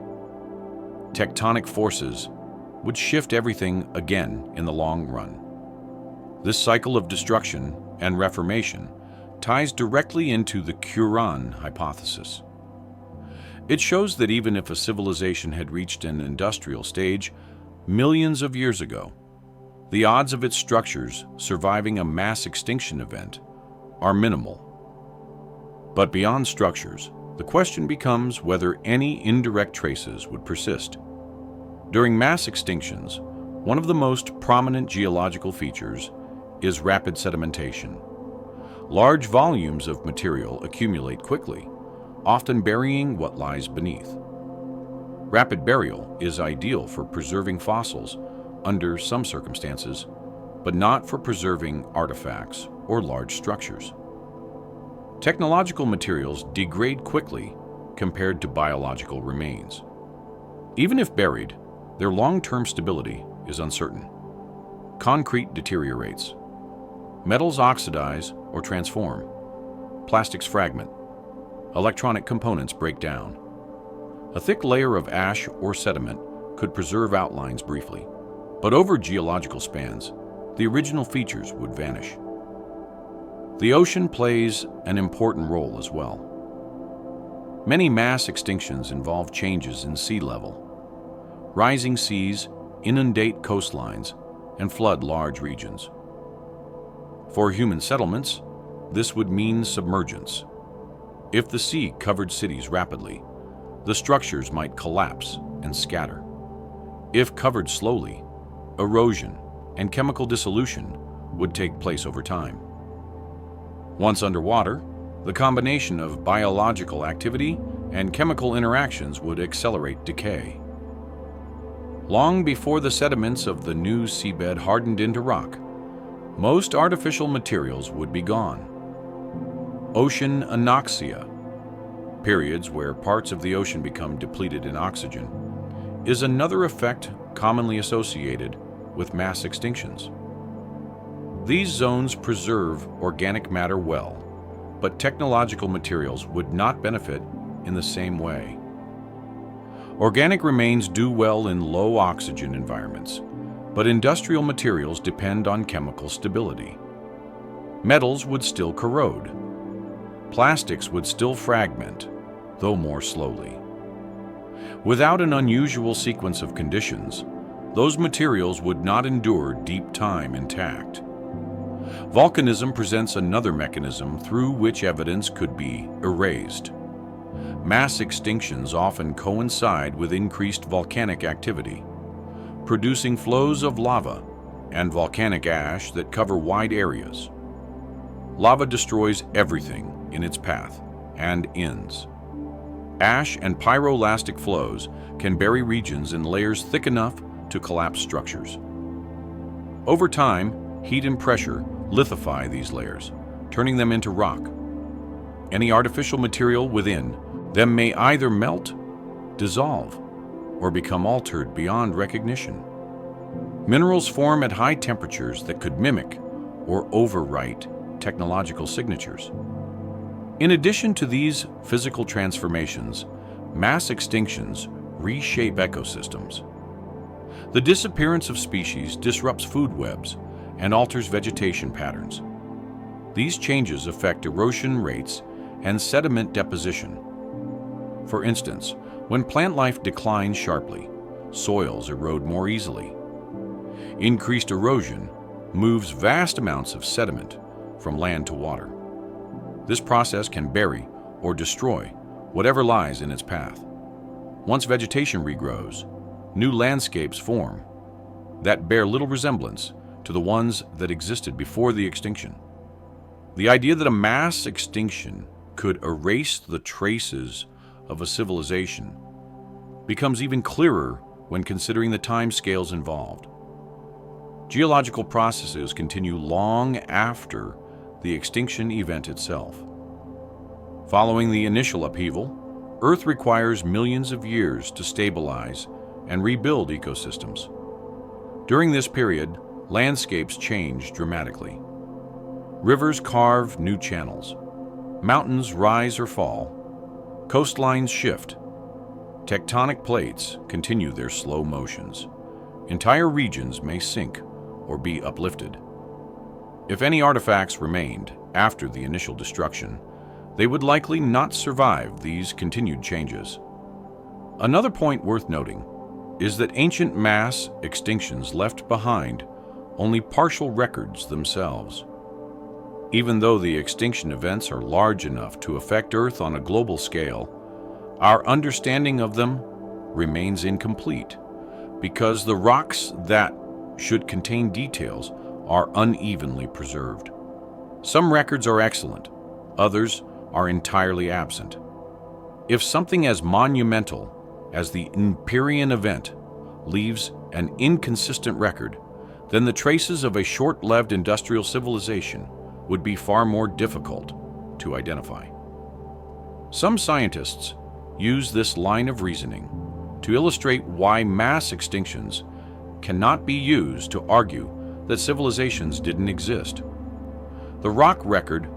Tectonic forces would shift everything again in the long run. This cycle of destruction and reformation ties directly into the Silurian Hypothesis. It shows that even if a civilization had reached an industrial stage millions of years ago, the odds of its structures surviving a mass extinction event are minimal. But beyond structures, the question becomes whether any indirect traces would persist. During mass extinctions, one of the most prominent geological features is rapid sedimentation. Large volumes of material accumulate quickly, often burying what lies beneath. Rapid burial is ideal for preserving fossils under some circumstances, but not for preserving artifacts or large structures. Technological materials degrade quickly compared to biological remains. Even if buried, their long-term stability is uncertain. Concrete deteriorates. Metals oxidize or transform. Plastics fragment. Electronic components break down. A thick layer of ash or sediment could preserve outlines briefly, but over geological spans, the original features would vanish. The ocean plays an important role as well. Many mass extinctions involve changes in sea level. Rising seas inundate coastlines and flood large regions. For human settlements, this would mean submergence. If the sea covered cities rapidly, the structures might collapse and scatter. If covered slowly, erosion and chemical dissolution would take place over time. Once underwater, the combination of biological activity and chemical interactions would accelerate decay. Long before the sediments of the new seabed hardened into rock, most artificial materials would be gone. Ocean anoxia, periods where parts of the ocean become depleted in oxygen, is another effect commonly associated with mass extinctions. These zones preserve organic matter well, but technological materials would not benefit in the same way. Organic remains do well in low oxygen environments, but industrial materials depend on chemical stability. Metals would still corrode. Plastics would still fragment, though more slowly. Without an unusual sequence of conditions, those materials would not endure deep time intact. Volcanism presents another mechanism through which evidence could be erased. Mass extinctions often coincide with increased volcanic activity, producing flows of lava and volcanic ash that cover wide areas. Lava destroys everything in its path and ends. Ash and pyrolastic flows can bury regions in layers thick enough to collapse structures. Over time, heat and pressure lithify these layers, turning them into rock. Any artificial material within them may either melt, dissolve, or become altered beyond recognition. Minerals form at high temperatures that could mimic or overwrite technological signatures. In addition to these physical transformations, mass extinctions reshape ecosystems. The disappearance of species disrupts food webs and alters vegetation patterns. These changes affect erosion rates and sediment deposition. For instance, when plant life declines sharply, soils erode more easily. Increased erosion moves vast amounts of sediment from land to water. This process can bury or destroy whatever lies in its path. Once vegetation regrows, new landscapes form that bear little resemblance to the ones that existed before the extinction. The idea that a mass extinction could erase the traces of a civilization becomes even clearer when considering the time scales involved. Geological processes continue long after the extinction event itself. Following the initial upheaval, Earth requires millions of years to stabilize and rebuild ecosystems. During this period, landscapes change dramatically. Rivers carve new channels. Mountains rise or fall. Coastlines shift. Tectonic plates continue their slow motions. Entire regions may sink or be uplifted. If any artifacts remained after the initial destruction, they would likely not survive these continued changes. Another point worth noting is that ancient mass extinctions left behind only partial records themselves. Even though the extinction events are large enough to affect Earth on a global scale, our understanding of them remains incomplete because the rocks that should contain details are unevenly preserved. Some records are excellent, others are entirely absent. If something as monumental as the Empyrean event leaves an inconsistent record, then the traces of a short-lived industrial civilization would be far more difficult to identify. Some scientists use this line of reasoning to illustrate why mass extinctions cannot be used to argue that civilizations didn't exist. The rock record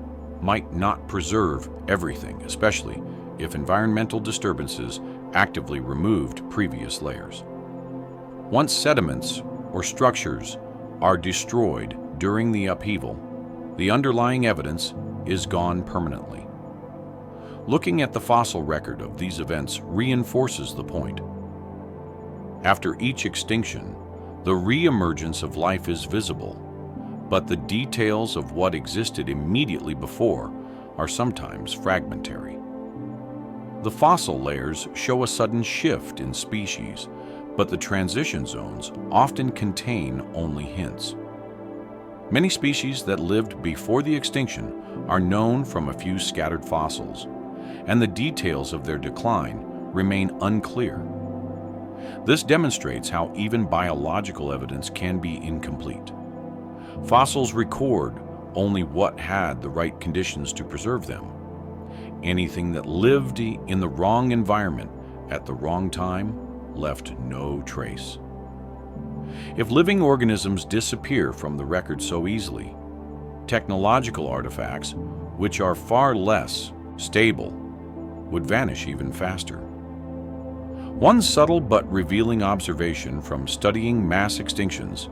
might not preserve everything, especially if environmental disturbances actively removed previous layers. Once sediments or structures are destroyed during the upheaval, the underlying evidence is gone permanently. Looking at the fossil record of these events reinforces the point. After each extinction, the re-emergence of life is visible, but the details of what existed immediately before are sometimes fragmentary. The fossil layers show a sudden shift in species, but the transition zones often contain only hints. Many species that lived before the extinction are known from a few scattered fossils, and the details of their decline remain unclear. This demonstrates how even biological evidence can be incomplete. Fossils record only what had the right conditions to preserve them. Anything that lived in the wrong environment at the wrong time left no trace. If living organisms disappear from the record so easily, technological artifacts, which are far less stable, would vanish even faster. One subtle but revealing observation from studying mass extinctions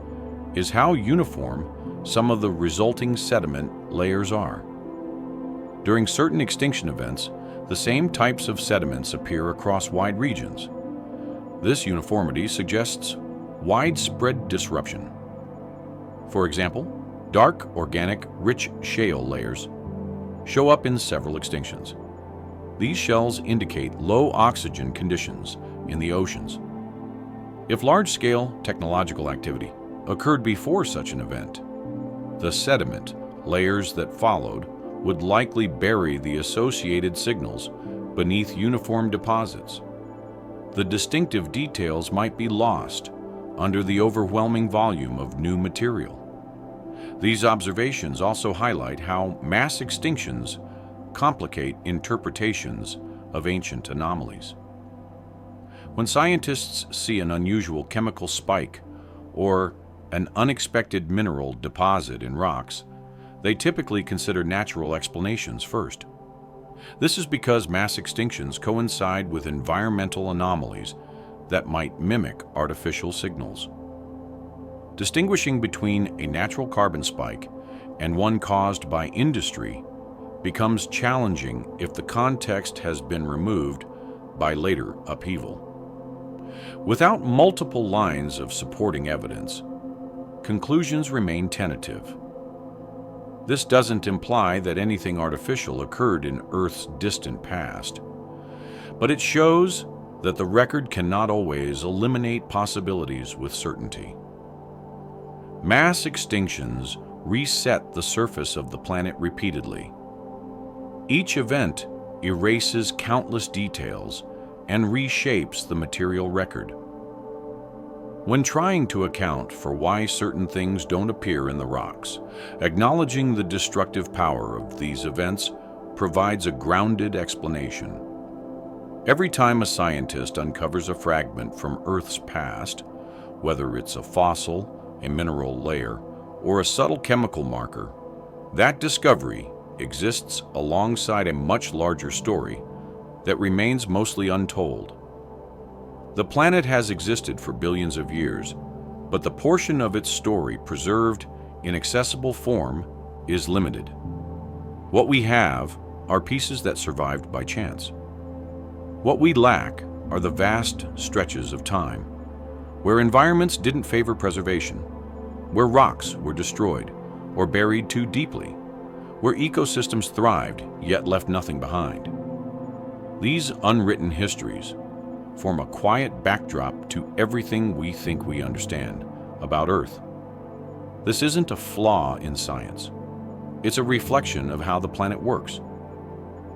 is how uniform some of the resulting sediment layers are. During certain extinction events, the same types of sediments appear across wide regions. This uniformity suggests widespread disruption. For example, dark, organic, rich shale layers show up in several extinctions. These shells indicate low oxygen conditions in the oceans. If large-scale technological activity occurred before such an event, the sediment layers that followed would likely bury the associated signals beneath uniform deposits. The distinctive details might be lost under the overwhelming volume of new material. These observations also highlight how mass extinctions complicate interpretations of ancient anomalies. When scientists see an unusual chemical spike or an unexpected mineral deposit in rocks, they typically consider natural explanations first. This is because mass extinctions coincide with environmental anomalies that might mimic artificial signals. Distinguishing between a natural carbon spike and one caused by industry becomes challenging if the context has been removed by later upheaval. Without multiple lines of supporting evidence, conclusions remain tentative. This doesn't imply that anything artificial occurred in Earth's distant past, but it shows that the record cannot always eliminate possibilities with certainty. Mass extinctions reset the surface of the planet repeatedly. Each event erases countless details and reshapes the material record. When trying to account for why certain things don't appear in the rocks, acknowledging the destructive power of these events provides a grounded explanation. Every time a scientist uncovers a fragment from Earth's past, whether it's a fossil, a mineral layer, or a subtle chemical marker, that discovery exists alongside a much larger story that remains mostly untold. The planet has existed for billions of years, but the portion of its story preserved in accessible form is limited. What we have are pieces that survived by chance. What we lack are the vast stretches of time where environments didn't favor preservation, where rocks were destroyed or buried too deeply, where ecosystems thrived yet left nothing behind. These unwritten histories form a quiet backdrop to everything we think we understand about Earth. This isn't a flaw in science. It's a reflection of how the planet works.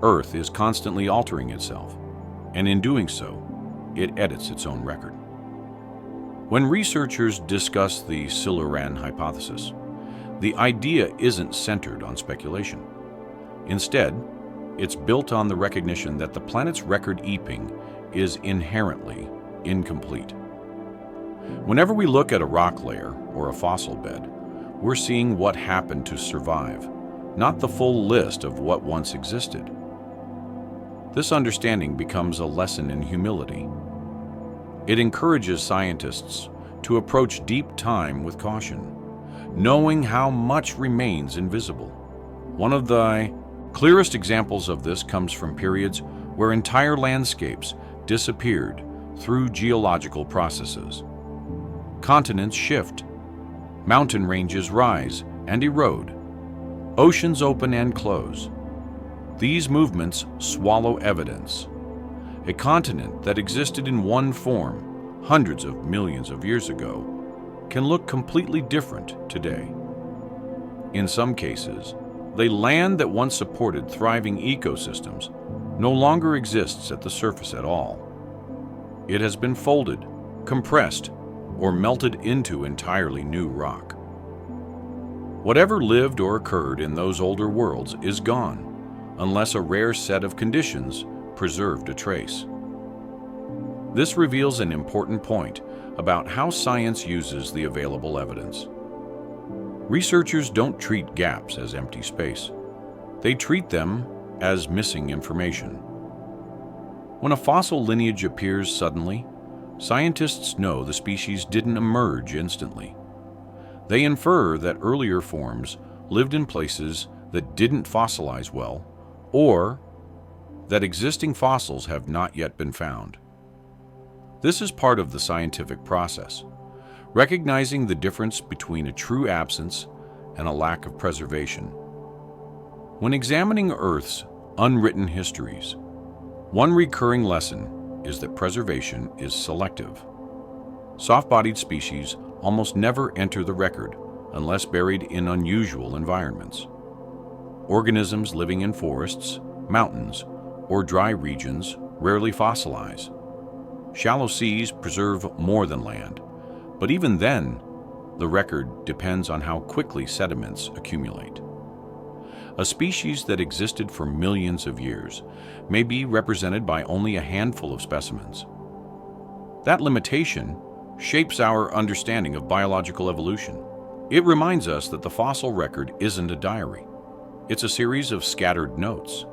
Earth is constantly altering itself, and in doing so, it edits its own record. When researchers discuss the Silurian Hypothesis, the idea isn't centered on speculation. Instead, it's built on the recognition that the planet's record-keeping is inherently incomplete. Whenever we look at a rock layer or a fossil bed, we're seeing what happened to survive, not the full list of what once existed. This understanding becomes a lesson in humility. It encourages scientists to approach deep time with caution, knowing how much remains invisible. One of the clearest examples of this comes from periods where entire landscapes disappeared through geological processes. Continents shift, mountain ranges rise and erode, oceans open and close. These movements swallow evidence, A continent that existed in one form hundreds of millions of years ago can look completely different today. In some cases, the land that once supported thriving ecosystems no longer exists at the surface at all. It has been folded, compressed, or melted into entirely new rock. Whatever lived or occurred in those older worlds is gone, unless a rare set of conditions preserved a trace. This reveals an important point about how science uses the available evidence. Researchers don't treat gaps as empty space. They treat them as missing information. When a fossil lineage appears suddenly, scientists know the species didn't emerge instantly. They infer that earlier forms lived in places that didn't fossilize well, or that existing fossils have not yet been found. This is part of the scientific process, recognizing the difference between a true absence and a lack of preservation. When examining Earth's unwritten histories, one recurring lesson is that preservation is selective. Soft-bodied species almost never enter the record unless buried in unusual environments. Organisms living in forests, mountains, or dry regions rarely fossilize. Shallow seas preserve more than land, but even then, the record depends on how quickly sediments accumulate. A species that existed for millions of years may be represented by only a handful of specimens. That limitation shapes our understanding of biological evolution. It reminds us that the fossil record isn't a diary. It's a series of scattered notes.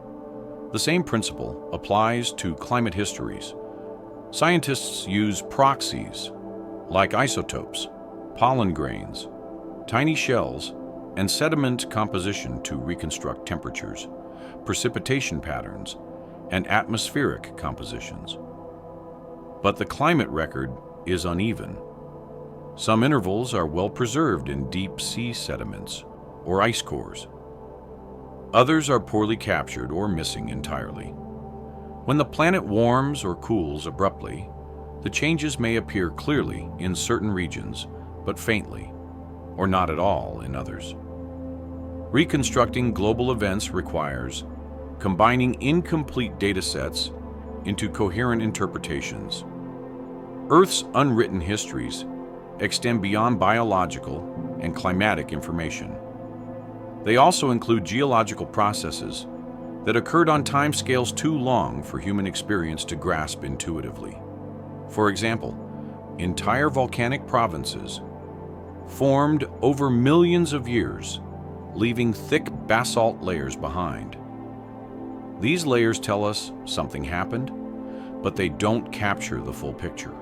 The same principle applies to climate histories. Scientists use proxies like isotopes, pollen grains, tiny shells, and sediment composition to reconstruct temperatures, precipitation patterns, and atmospheric compositions. But the climate record is uneven. Some intervals are well preserved in deep sea sediments or ice cores. Others are poorly captured or missing entirely. When the planet warms or cools abruptly, the changes may appear clearly in certain regions, but faintly, or not at all in others. Reconstructing global events requires combining incomplete data sets into coherent interpretations. Earth's unwritten histories extend beyond biological and climatic information. They also include geological processes that occurred on timescales too long for human experience to grasp intuitively. For example, entire volcanic provinces formed over millions of years, leaving thick basalt layers behind. These layers tell us something happened, but they don't capture the full picture.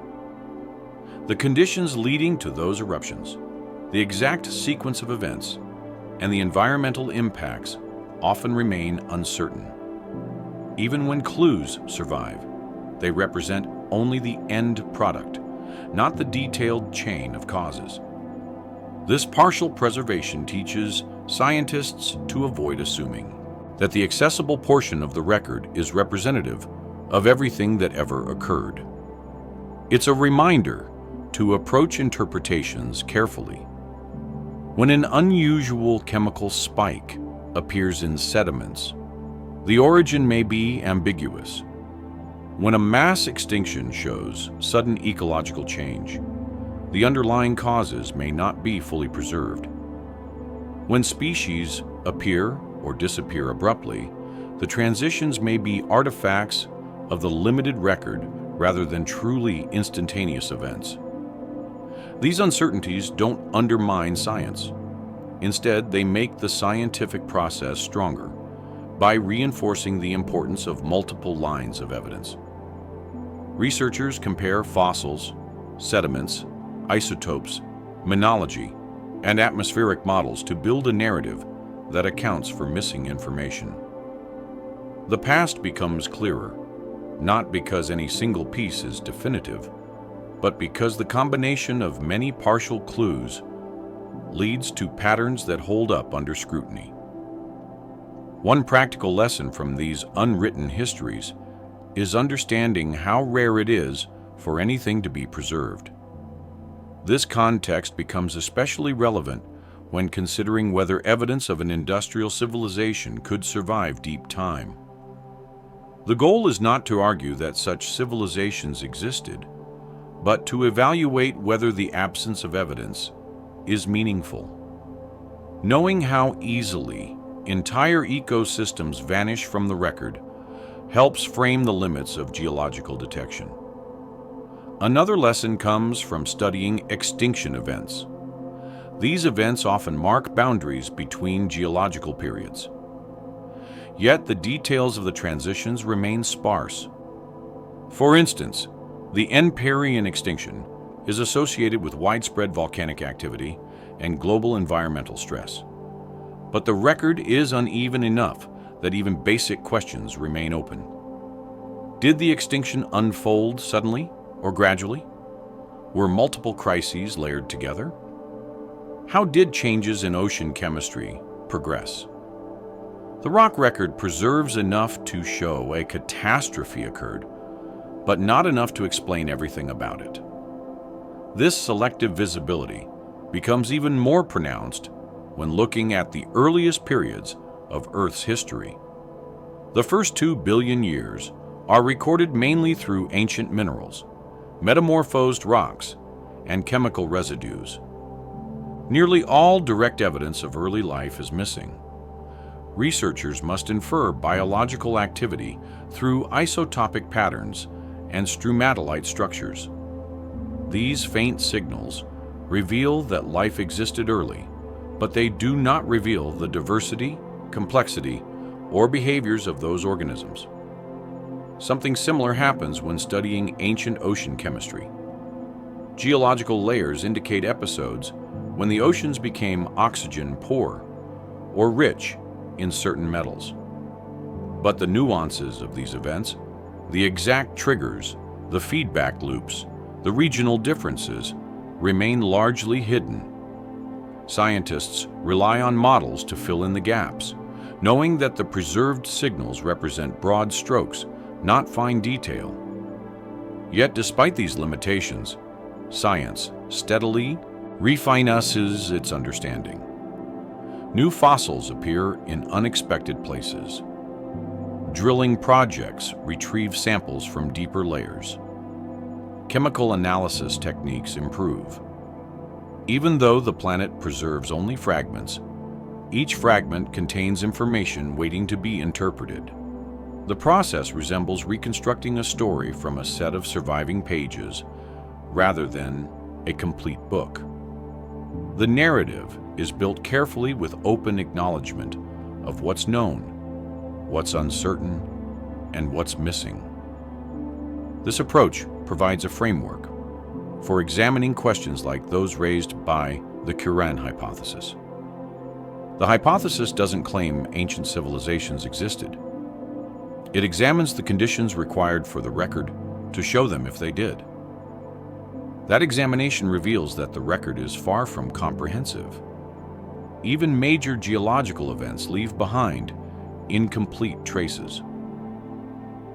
The conditions leading to those eruptions, the exact sequence of events, and the environmental impacts often remain uncertain. Even when clues survive, they represent only the end product, not the detailed chain of causes. This partial preservation teaches scientists to avoid assuming that the accessible portion of the record is representative of everything that ever occurred. It's a reminder to approach interpretations carefully. When an unusual chemical spike appears in sediments, the origin may be ambiguous. When a mass extinction shows sudden ecological change, the underlying causes may not be fully preserved. When species appear or disappear abruptly, the transitions may be artifacts of the limited record rather than truly instantaneous events. These uncertainties don't undermine science. Instead, they make the scientific process stronger by reinforcing the importance of multiple lines of evidence. Researchers compare fossils, sediments, isotopes, mineralogy, and atmospheric models to build a narrative that accounts for missing information. The past becomes clearer, not because any single piece is definitive, but because the combination of many partial clues leads to patterns that hold up under scrutiny. One practical lesson from these unwritten histories is understanding how rare it is for anything to be preserved. This context becomes especially relevant when considering whether evidence of an industrial civilization could survive deep time. The goal is not to argue that such civilizations existed, but to evaluate whether the absence of evidence is meaningful. Knowing how easily entire ecosystems vanish from the record helps frame the limits of geological detection. Another lesson comes from studying extinction events. These events often mark boundaries between geological periods. Yet the details of the transitions remain sparse. For instance, the Empyrean extinction is associated with widespread volcanic activity and global environmental stress. But the record is uneven enough that even basic questions remain open. Did the extinction unfold suddenly or gradually? Were multiple crises layered together? How did changes in ocean chemistry progress? The rock record preserves enough to show a catastrophe occurred, but not enough to explain everything about it. This selective visibility becomes even more pronounced when looking at the earliest periods of Earth's history. The first 2 billion years are recorded mainly through ancient minerals, metamorphosed rocks, and chemical residues. Nearly all direct evidence of early life is missing. Researchers must infer biological activity through isotopic patterns and stromatolite structures. These faint signals reveal that life existed early, but they do not reveal the diversity, complexity, or behaviors of those organisms. Something similar happens when studying ancient ocean chemistry. Geological layers indicate episodes when the oceans became oxygen poor or rich in certain metals. But the nuances of these events, the exact triggers, the feedback loops, the regional differences, remain largely hidden. Scientists rely on models to fill in the gaps, knowing that the preserved signals represent broad strokes, not fine detail. Yet despite these limitations, science steadily refines its understanding. New fossils appear in unexpected places. Drilling projects retrieve samples from deeper layers. Chemical analysis techniques improve. Even though the planet preserves only fragments, each fragment contains information waiting to be interpreted. The process resembles reconstructing a story from a set of surviving pages rather than a complete book. The narrative is built carefully with open acknowledgement of what's known, what's uncertain, and what's missing. This approach provides a framework for examining questions like those raised by the Silurian Hypothesis. The hypothesis doesn't claim ancient civilizations existed. It examines the conditions required for the record to show them if they did. That examination reveals that the record is far from comprehensive. Even major geological events leave behind incomplete traces.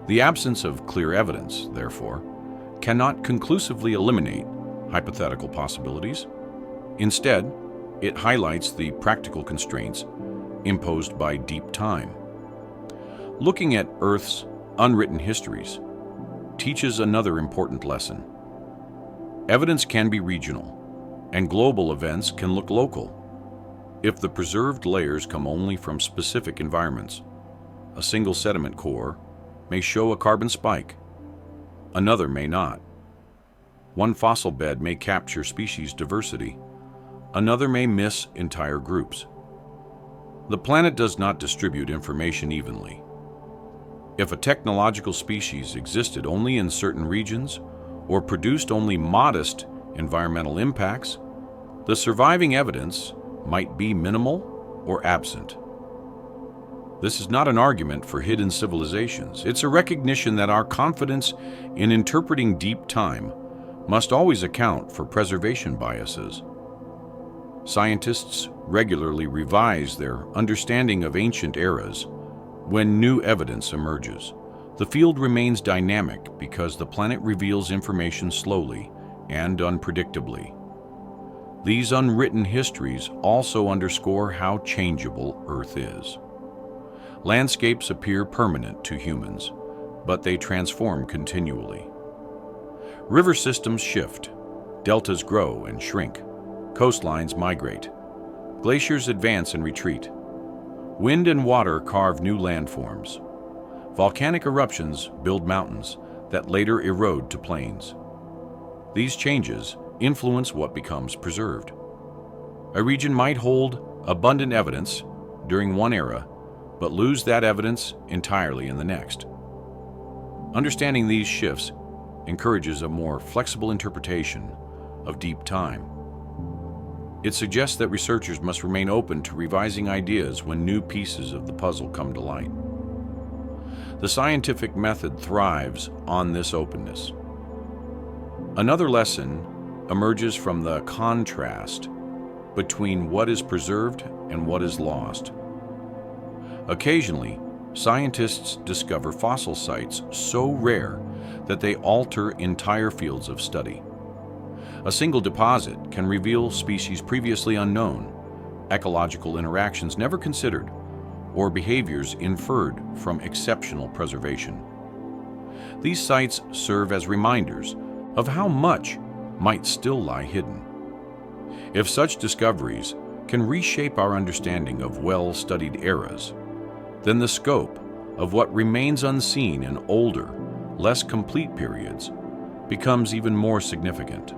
The absence of clear evidence, therefore, cannot conclusively eliminate hypothetical possibilities. Instead, it highlights the practical constraints imposed by deep time. Looking at Earth's unwritten histories teaches another important lesson. Evidence can be regional, and global events can look local. If the preserved layers come only from specific environments, a single sediment core may show a carbon spike, another may not. One fossil bed may capture species diversity, another may miss entire groups. The planet does not distribute information evenly. If a technological species existed only in certain regions or produced only modest environmental impacts, the surviving evidence might be minimal or absent. This is not an argument for hidden civilizations. It's a recognition that our confidence in interpreting deep time must always account for preservation biases. Scientists regularly revise their understanding of ancient eras when new evidence emerges. The field remains dynamic because the planet reveals information slowly and unpredictably. These unwritten histories also underscore how changeable Earth is. Landscapes appear permanent to humans, but they transform continually. River systems shift, deltas grow and shrink, coastlines migrate, glaciers advance and retreat. Wind and water carve new landforms. Volcanic eruptions build mountains that later erode to plains. These changes influence what becomes preserved. A region might hold abundant evidence during one era, but lose that evidence entirely in the next. Understanding these shifts encourages a more flexible interpretation of deep time. It suggests that researchers must remain open to revising ideas when new pieces of the puzzle come to light. The scientific method thrives on this openness. Another lesson emerges from the contrast between what is preserved and what is lost. Occasionally, scientists discover fossil sites so rare that they alter entire fields of study. A single deposit can reveal species previously unknown, ecological interactions never considered, or behaviors inferred from exceptional preservation. These sites serve as reminders of how much might still lie hidden. If such discoveries can reshape our understanding of well-studied eras, then the scope of what remains unseen in older, less complete periods becomes even more significant.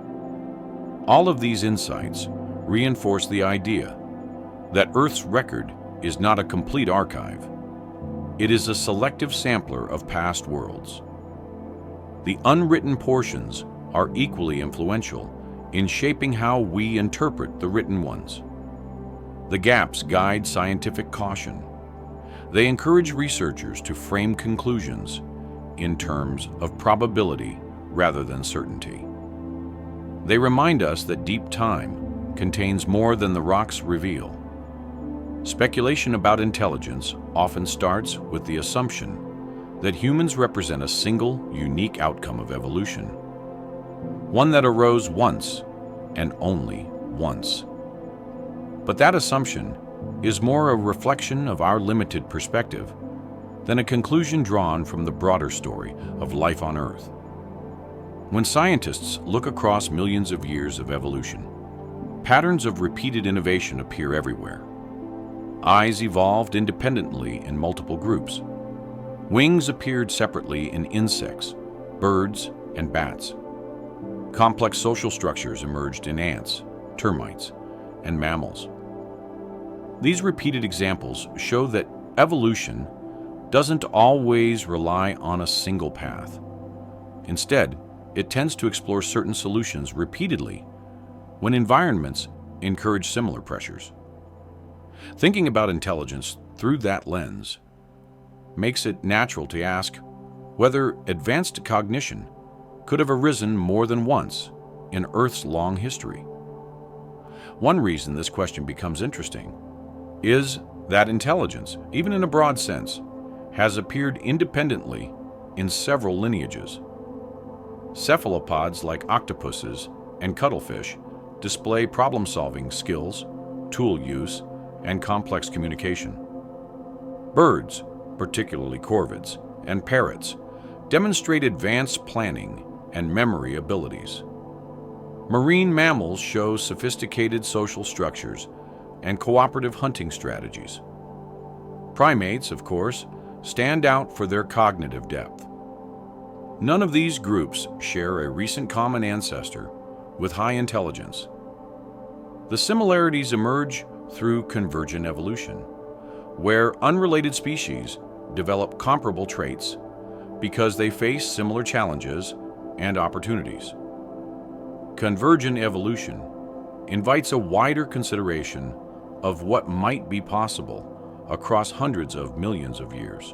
All of these insights reinforce the idea that Earth's record is not a complete archive. It is a selective sampler of past worlds. The unwritten portions are equally influential in shaping how we interpret the written ones. The gaps guide scientific caution. They encourage researchers to frame conclusions in terms of probability rather than certainty. They remind us that deep time contains more than the rocks reveal. Speculation about intelligence often starts with the assumption that humans represent a single, unique outcome of evolution, one that arose once and only once. But that assumption is more a reflection of our limited perspective than a conclusion drawn from the broader story of life on Earth. When scientists look across millions of years of evolution, patterns of repeated innovation appear everywhere. Eyes evolved independently in multiple groups. Wings appeared separately in insects, birds, and bats. Complex social structures emerged in ants, termites, and mammals. These repeated examples show that evolution doesn't always rely on a single path. Instead, it tends to explore certain solutions repeatedly when environments encourage similar pressures. Thinking about intelligence through that lens makes it natural to ask whether advanced cognition could have arisen more than once in Earth's long history. One reason this question becomes interesting is that intelligence, even in a broad sense, has appeared independently in several lineages. Cephalopods like octopuses and cuttlefish display problem-solving skills, tool use, and complex communication. Birds, particularly corvids and parrots, demonstrate advanced planning and memory abilities. Marine mammals show sophisticated social structures and cooperative hunting strategies. Primates, of course, stand out for their cognitive depth. None of these groups share a recent common ancestor with high intelligence. The similarities emerge through convergent evolution, where unrelated species develop comparable traits because they face similar challenges and opportunities. Convergent evolution invites a wider consideration of what might be possible across hundreds of millions of years.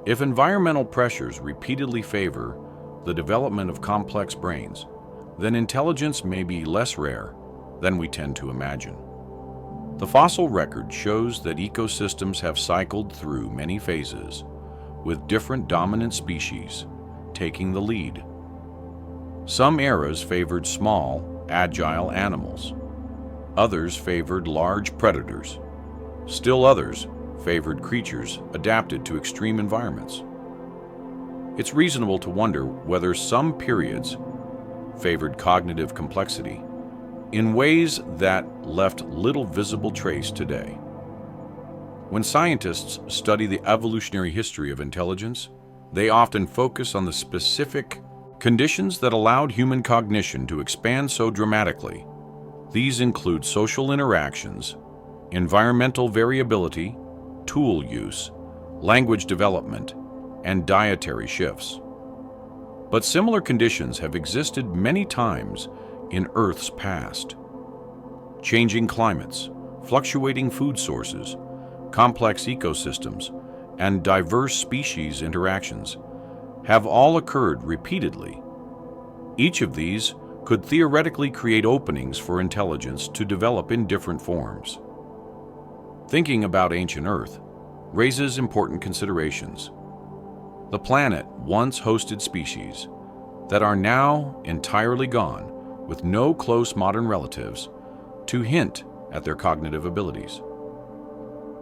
If environmental pressures repeatedly favor the development of complex brains, then intelligence may be less rare than we tend to imagine. The fossil record shows that ecosystems have cycled through many phases, with different dominant species taking the lead. Some eras favored small, agile animals. Others favored large predators. Still others favored creatures adapted to extreme environments. It's reasonable to wonder whether some periods favored cognitive complexity in ways that left little visible trace today. When scientists study the evolutionary history of intelligence, they often focus on the specific conditions that allowed human cognition to expand so dramatically. These include social interactions, environmental variability, tool use, language development, and dietary shifts. But similar conditions have existed many times in Earth's past. Changing climates, fluctuating food sources, complex ecosystems, and diverse species interactions have all occurred repeatedly. Each of these could theoretically create openings for intelligence to develop in different forms. Thinking about ancient Earth raises important considerations. The planet once hosted species that are now entirely gone, with no close modern relatives to hint at their cognitive abilities.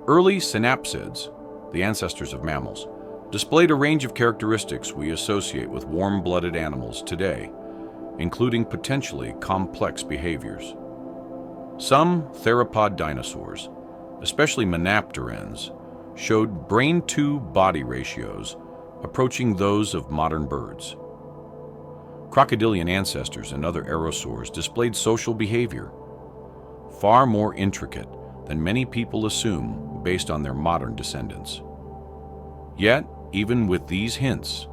Early synapsids, the ancestors of mammals, displayed a range of characteristics we associate with warm-blooded animals today, including potentially complex behaviors. Some theropod dinosaurs, especially menapterans, showed brain-to-body ratios approaching those of modern birds. Crocodilian ancestors and other aerosaurs displayed social behavior, far more intricate than many people assume based on their modern descendants. Yet, even with these hints,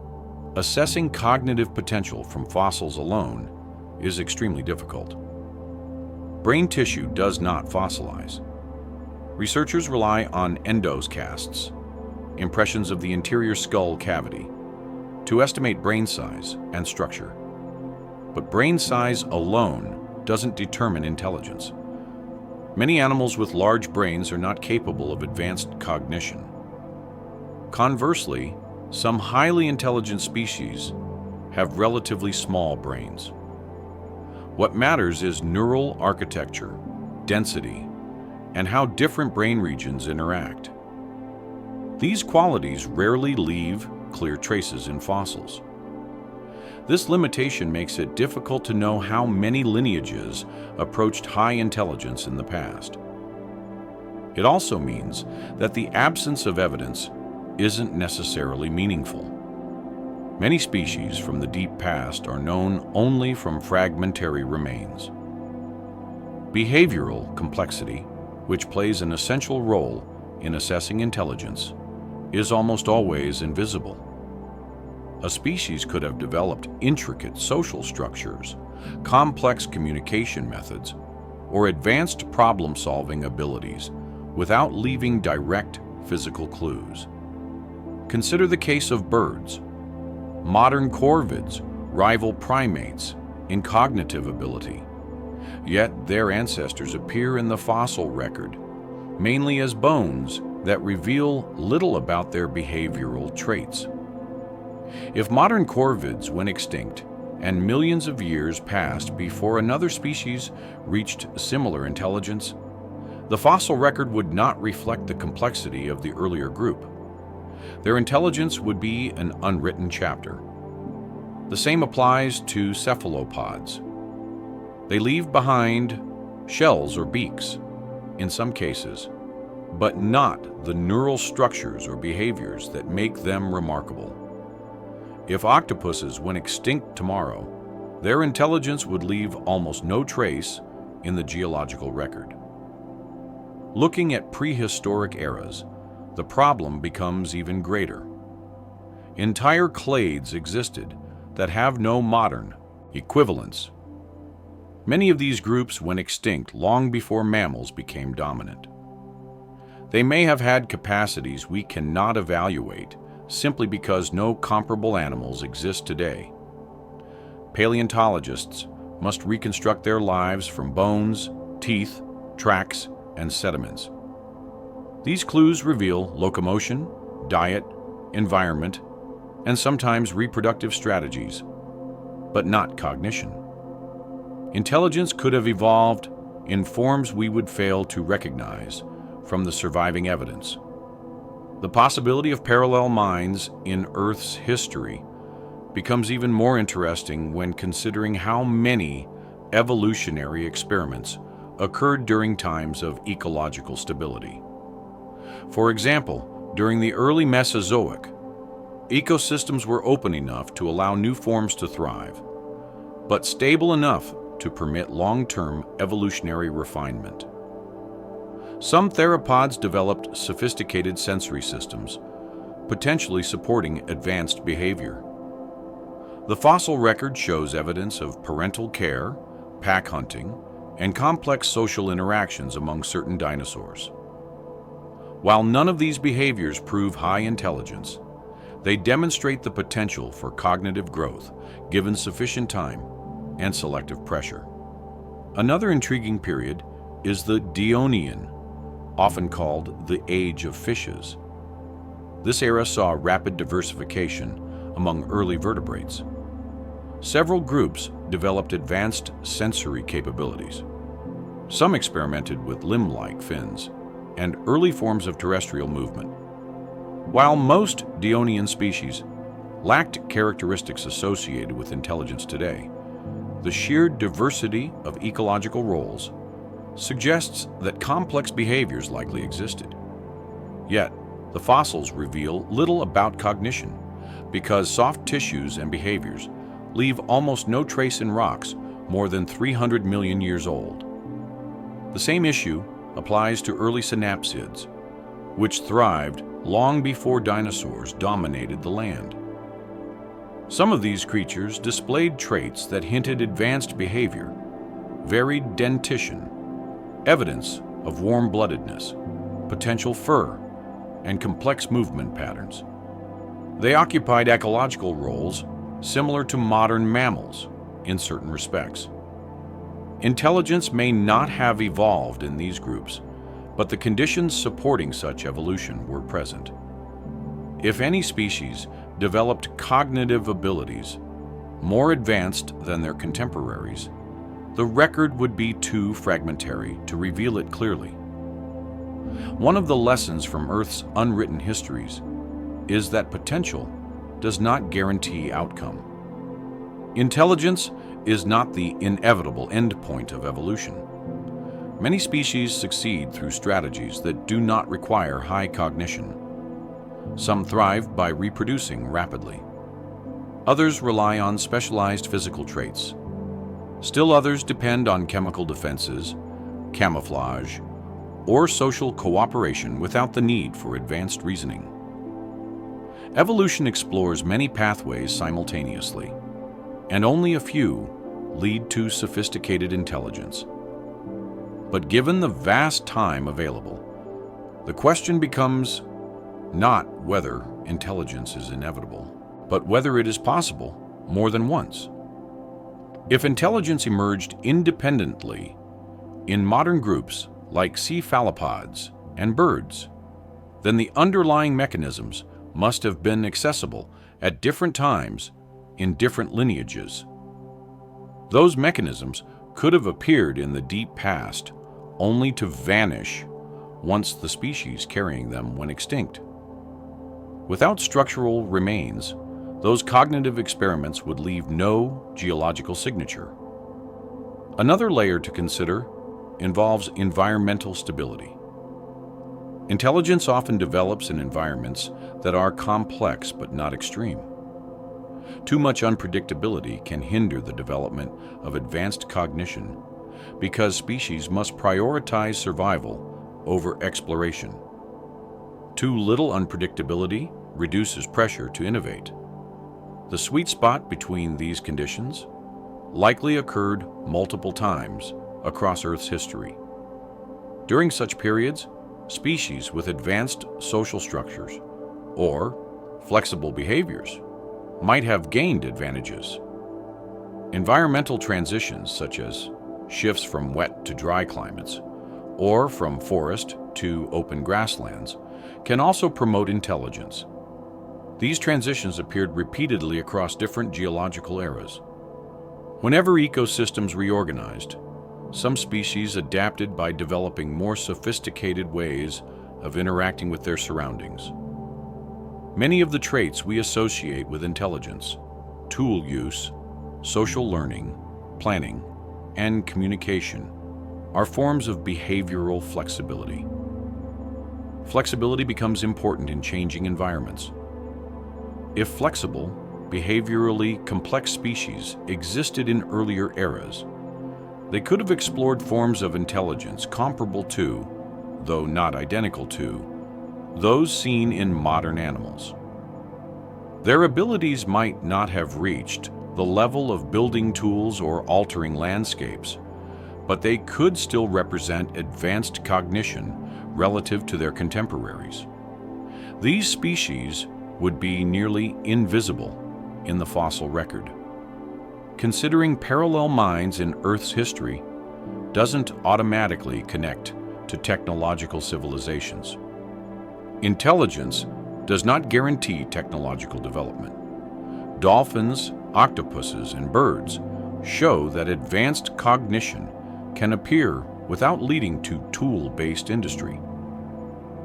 assessing cognitive potential from fossils alone is extremely difficult. Brain tissue does not fossilize. Researchers rely on endoscasts, impressions of the interior skull cavity, to estimate brain size and structure. But brain size alone doesn't determine intelligence. Many animals with large brains are not capable of advanced cognition. Conversely, some highly intelligent species have relatively small brains. What matters is neural architecture, density, and how different brain regions interact. These qualities rarely leave clear traces in fossils. This limitation makes it difficult to know how many lineages approached high intelligence in the past. It also means that the absence of evidence isn't necessarily meaningful. Many species from the deep past are known only from fragmentary remains. Behavioral complexity, which plays an essential role in assessing intelligence, is almost always invisible. A species could have developed intricate social structures, complex communication methods, or advanced problem-solving abilities without leaving direct physical clues. Consider the case of birds. Modern corvids rival primates in cognitive ability, yet their ancestors appear in the fossil record mainly as bones that reveal little about their behavioral traits. If modern corvids went extinct and millions of years passed before another species reached similar intelligence, the fossil record would not reflect the complexity of the earlier group. Their intelligence would be an unwritten chapter. The same applies to cephalopods. They leave behind shells or beaks, in some cases, but not the neural structures or behaviors that make them remarkable. If octopuses went extinct tomorrow, their intelligence would leave almost no trace in the geological record. Looking at prehistoric eras, the problem becomes even greater. Entire clades existed that have no modern equivalents. Many of these groups went extinct long before mammals became dominant. They may have had capacities we cannot evaluate simply because no comparable animals exist today. Paleontologists must reconstruct their lives from bones, teeth, tracks, and sediments. These clues reveal locomotion, diet, environment, and sometimes reproductive strategies, but not cognition. Intelligence could have evolved in forms we would fail to recognize from the surviving evidence. The possibility of parallel minds in Earth's history becomes even more interesting when considering how many evolutionary experiments occurred during times of ecological stability. For example, during the early Mesozoic, ecosystems were open enough to allow new forms to thrive, but stable enough to permit long-term evolutionary refinement. Some theropods developed sophisticated sensory systems, potentially supporting advanced behavior. The fossil record shows evidence of parental care, pack hunting, and complex social interactions among certain dinosaurs. While none of these behaviors prove high intelligence, they demonstrate the potential for cognitive growth given sufficient time and selective pressure. Another intriguing period is the Devonian, often called the Age of Fishes. This era saw rapid diversification among early vertebrates. Several groups developed advanced sensory capabilities. Some experimented with limb-like fins and early forms of terrestrial movement. While most Devonian species lacked characteristics associated with intelligence today, the sheer diversity of ecological roles suggests that complex behaviors likely existed. Yet, the fossils reveal little about cognition because soft tissues and behaviors leave almost no trace in rocks more than 300 million years old. The same issue applies to early synapsids, which thrived long before dinosaurs dominated the land. Some of these creatures displayed traits that hinted advanced behavior, varied dentition, evidence of warm-bloodedness, potential fur, and complex movement patterns. They occupied ecological roles similar to modern mammals in certain respects. Intelligence may not have evolved in these groups, but the conditions supporting such evolution were present. If any species developed cognitive abilities more advanced than their contemporaries, the record would be too fragmentary to reveal it clearly. One of the lessons from Earth's unwritten histories is that potential does not guarantee outcome. Intelligence is not the inevitable endpoint of evolution. Many species succeed through strategies that do not require high cognition. Some thrive by reproducing rapidly. Others rely on specialized physical traits. Still others depend on chemical defenses, camouflage, or social cooperation without the need for advanced reasoning. Evolution explores many pathways simultaneously, and only a few lead to sophisticated intelligence. But given the vast time available, the question becomes not whether intelligence is inevitable, but whether it is possible more than once. If intelligence emerged independently in modern groups like cephalopods and birds, then the underlying mechanisms must have been accessible at different times in different lineages. Those mechanisms could have appeared in the deep past only to vanish once the species carrying them went extinct. Without structural remains, those cognitive experiments would leave no geological signature. Another layer to consider involves environmental stability. Intelligence often develops in environments that are complex but not extreme. Too much unpredictability can hinder the development of advanced cognition because species must prioritize survival over exploration. Too little unpredictability reduces pressure to innovate. The sweet spot between these conditions likely occurred multiple times across Earth's history. During such periods, species with advanced social structures or flexible behaviors might have gained advantages. Environmental transitions such as shifts from wet to dry climates or from forest to open grasslands can also promote intelligence. These transitions appeared repeatedly across different geological eras. Whenever ecosystems reorganized, some species adapted by developing more sophisticated ways of interacting with their surroundings. Many of the traits we associate with intelligence, tool use, social learning, planning, and communication, are forms of behavioral flexibility. Flexibility becomes important in changing environments. If flexible, behaviorally complex species existed in earlier eras, they could have explored forms of intelligence comparable to, though not identical to, those seen in modern animals. Their abilities might not have reached the level of building tools or altering landscapes, but they could still represent advanced cognition relative to their contemporaries. These species would be nearly invisible in the fossil record. Considering parallel minds in Earth's history doesn't automatically connect to technological civilizations. Intelligence does not guarantee technological development. Dolphins, octopuses, and birds show that advanced cognition can appear without leading to tool-based industry.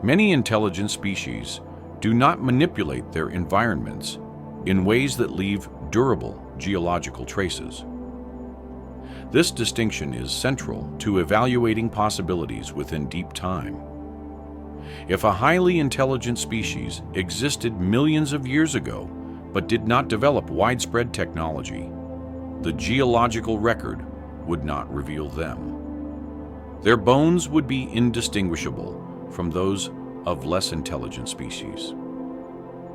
Many intelligent species do not manipulate their environments in ways that leave durable geological traces. This distinction is central to evaluating possibilities within deep time. If a highly intelligent species existed millions of years ago but did not develop widespread technology, the geological record would not reveal them. Their bones would be indistinguishable from those of less intelligent species.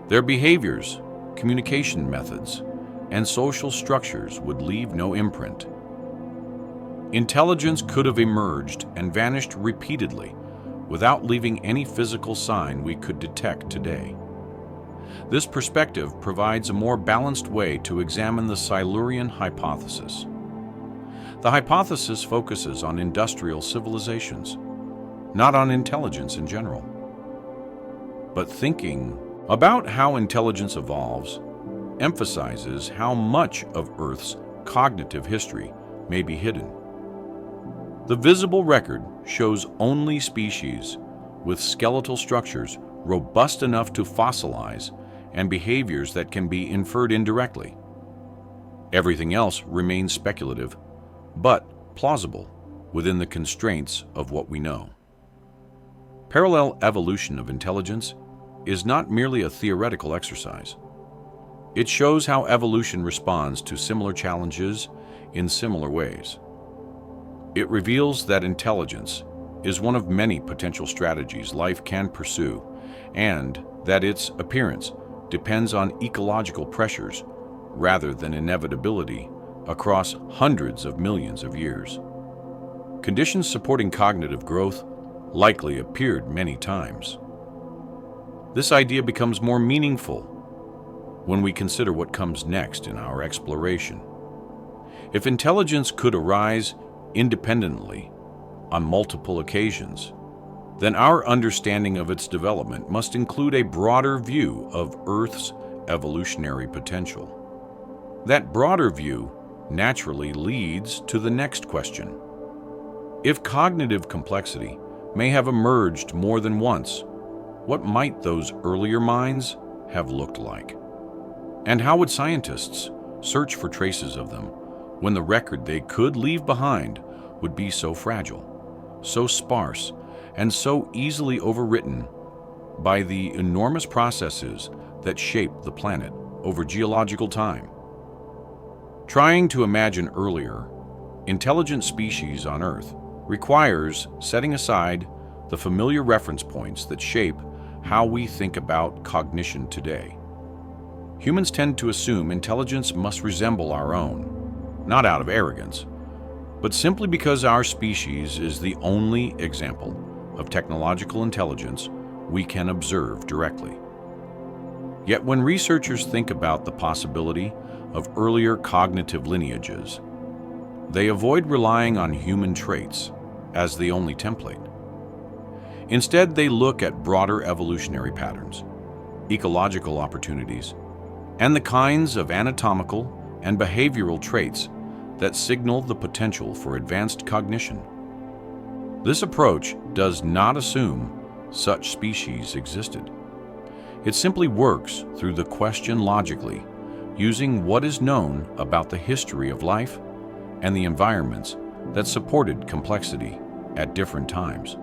Their behaviors, communication methods, and social structures would leave no imprint. Intelligence could have emerged and vanished repeatedly without leaving any physical sign we could detect today. This perspective provides a more balanced way to examine the Silurian Hypothesis. The hypothesis focuses on industrial civilizations, not on intelligence in general. But thinking about how intelligence evolves emphasizes how much of Earth's cognitive history may be hidden. The visible record shows only species with skeletal structures robust enough to fossilize and behaviors that can be inferred indirectly. Everything else remains speculative, but plausible within the constraints of what we know. Parallel evolution of intelligence is not merely a theoretical exercise. It shows how evolution responds to similar challenges in similar ways. It reveals that intelligence is one of many potential strategies life can pursue, and that its appearance depends on ecological pressures rather than inevitability across hundreds of millions of years. Conditions supporting cognitive growth likely appeared many times. This idea becomes more meaningful when we consider what comes next in our exploration. If intelligence could arise independently on multiple occasions, then our understanding of its development must include a broader view of Earth's evolutionary potential. That broader view naturally leads to the next question. If cognitive complexity may have emerged more than once, what might those earlier minds have looked like? And how would scientists search for traces of them when the record they could leave behind would be so fragile, so sparse, and so easily overwritten by the enormous processes that shape the planet over geological time? Trying to imagine earlier, intelligent species on Earth requires setting aside the familiar reference points that shape how we think about cognition today. Humans tend to assume intelligence must resemble our own, not out of arrogance, but simply because our species is the only example of technological intelligence we can observe directly. Yet when researchers think about the possibility of earlier cognitive lineages, they avoid relying on human traits as the only template. Instead, they look at broader evolutionary patterns. ecological opportunities, and the kinds of anatomical and behavioral traits that signal the potential for advanced cognition. This approach does not assume such species existed. It simply works through the question logically, using what is known about the history of life and the environments that supported complexity at different times.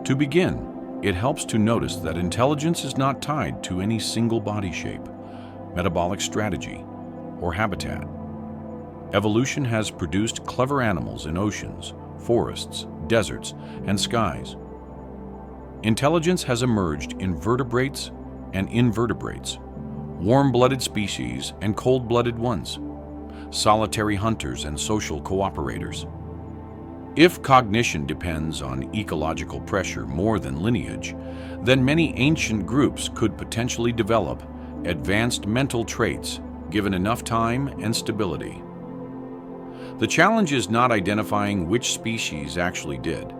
To begin, it helps to notice that intelligence is not tied to any single body shape, metabolic strategy, or habitat. Evolution has produced clever animals in oceans, forests, deserts, and skies. Intelligence has emerged in vertebrates and invertebrates, warm-blooded species and cold-blooded ones, solitary hunters and social cooperators. If cognition depends on ecological pressure more than lineage, then many ancient groups could potentially develop advanced mental traits given enough time and stability. The challenge is not identifying which species actually did,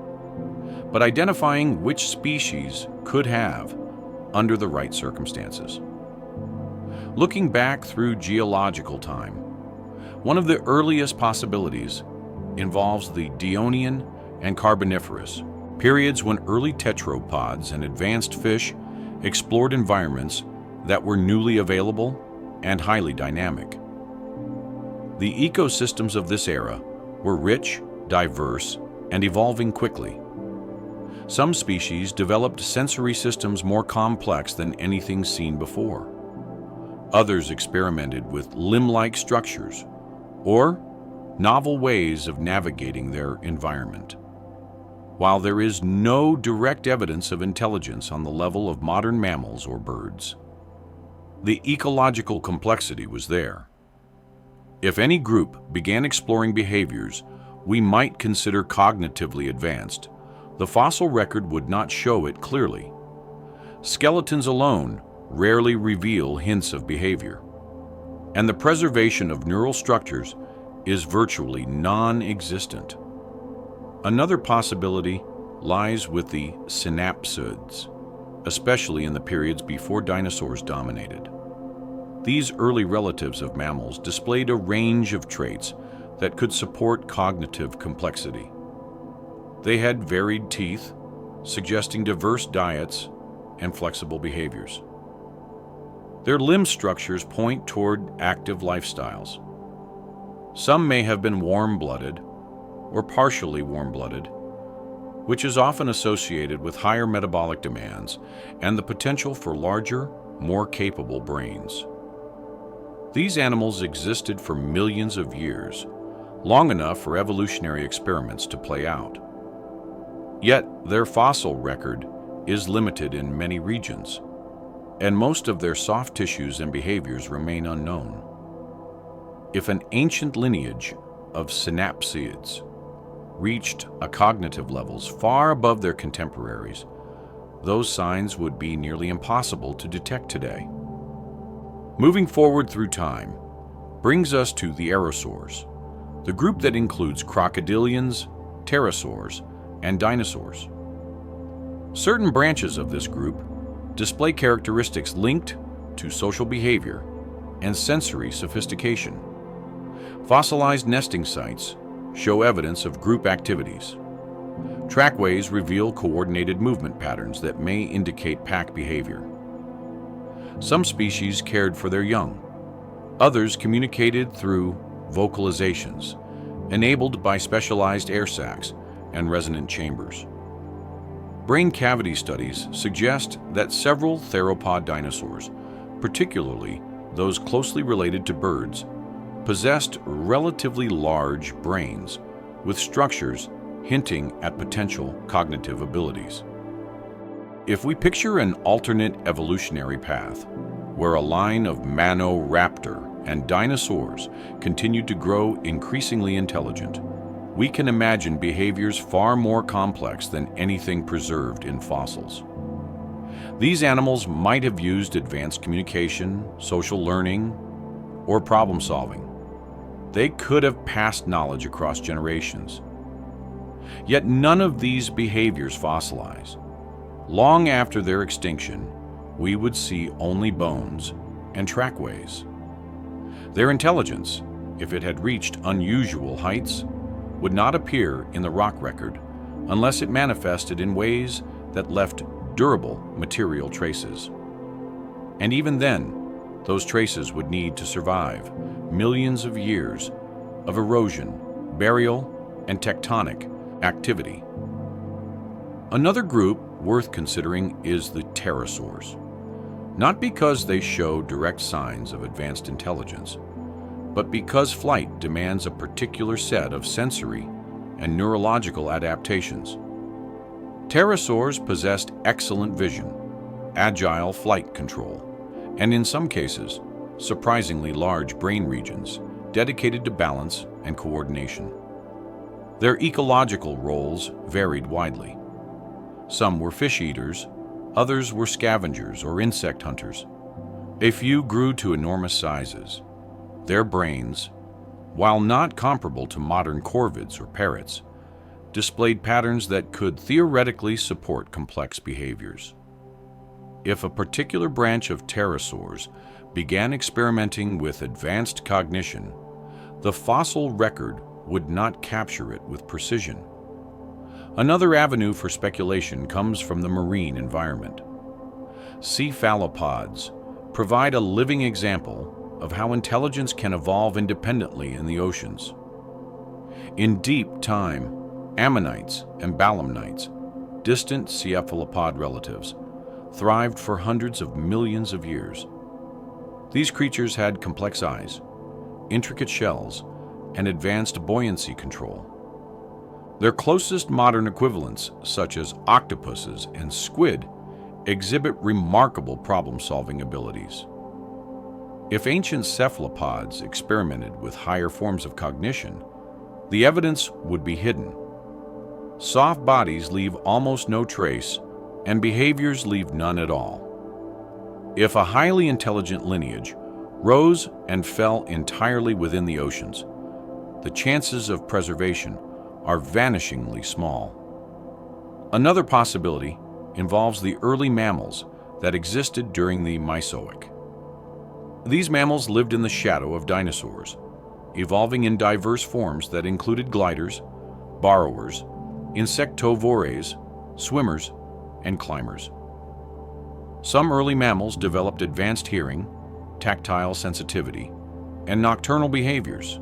but identifying which species could have under the right circumstances. Looking back through geological time, one of the earliest possibilities involves the Devonian and Carboniferous, periods when early tetrapods and advanced fish explored environments that were newly available and highly dynamic. The ecosystems of this era were rich, diverse, and evolving quickly. Some species developed sensory systems more complex than anything seen before. Others experimented with limb-like structures or novel ways of navigating their environment. While there is no direct evidence of intelligence on the level of modern mammals or birds, the ecological complexity was there. If any group began exploring behaviors we might consider cognitively advanced, the fossil record would not show it clearly. Skeletons alone rarely reveal hints of behavior, and the preservation of neural structures is virtually non-existent. Another possibility lies with the synapsids, especially in the periods before dinosaurs dominated. These early relatives of mammals displayed a range of traits that could support cognitive complexity. They had varied teeth, suggesting diverse diets and flexible behaviors. Their limb structures point toward active lifestyles. Some may have been warm-blooded or partially warm-blooded, which is often associated with higher metabolic demands and the potential for larger, more capable brains. These animals existed for millions of years, long enough for evolutionary experiments to play out. Yet their fossil record is limited in many regions, and most of their soft tissues and behaviors remain unknown. If an ancient lineage of synapsids reached a cognitive levels far above their contemporaries, those signs would be nearly impossible to detect today. Moving forward through time brings us to the Erosaurs, the group that includes crocodilians, pterosaurs, and dinosaurs. Certain branches of this group display characteristics linked to social behavior and sensory sophistication. Fossilized nesting sites show evidence of group activities. Trackways reveal coordinated movement patterns that may indicate pack behavior. Some species cared for their young. Others communicated through vocalizations, enabled by specialized air sacs and resonant chambers. Brain cavity studies suggest that several theropod dinosaurs, particularly those closely related to birds, possessed relatively large brains with structures hinting at potential cognitive abilities. If we picture an alternate evolutionary path where a line of Manoraptor and dinosaurs continued to grow increasingly intelligent, we can imagine behaviors far more complex than anything preserved in fossils. These animals might have used advanced communication, social learning, or problem solving. They could have passed knowledge across generations. Yet none of these behaviors fossilize. Long after their extinction, we would see only bones and trackways. Their intelligence, if it had reached unusual heights, would not appear in the rock record unless it manifested in ways that left durable material traces. And even then, those traces would need to survive millions of years of erosion, burial, and tectonic activity. Another group worth considering is the pterosaurs. Not because they show direct signs of advanced intelligence, but because flight demands a particular set of sensory and neurological adaptations. Pterosaurs possessed excellent vision, agile flight control, and in some cases, surprisingly large brain regions dedicated to balance and coordination. Their ecological roles varied widely. Some were fish eaters, others were scavengers or insect hunters. A few grew to enormous sizes. Their brains, while not comparable to modern corvids or parrots, displayed patterns that could theoretically support complex behaviors. If a particular branch of pterosaurs began experimenting with advanced cognition, the fossil record would not capture it with precision. Another avenue for speculation comes from the marine environment. Cephalopods provide a living example of how intelligence can evolve independently in the oceans. In deep time, ammonites and belemnites, distant cephalopod relatives, thrived for hundreds of millions of years. These creatures had complex eyes, intricate shells, and advanced buoyancy control. Their closest modern equivalents, such as octopuses and squid, exhibit remarkable problem-solving abilities. If ancient cephalopods experimented with higher forms of cognition, the evidence would be hidden. Soft bodies leave almost no trace, and behaviors leave none at all. If a highly intelligent lineage rose and fell entirely within the oceans, the chances of preservation are vanishingly small. Another possibility involves the early mammals that existed during the Mesozoic. These mammals lived in the shadow of dinosaurs, evolving in diverse forms that included gliders, burrowers, insectivores, swimmers, and climbers. Some early mammals developed advanced hearing, tactile sensitivity, and nocturnal behaviors.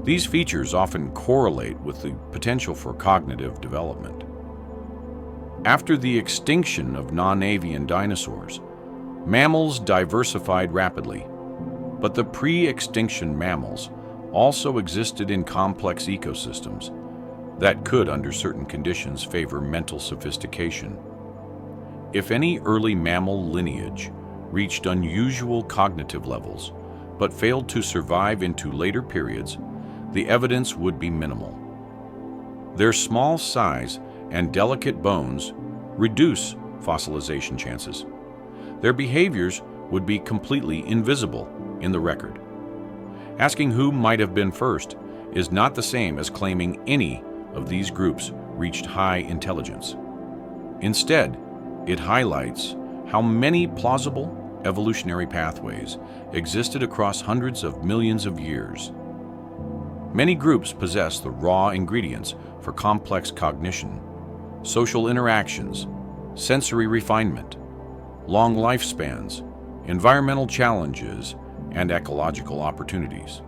These features often correlate with the potential for cognitive development. After the extinction of non-avian dinosaurs, mammals diversified rapidly, but the pre-extinction mammals also existed in complex ecosystems that could, under certain conditions, favor mental sophistication. If any early mammal lineage reached unusual cognitive levels but failed to survive into later periods, the evidence would be minimal. Their small size and delicate bones reduce fossilization chances. Their behaviors would be completely invisible in the record. Asking who might have been first is not the same as claiming any of these groups reached high intelligence. Instead, it highlights how many plausible evolutionary pathways existed across hundreds of millions of years. Many groups possess the raw ingredients for complex cognition, social interactions, sensory refinement, long lifespans, environmental challenges, and ecological opportunities.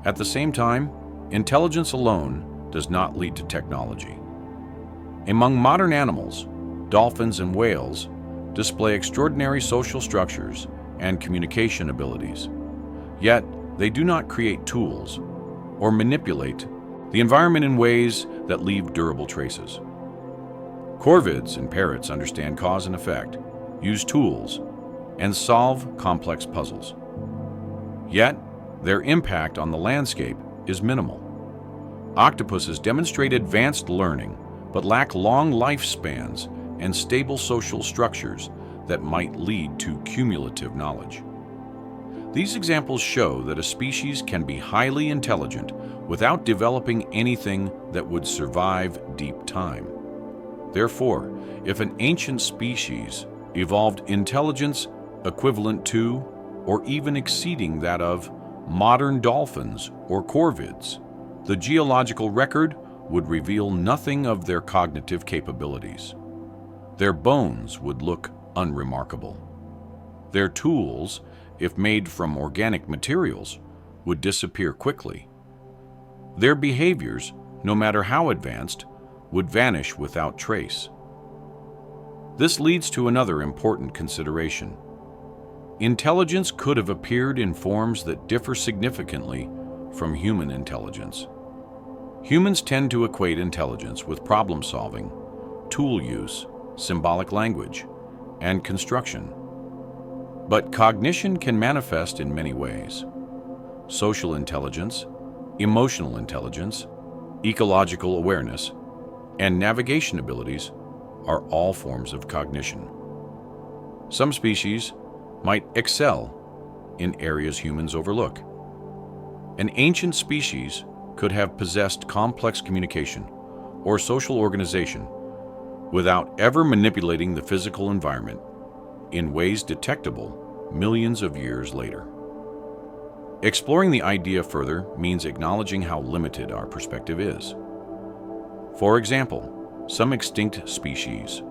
At the same time, intelligence alone does not lead to technology. Among modern animals, dolphins and whales display extraordinary social structures and communication abilities, yet they do not create tools or manipulate the environment in ways that leave durable traces. Corvids and parrots understand cause and effect, use tools, and solve complex puzzles. Yet, their impact on the landscape is minimal. Octopuses demonstrate advanced learning, but lack long lifespans and stable social structures that might lead to cumulative knowledge. These examples show that a species can be highly intelligent without developing anything that would survive deep time. Therefore, if an ancient species evolved intelligence equivalent to or even exceeding that of modern dolphins or corvids, the geological record would reveal nothing of their cognitive capabilities. Their bones would look unremarkable. Their tools, if made from organic materials, would disappear quickly. Their behaviors, no matter how advanced, would vanish without trace. This leads to another important consideration. Intelligence could have appeared in forms that differ significantly from human intelligence. Humans tend to equate intelligence with problem solving, tool use, symbolic language, and construction. But cognition can manifest in many ways. Social intelligence, emotional intelligence, ecological awareness, and navigation abilities are all forms of cognition. Some species might excel in areas humans overlook. An ancient species could have possessed complex communication or social organization without ever manipulating the physical environment in ways detectable millions of years later. Exploring the idea further means acknowledging how limited our perspective is. For example, some extinct species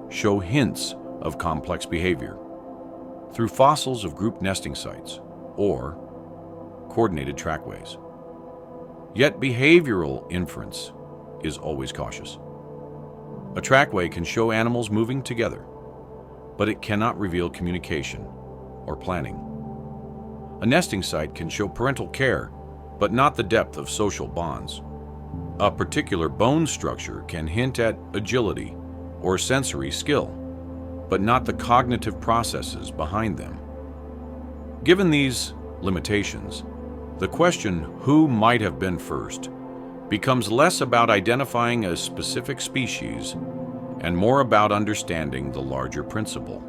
show hints of complex behavior through fossils of group nesting sites or coordinated trackways. Yet behavioral inference is always cautious. A trackway can show animals moving together, but it cannot reveal communication or planning. A nesting site can show parental care, but not the depth of social bonds. A particular bone structure can hint at agility or sensory skill, but not the cognitive processes behind them. Given these limitations, the question, who might have been first, becomes less about identifying a specific species and more about understanding the larger principle.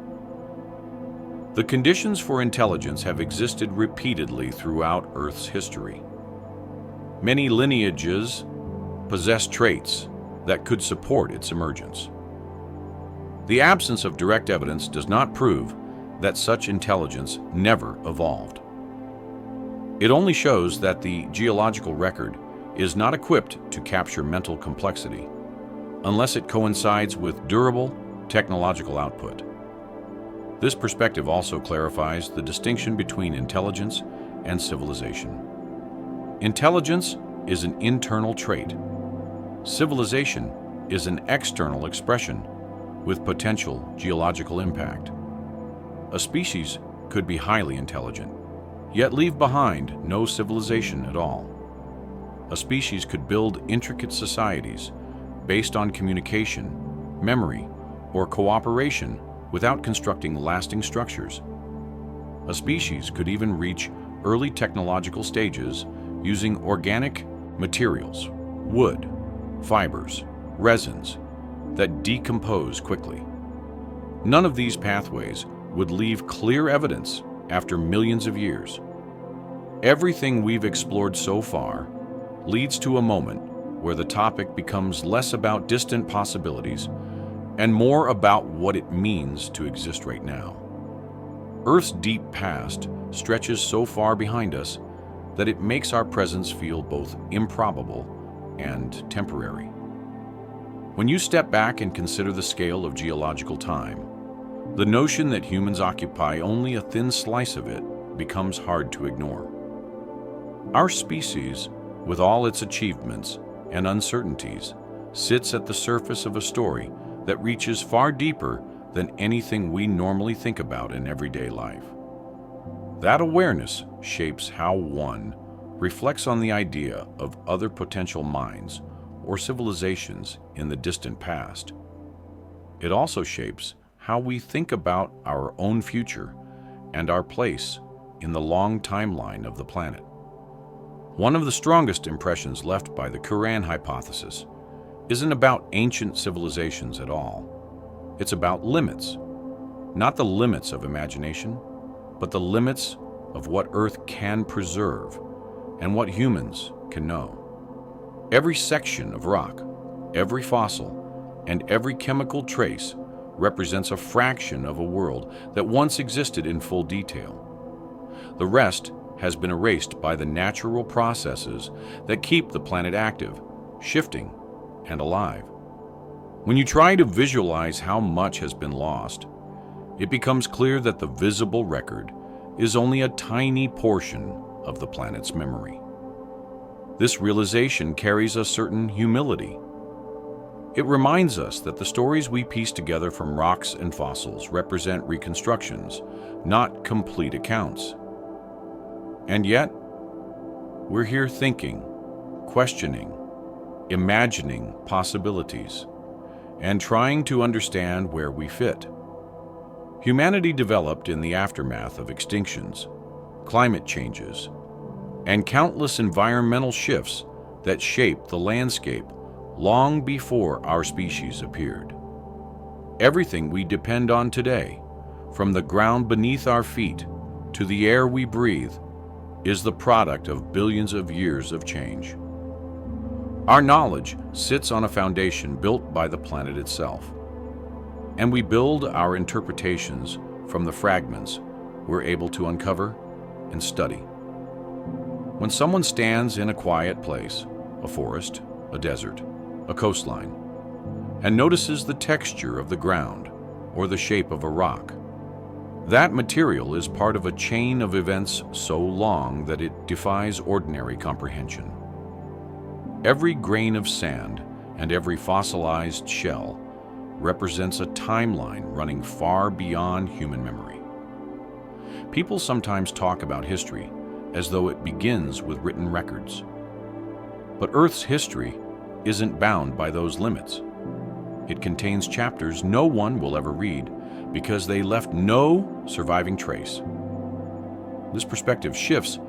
The conditions for intelligence have existed repeatedly throughout Earth's history. Many lineages possess traits that could support its emergence. The absence of direct evidence does not prove that such intelligence never evolved. It only shows that the geological record is not equipped to capture mental complexity unless it coincides with durable technological output. This perspective also clarifies the distinction between intelligence and civilization. Intelligence is an internal trait. Civilization is an external expression with potential geological impact. A species could be highly intelligent, yet leave behind no civilization at all. A species could build intricate societies based on communication, memory, or cooperation without constructing lasting structures. A species could even reach early technological stages using organic materials, wood, fibers, resins that decompose quickly. None of these pathways would leave clear evidence after millions of years. Everything we've explored so far leads to a moment where the topic becomes less about distant possibilities and more about what it means to exist right now. Earth's deep past stretches so far behind us that it makes our presence feel both improbable and temporary. When you step back and consider the scale of geological time, the notion that humans occupy only a thin slice of it becomes hard to ignore. Our species, with all its achievements and uncertainties, sits at the surface of a story that reaches far deeper than anything we normally think about in everyday life. That awareness shapes how one reflects on the idea of other potential minds or civilizations in the distant past. It also shapes how we think about our own future and our place in the long timeline of the planet. One of the strongest impressions left by the Silurian Hypothesis isn't about ancient civilizations at all. It's about limits. Not the limits of imagination, but the limits of what Earth can preserve and what humans can know. Every section of rock, every fossil, and every chemical trace represents a fraction of a world that once existed in full detail. The rest has been erased by the natural processes that keep the planet active, shifting, and alive. When you try to visualize how much has been lost, it becomes clear that the visible record is only a tiny portion of the planet's memory. This realization carries a certain humility. It reminds us that the stories we piece together from rocks and fossils represent reconstructions, not complete accounts. And yet, we're here thinking, questioning, imagining possibilities, and trying to understand where we fit. Humanity developed in the aftermath of extinctions, climate changes, and countless environmental shifts that shaped the landscape long before our species appeared. Everything we depend on today, from the ground beneath our feet to the air we breathe, is the product of billions of years of change. Our knowledge sits on a foundation built by the planet itself, and we build our interpretations from the fragments we're able to uncover and study. When someone stands in a quiet place, a forest, a desert, a coastline, and notices the texture of the ground or the shape of a rock, that material is part of a chain of events so long that it defies ordinary comprehension. Every grain of sand and every fossilized shell represents a timeline running far beyond human memory. People sometimes talk about history as though it begins with written records. But Earth's history isn't bound by those limits. It contains chapters no one will ever read because they left no surviving trace. This perspective shifts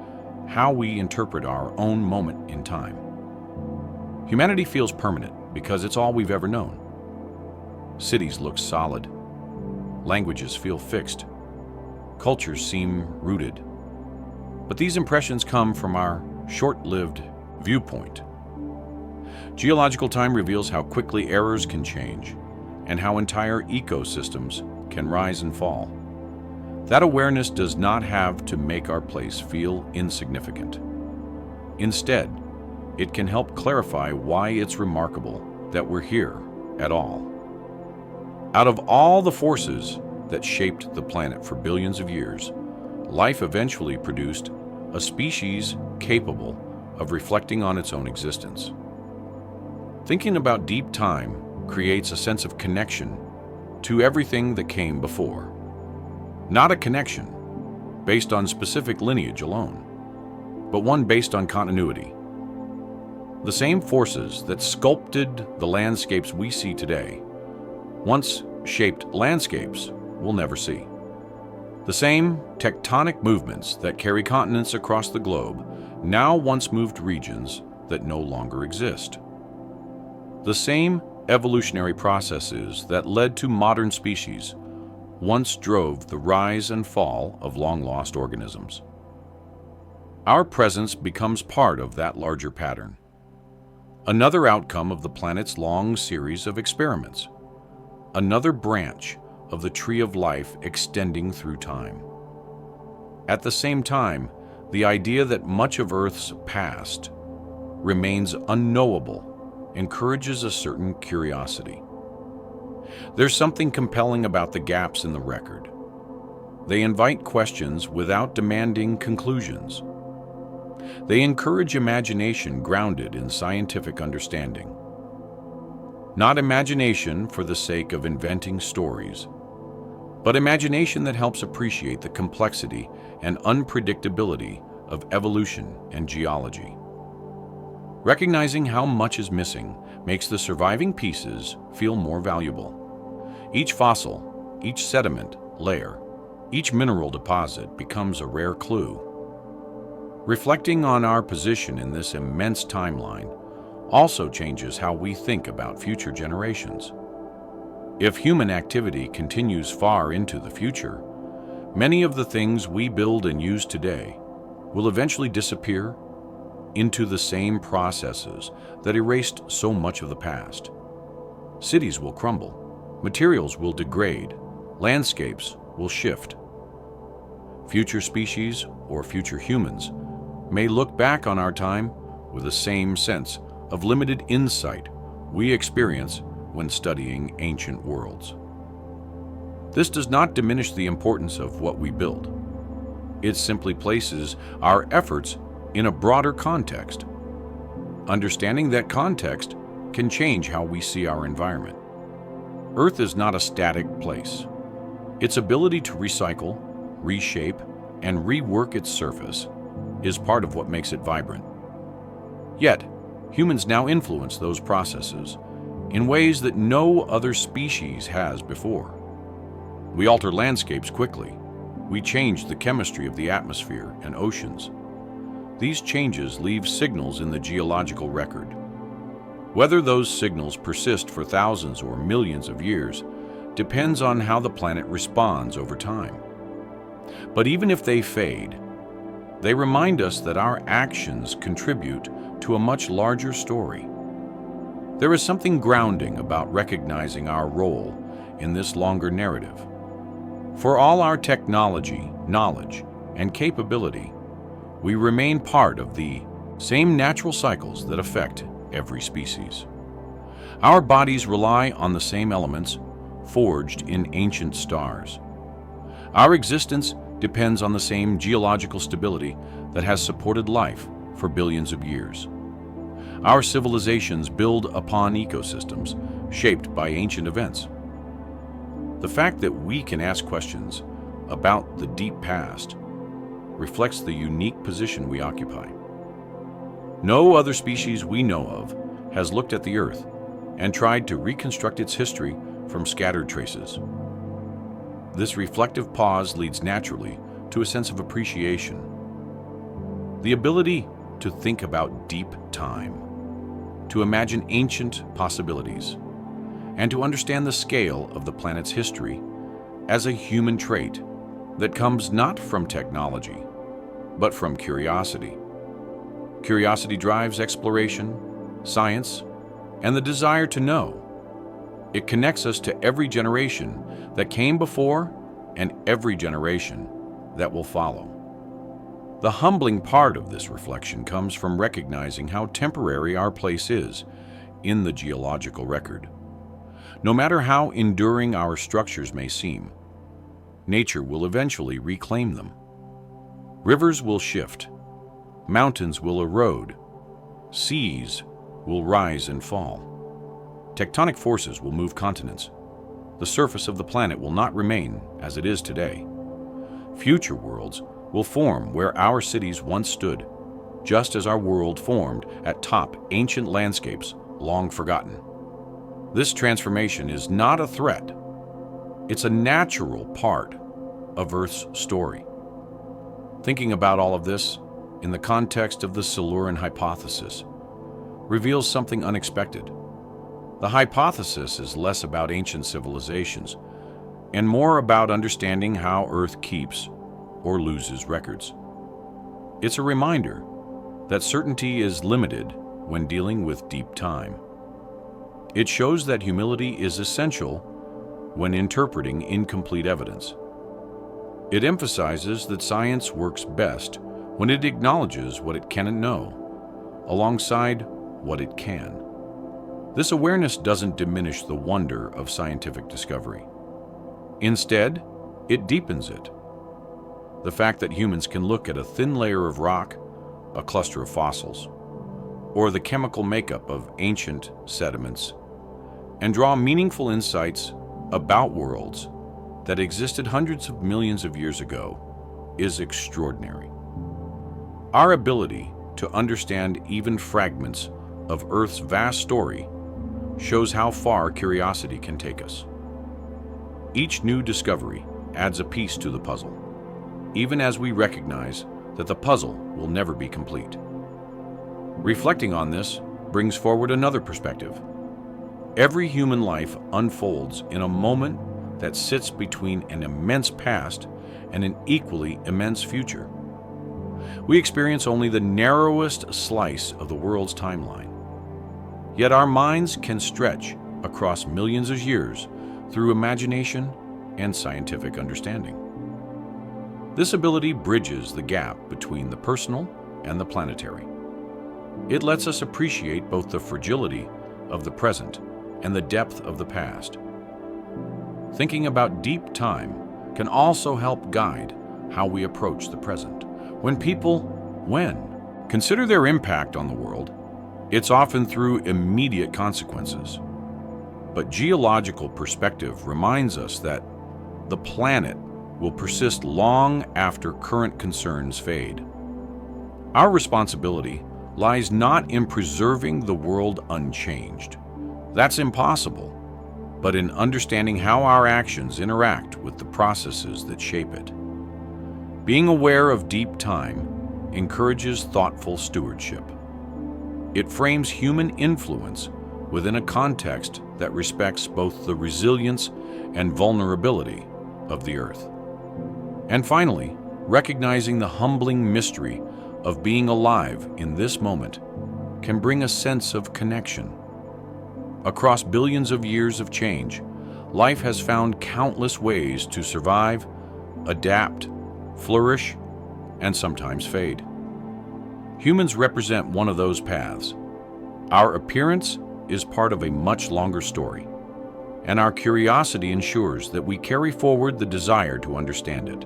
how we interpret our own moment in time. Humanity feels permanent because it's all we've ever known. Cities look solid. Languages feel fixed. Cultures seem rooted. But these impressions come from our short-lived viewpoint. Geological time reveals how quickly errors can change and how entire ecosystems can rise and fall. That awareness does not have to make our place feel insignificant. Instead, it can help clarify why it's remarkable that we're here at all. Out of all the forces that shaped the planet for billions of years, life eventually produced a species capable of reflecting on its own existence. Thinking about deep time creates a sense of connection to everything that came before. Not a connection based on specific lineage alone, but one based on continuity. The same forces that sculpted the landscapes we see today once shaped landscapes we'll never see. The same tectonic movements that carry continents across the globe now once moved regions that no longer exist. The same evolutionary processes that led to modern species once drove the rise and fall of long-lost organisms. Our presence becomes part of that larger pattern, another outcome of the planet's long series of experiments, another branch of the tree of life extending through time. At the same time, the idea that much of Earth's past remains unknowable encourages a certain curiosity. There's something compelling about the gaps in the record. They invite questions without demanding conclusions. They encourage imagination grounded in scientific understanding. Not imagination for the sake of inventing stories, but imagination that helps appreciate the complexity and unpredictability of evolution and geology. Recognizing how much is missing makes the surviving pieces feel more valuable. Each fossil, each sediment layer, each mineral deposit becomes a rare clue. Reflecting on our position in this immense timeline also changes how we think about future generations. If human activity continues far into the future, many of the things we build and use today will eventually disappear into the same processes that erased so much of the past. Cities will crumble, Materials will degrade, landscapes will shift. Future species or future humans may look back on our time with the same sense of limited insight we experience when studying ancient worlds. This does not diminish the importance of what we build. It simply places our efforts in a broader context. Understanding that context can change how we see our environment. Earth is not a static place. Its ability to recycle, reshape, and rework its surface is part of what makes it vibrant. Yet, humans now influence those processes in ways that no other species has before. We alter landscapes quickly. We change the chemistry of the atmosphere and oceans. These changes leave signals in the geological record. Whether those signals persist for thousands or millions of years depends on how the planet responds over time. But even if they fade, they remind us that our actions contribute to a much larger story. There is something grounding about recognizing our role in this longer narrative. For all our technology, knowledge, and capability, we remain part of the same natural cycles that affect every species. Our bodies rely on the same elements forged in ancient stars. Our existence depends on the same geological stability that has supported life for billions of years. Our civilizations build upon ecosystems shaped by ancient events. The fact that we can ask questions about the deep past reflects the unique position we occupy. No other species we know of has looked at the Earth and tried to reconstruct its history from scattered traces. This reflective pause leads naturally to a sense of appreciation. The ability to think about deep time, to imagine ancient possibilities, and to understand the scale of the planet's history as a human trait that comes not from technology, but from curiosity. Curiosity drives exploration, science, and the desire to know. It connects us to every generation that came before and every generation that will follow. The humbling part of this reflection comes from recognizing how temporary our place is in the geological record. No matter how enduring our structures may seem, nature will eventually reclaim them. Rivers will shift, mountains will erode, seas will rise and fall. Tectonic forces will move continents. The surface of the planet will not remain as it is today. Future worlds will form where our cities once stood, just as our world formed at top ancient landscapes long forgotten. This transformation is not a threat. It's a natural part of Earth's story. Thinking about all of this in the context of the Silurian Hypothesis reveals something unexpected. The hypothesis is less about ancient civilizations and more about understanding how Earth keeps or loses records. It's a reminder that certainty is limited when dealing with deep time. It shows that humility is essential when interpreting incomplete evidence. It emphasizes that science works best when it acknowledges what it cannot know, alongside what it can. This awareness doesn't diminish the wonder of scientific discovery. Instead, it deepens it. The fact that humans can look at a thin layer of rock, a cluster of fossils, or the chemical makeup of ancient sediments, and draw meaningful insights about worlds that existed hundreds of millions of years ago is extraordinary. Our ability to understand even fragments of Earth's vast story shows how far curiosity can take us. Each new discovery adds a piece to the puzzle, even as we recognize that the puzzle will never be complete. Reflecting on this brings forward another perspective. Every human life unfolds in a moment that sits between an immense past and an equally immense future. We experience only the narrowest slice of the world's timeline. Yet our minds can stretch across millions of years through imagination and scientific understanding. This ability bridges the gap between the personal and the planetary. It lets us appreciate both the fragility of the present and the depth of the past. Thinking about deep time can also help guide how we approach the present. When people consider their impact on the world, it's often through immediate consequences. But geological perspective reminds us that the planet will persist long after current concerns fade. Our responsibility lies not in preserving the world unchanged. That's impossible, but in understanding how our actions interact with the processes that shape it. Being aware of deep time encourages thoughtful stewardship. It frames human influence within a context that respects both the resilience and vulnerability of the Earth. And finally, recognizing the humbling mystery of being alive in this moment can bring a sense of connection. Across billions of years of change, life has found countless ways to survive, adapt, flourish, and sometimes fade. Humans represent one of those paths. Our appearance is part of a much longer story, and our curiosity ensures that we carry forward the desire to understand it.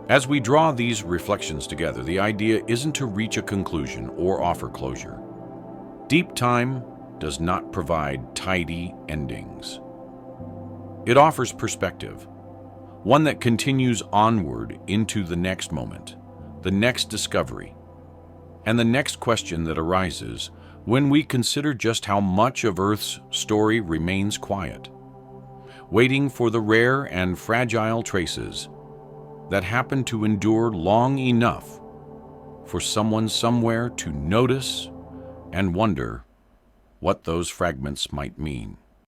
As we draw these reflections together, the idea isn't to reach a conclusion or offer closure. Deep time does not provide tidy endings. It offers perspective, one that continues onward into the next moment, the next discovery, and the next question that arises when we consider just how much of Earth's story remains quiet, waiting for the rare and fragile traces that happen to endure long enough for someone somewhere to notice and wonder what those fragments might mean.